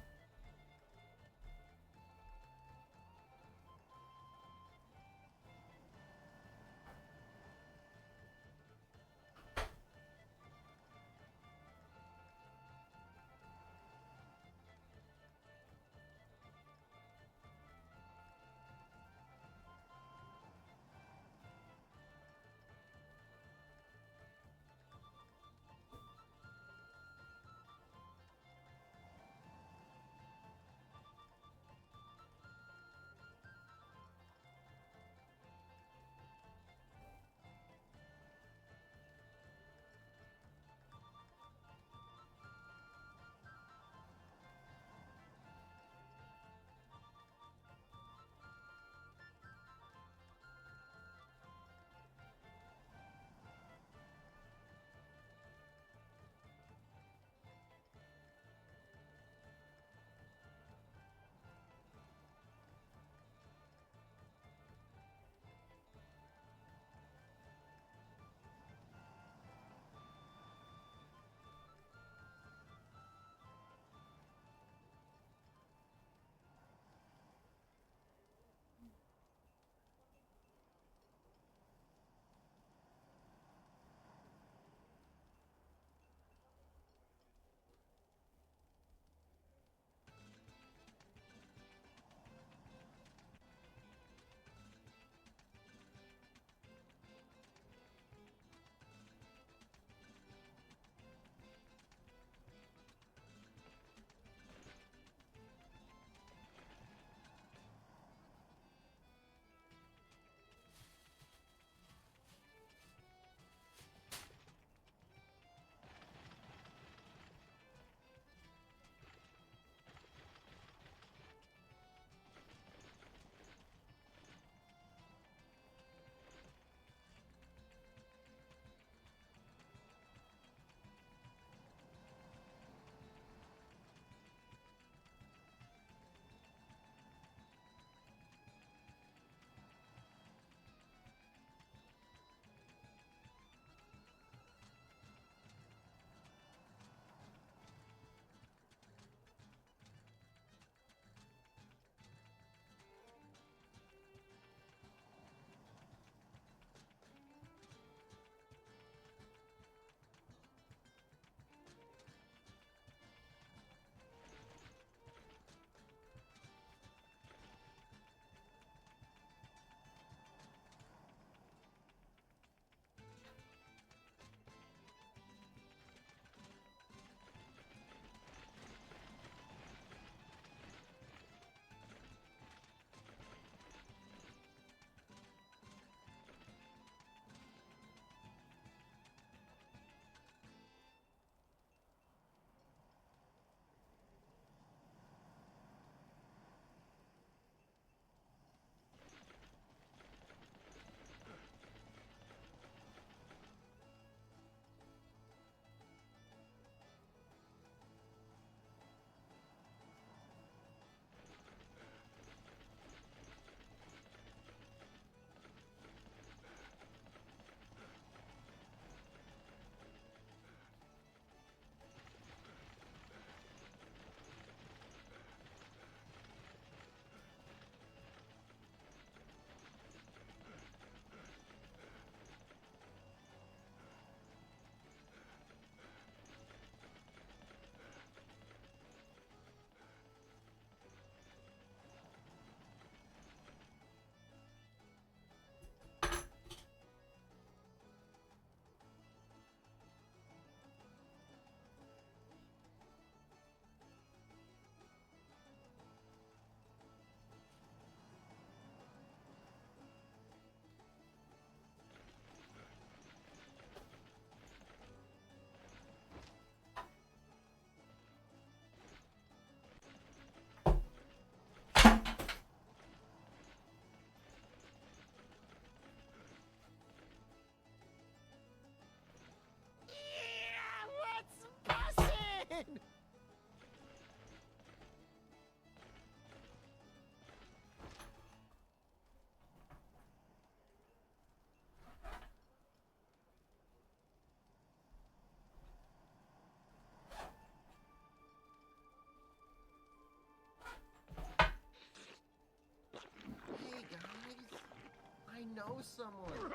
know someone.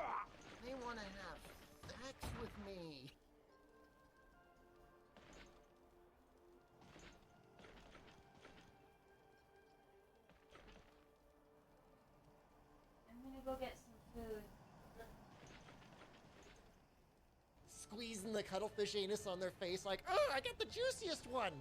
They want to have sex with me. I'm gonna go get some food. Squeezing the cuttlefish anus on their face like, oh, I got the juiciest one.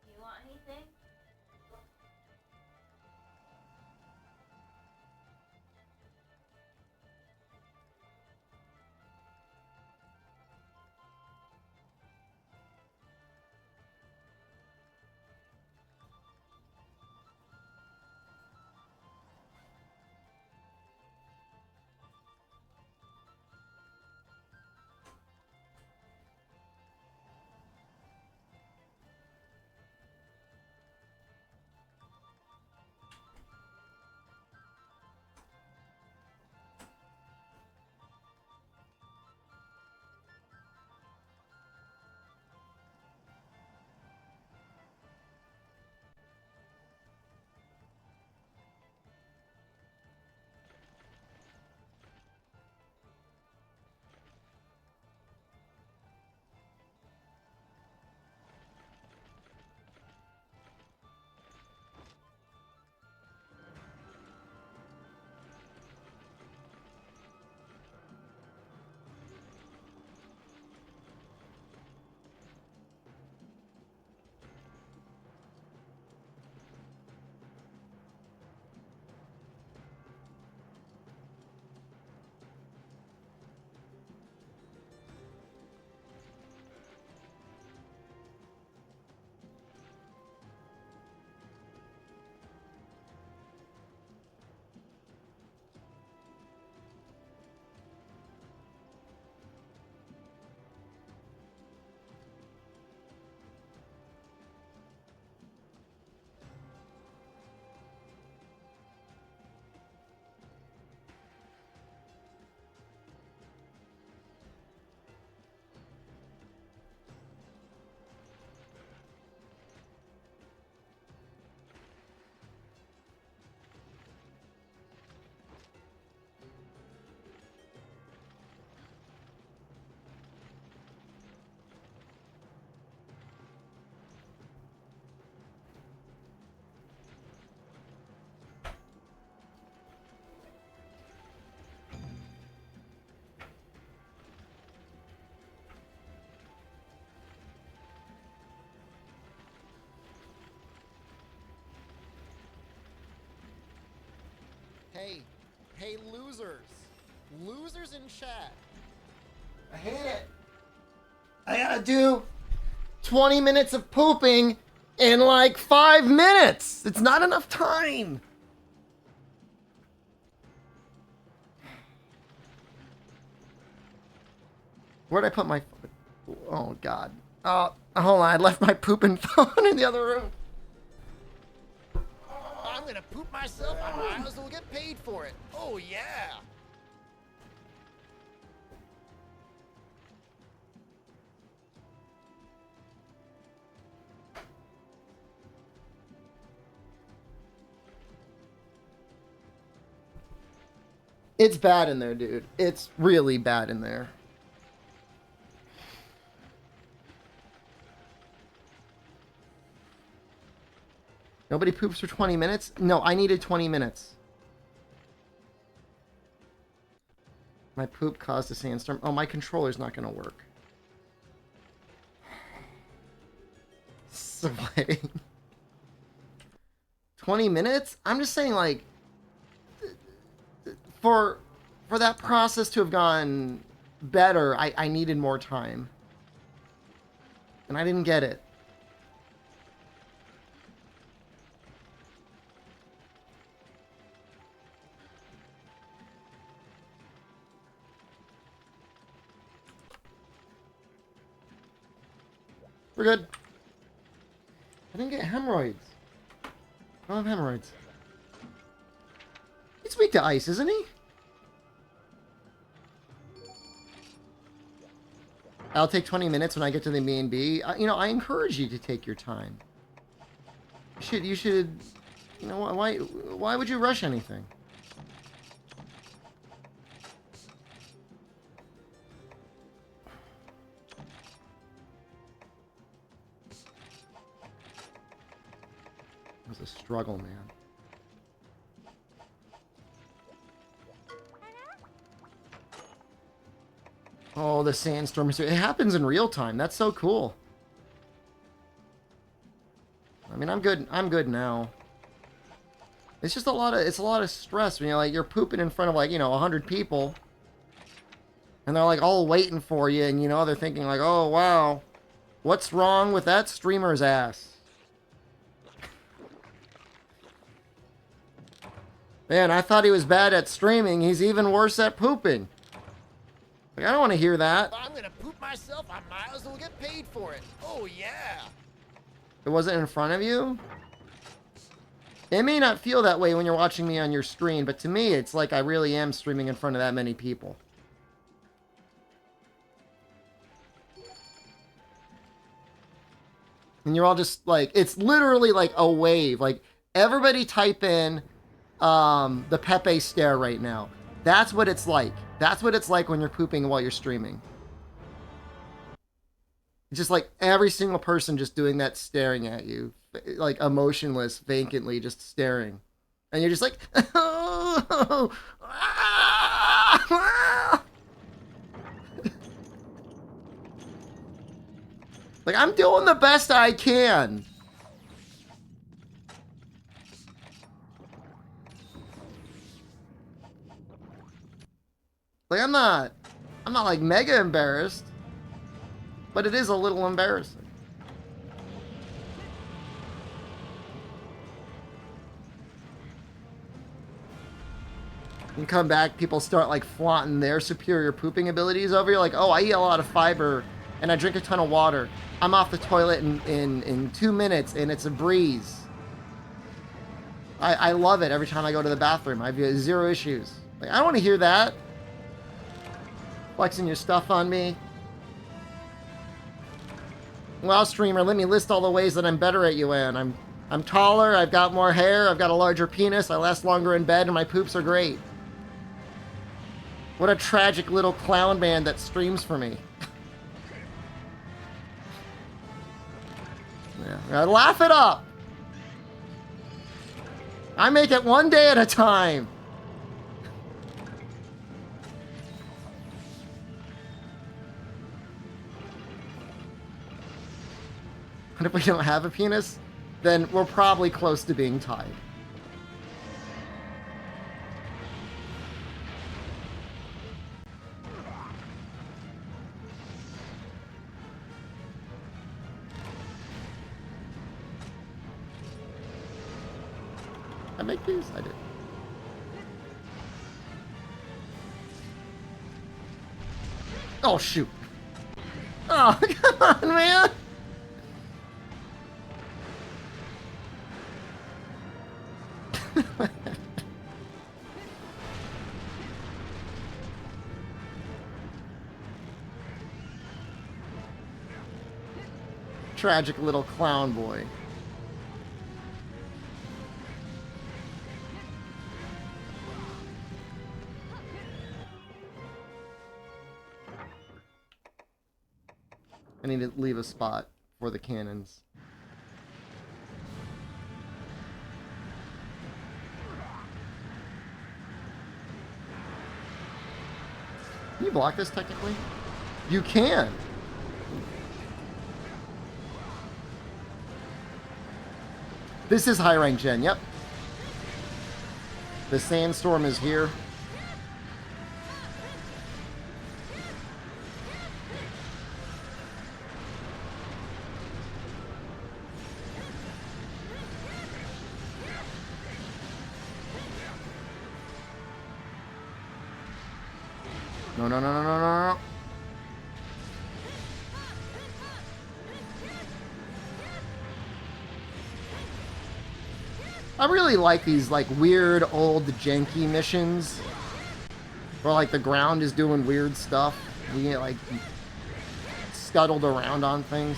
Do you want anything? Hey, losers. Losers in chat. I hate it. I gotta do 20 minutes of pooping in like 5 minutes. It's not enough time. Where'd I put my... Oh, God. Oh, hold on. I left my pooping phone in the other room. I'm gonna poop myself. I might as well get paid for it. Oh, yeah. It's bad in there, dude. It's really bad in there. Nobody poops for 20 minutes? No, I needed 20 minutes. My poop caused a sandstorm. Oh, my controller's not going to work. Sweating. 20 minutes? I'm just saying, like, for that process to have gone better, I needed more time. And I didn't get it. We're good. I didn't get hemorrhoids. I don't have hemorrhoids. He's weak to ice, isn't he? I'll take 20 minutes when I get to the B&B. You know, I encourage you to take your time. You should, you know, why would you rush anything? It was a struggle, man. Oh, the sandstorm. It happens in real time. That's so cool. I mean, I'm good now. It's just a lot of stress when you're pooping in front of 100 people. And they're all waiting for you, and they're thinking oh wow, what's wrong with that streamer's ass? Man, I thought he was bad at streaming. He's even worse at pooping. I don't want to hear that. I'm gonna poop myself. I might as well get paid for it. Oh yeah. It wasn't in front of you? It may not feel that way when you're watching me on your screen, but to me, it's like I really am streaming in front of that many people. And you're all just it's literally like a wave. Everybody type in the Pepe stare right now. That's what it's like. That's what it's like when you're pooping while you're streaming. It's just every single person just doing that, staring at you. Emotionless, vacantly, just staring. And you're just oh, I'm doing the best I can. I'm not mega embarrassed, but it is a little embarrassing. You come back, people start flaunting their superior pooping abilities over you. Oh, I eat a lot of fiber and I drink a ton of water. I'm off the toilet in 2 minutes and it's a breeze. I love it every time I go to the bathroom. I have zero issues. I don't want to hear that. Flexing your stuff on me. Well, streamer, let me list all the ways that I'm better at you, Ann. I'm taller, I've got more hair, I've got a larger penis, I last longer in bed, and my poops are great. What a tragic little clown man that streams for me. Yeah, laugh it up. I make it one day at a time. And if we don't have a penis, then we're probably close to being tied. I make these? I did. Oh, shoot. Oh, come on, man. Tragic little clown boy. I need to leave a spot for the cannons. Can you block this technically? You can! This is high rank gen, yep. The sandstorm is here. No, no, no, no, no, no, no. I really like these weird old janky missions where the ground is doing weird stuff. We get scuttled around on things.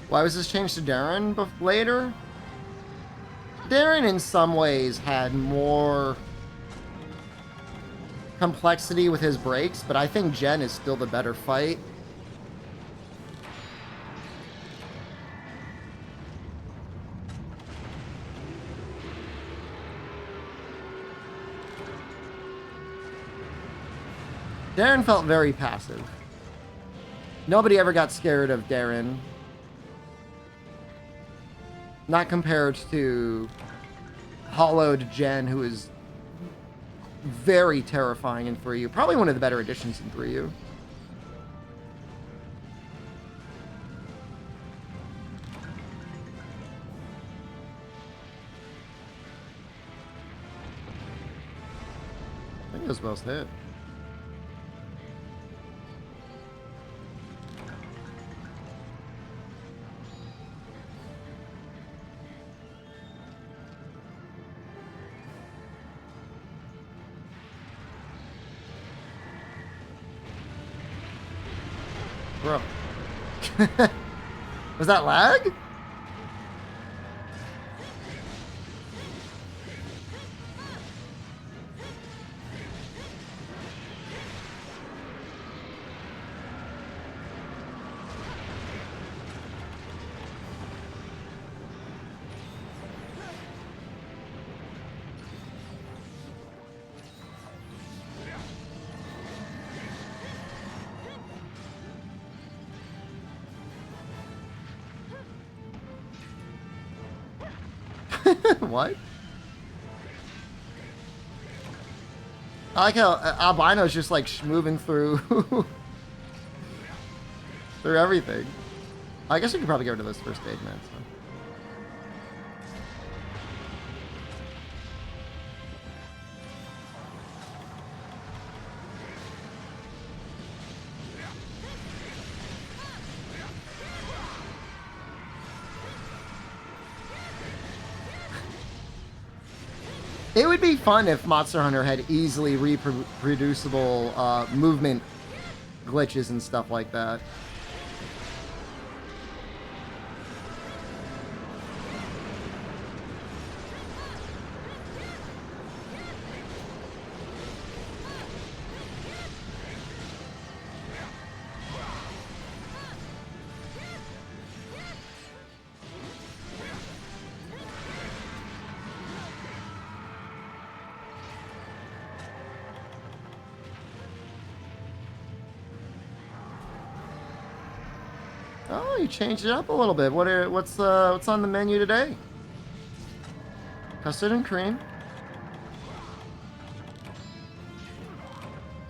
Why was this changed to Darren later? Darren in some ways had more complexity with his breaks, but I think Jen is still the better fight. Darren felt very passive. Nobody ever got scared of Darren. Not compared to hollowed Jen, who is very terrifying in 3U. Probably one of the better additions in 3U. I think it was well hit. Bro. Was that lag? What? I like how Albino's just like moving through through everything. I guess we could probably get rid of those first aid meds. So. It would be fun if Monster Hunter had easily reproducible movement glitches and stuff like that. Oh, you changed it up a little bit. What's on the menu today? Custard and cream.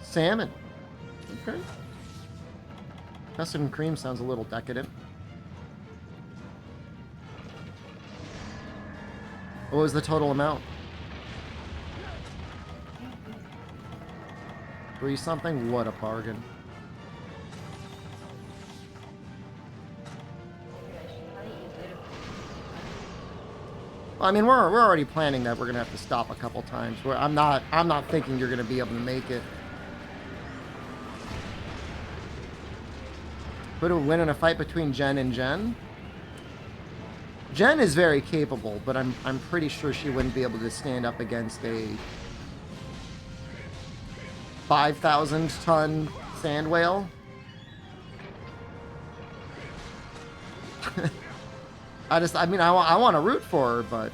Salmon. Okay. Custard and cream sounds a little decadent. What was the total amount? 3 something? What a bargain. I mean, we're already planning that we're gonna have to stop a couple times. I'm not thinking you're gonna be able to make it. Who would win in a fight between Jen and Jen? Jen is very capable, but I'm pretty sure she wouldn't be able to stand up against a 5,000-ton sand whale. I want to root for her, but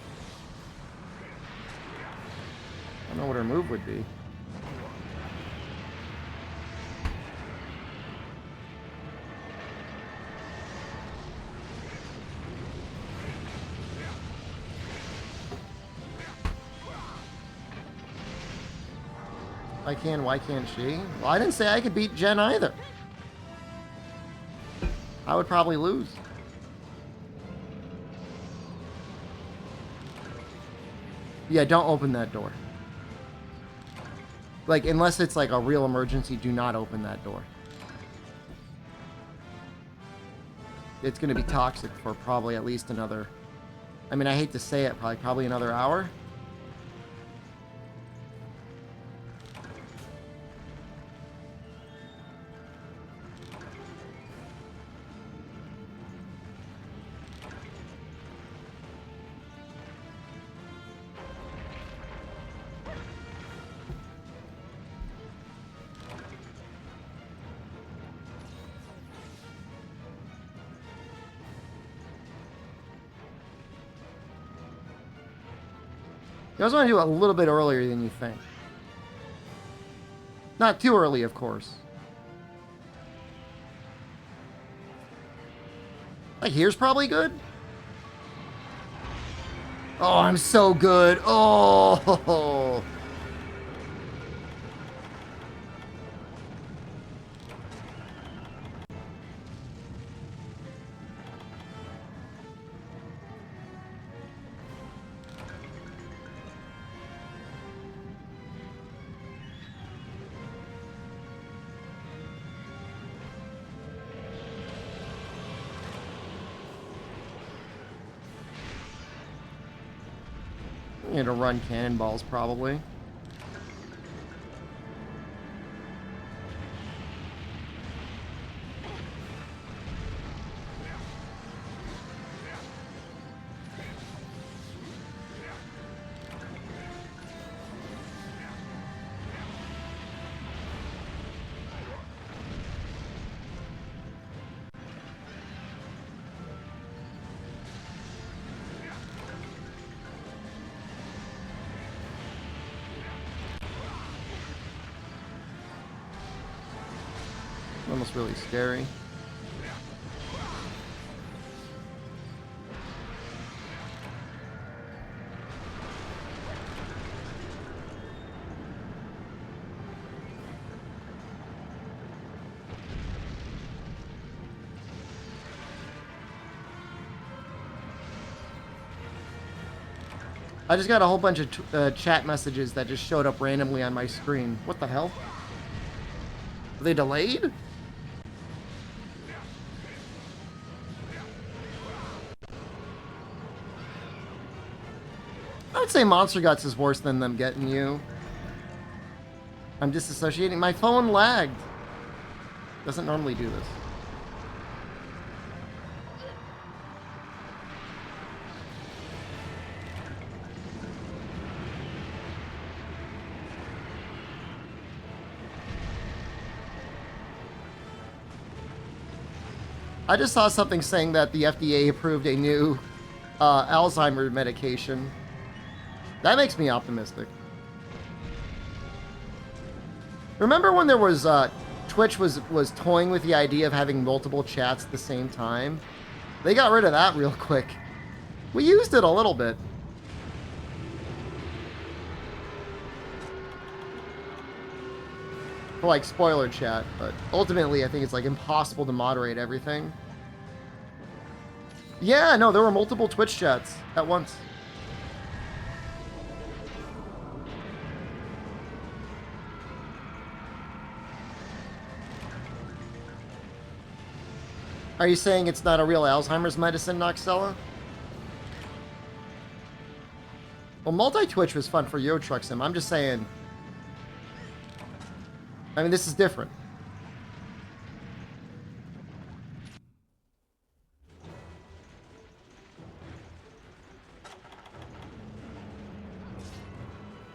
I don't know what her move would be. I can, why can't she? Well, I didn't say I could beat Jen either. I would probably lose. Yeah, don't open that door. Like, unless it's like a real emergency, do not open that door. It's going to be toxic for probably at least another... I mean, I hate to say it, probably another hour. You also want to do it a little bit earlier than you think. Not too early, of course. Like, here's probably good. Oh, I'm so good. Oh. You know, to run cannonballs, probably. Almost really scary. I just got a whole bunch of chat messages that just showed up randomly on my screen. What the hell? Are they delayed? I would say Monster Guts is worse than them getting you. I'm disassociating. My phone lagged. Doesn't normally do this. I just saw something saying that the FDA approved a new Alzheimer's medication. That makes me optimistic. Remember when there was Twitch was toying with the idea of having multiple chats at the same time? They got rid of that real quick. We used it a little bit. For like spoiler chat, but ultimately I think it's like impossible to moderate everything. Yeah, no, there were multiple Twitch chats at once. Are you saying it's not a real Alzheimer's medicine, Noxella? Well, multi-Twitch was fun for Euro Truck Sim. I'm just saying... I mean, this is different.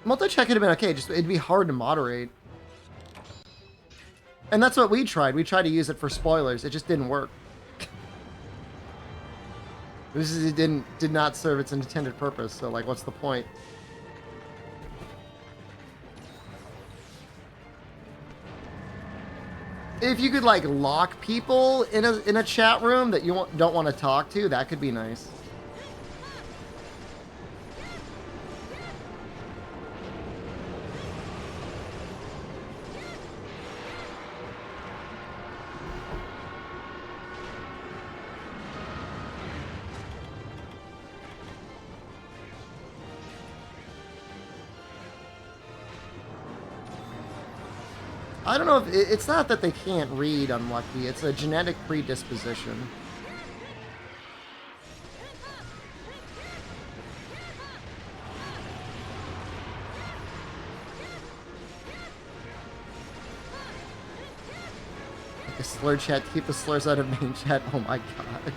Multi-check could have been okay, just it'd be hard to moderate. And that's what we tried. We tried to use it for spoilers. It just didn't work. It did not serve its intended purpose, so like what's the point? If you could like lock people in a chat room that you don't want to talk to, that could be nice. I don't know if it's not that they can't read unlucky. It's a genetic predisposition. Like a slur chat to keep the slurs out of main chat. Oh my god.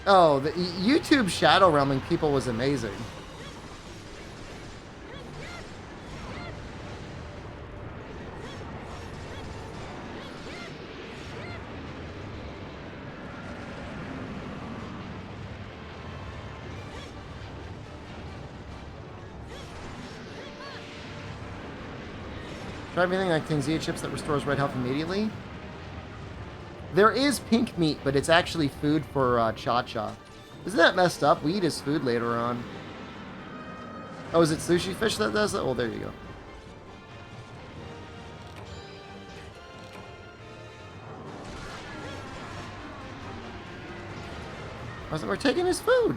Oh, the YouTube shadow realming people was amazing. Try everything like Tanzia chips that restores red health immediately. There is pink meat, but it's actually food for Cha-Cha. Isn't that messed up? We eat his food later on. Oh, is it sushi fish that does that? Oh, there you go. We're taking his food.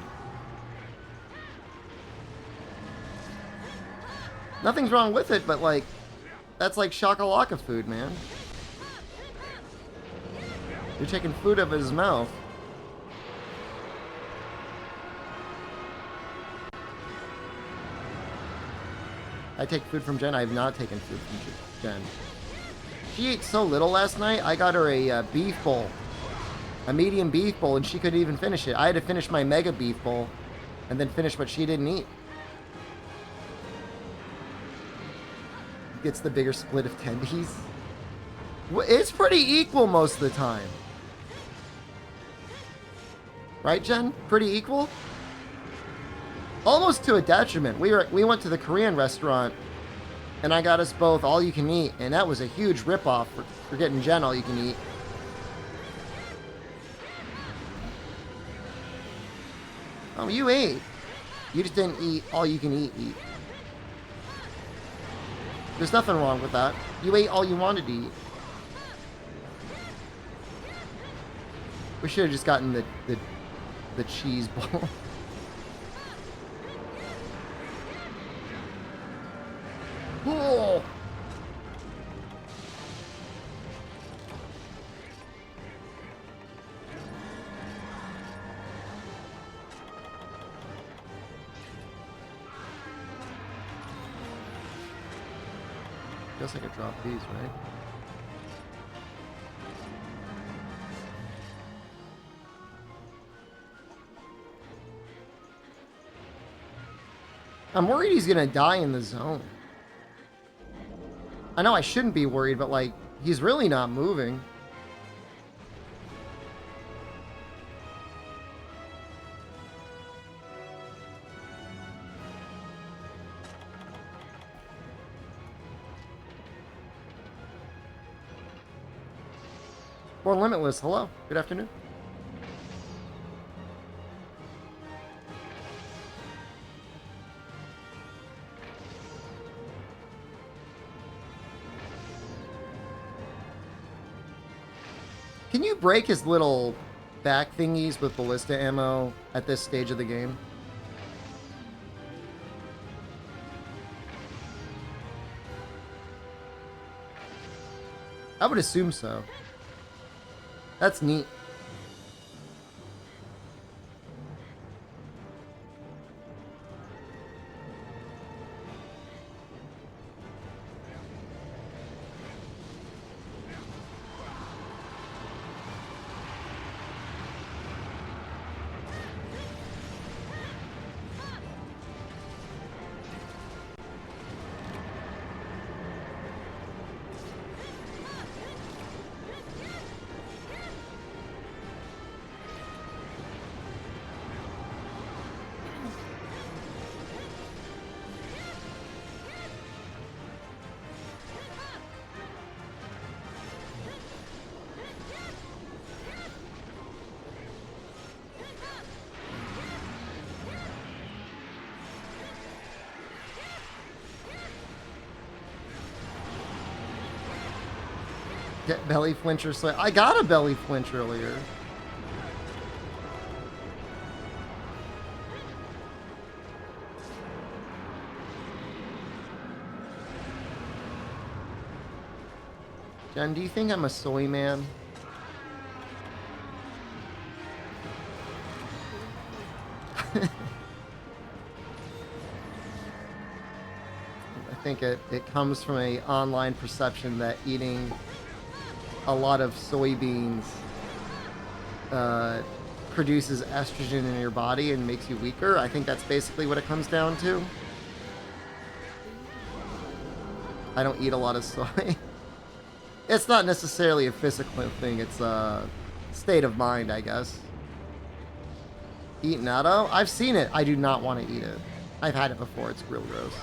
Nothing's wrong with it, but like, that's like shakalaka food, man. You're taking food out of his mouth. I take food from Jen. I have not taken food from Jen. She ate so little last night, I got her a beef bowl. A medium beef bowl, and she couldn't even finish it. I had to finish my mega beef bowl, and then finish what she didn't eat. Gets the bigger split of tendies. It's pretty equal most of the time. Right, Jen? Pretty equal? Almost to a detriment. We went to the Korean restaurant, and I got us both all you can eat, and that was a huge ripoff for getting Jen all you can eat. Oh, you ate. You just didn't eat all you can eat. There's nothing wrong with that. You ate all you wanted to eat. We should have just gotten the cheese bowl. Oh. Guess I could drop these, right? I'm worried he's gonna die in the zone. I know I shouldn't be worried, but like, he's really not moving. Or Limitless, hello. Good afternoon. Can you break his little back thingies with ballista ammo at this stage of the game? I would assume so. That's neat. Get belly flincher. So I got a belly flinch earlier. Jen, do you think I'm a soy man? I think it comes from a online perception that eating a lot of soybeans produces estrogen in your body and makes you weaker. I think that's basically what it comes down to. I don't eat a lot of soy. It's not necessarily a physical thing, it's a state of mind, I guess. Eat natto? I've seen it. I do not want to eat it. I've had it before. It's real gross.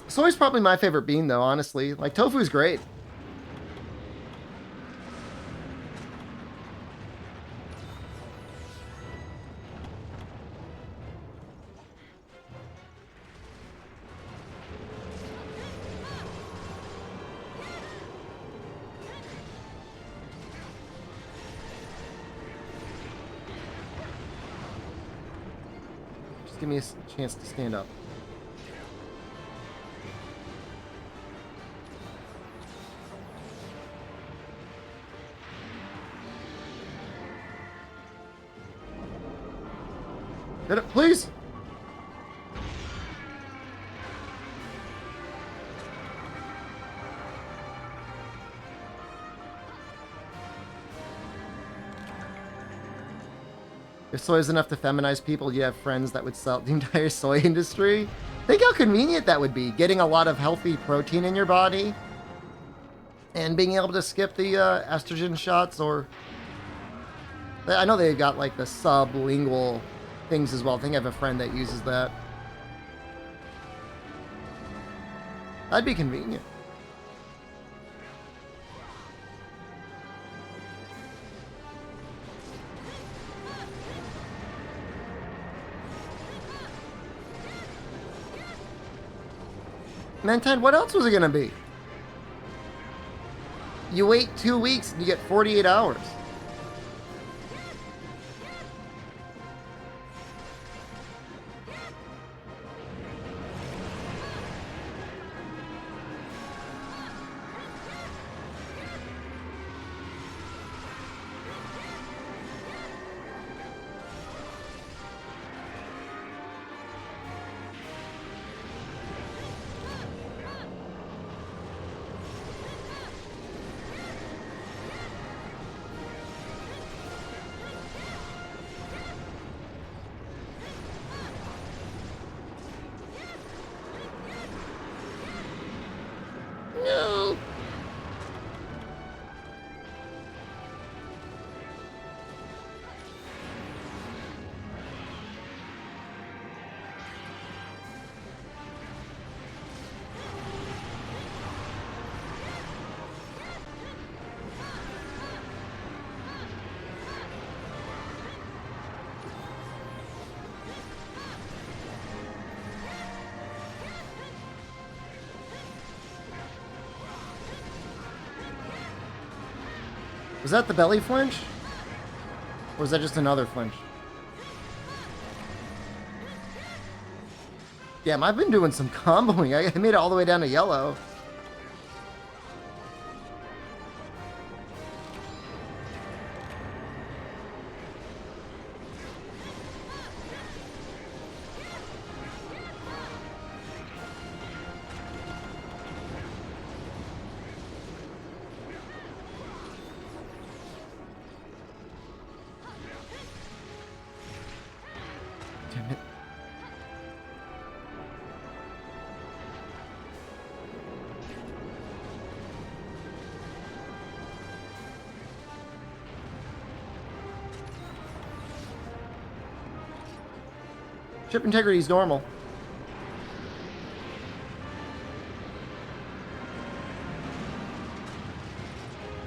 Soy's probably my favorite bean, though, honestly. Like, tofu's great. Just give me a chance to stand up. Hit it, please! If soy is enough to feminize people, you have friends that would sell the entire soy industry. Think how convenient that would be, getting a lot of healthy protein in your body and being able to skip the estrogen shots, or... I know they've got like the sublingual things as well. I think I have a friend that uses that. That'd be convenient. Mentide, what else was it gonna be? You wait 2 weeks and you get 48 hours. No. Was that the belly flinch? Or was that just another flinch? Damn, I've been doing some comboing. I made it all the way down to yellow. Damn it. Ship integrity is normal.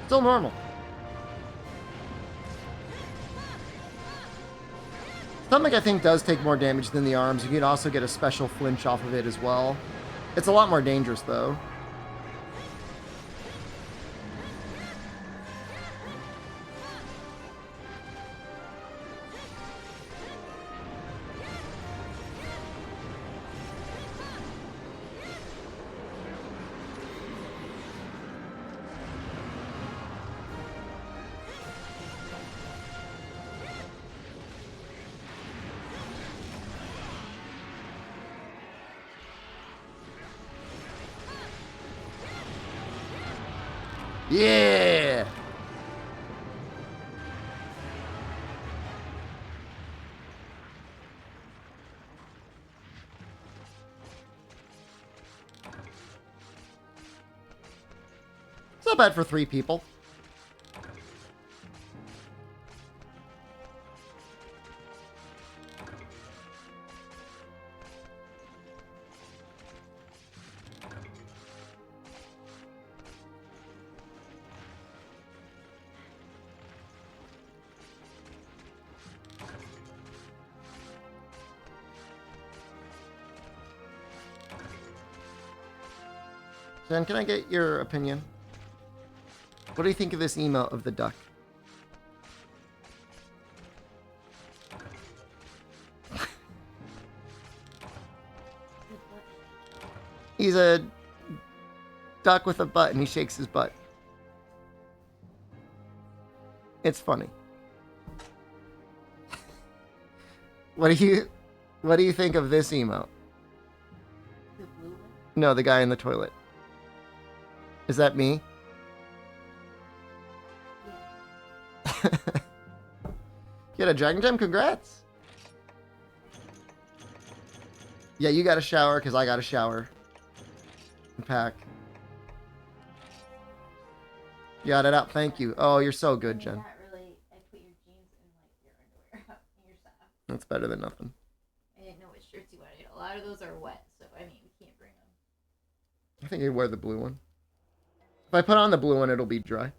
Still normal. Stomach, I think, does take more damage than the arms. You can also get a special flinch off of it as well. It's a lot more dangerous, though. Yeah! It's not bad for 3 people. Jen, can I get your opinion? What do you think of this emote of the duck? He's a duck with a butt and he shakes his butt. It's funny. What do you think of this emote? The blue one? No, the guy in the toilet. Is that me? Yeah. You had a Dragon Gem? Congrats! Yeah, you got a shower because I got a shower. And pack. You got it up. Thank you. Oh, you're so good, Jen. Not really. I put your jeans in like your underwear in your sock. That's better than nothing. I didn't know what shirts you wanted. A lot of those are wet, so I mean, we can't bring them. I think you'd wear the blue one. If I put on the blue one, it'll be dry.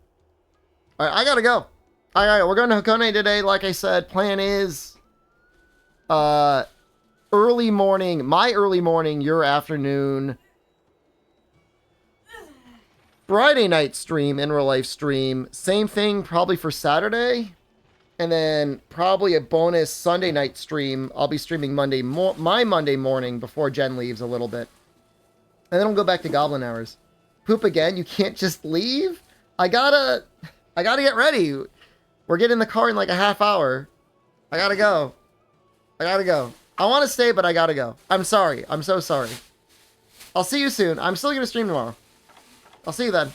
Alright, I gotta go. Alright, we're going to Hakone today. Like I said, plan is early morning. My early morning, your afternoon. Friday night stream, in real life stream. Same thing probably for Saturday. And then probably a bonus Sunday night stream. I'll be streaming my Monday morning before Jen leaves a little bit. And then we'll go back to Goblin Hours. Poop again? You can't just leave? I gotta get ready. We're getting in the car in like a half hour. I gotta go. I want to stay, but I gotta go. I'm sorry. I'm so sorry. I'll see you soon. I'm still gonna stream tomorrow. I'll see you then.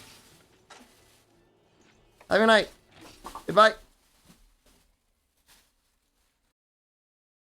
Have a good night. Goodbye.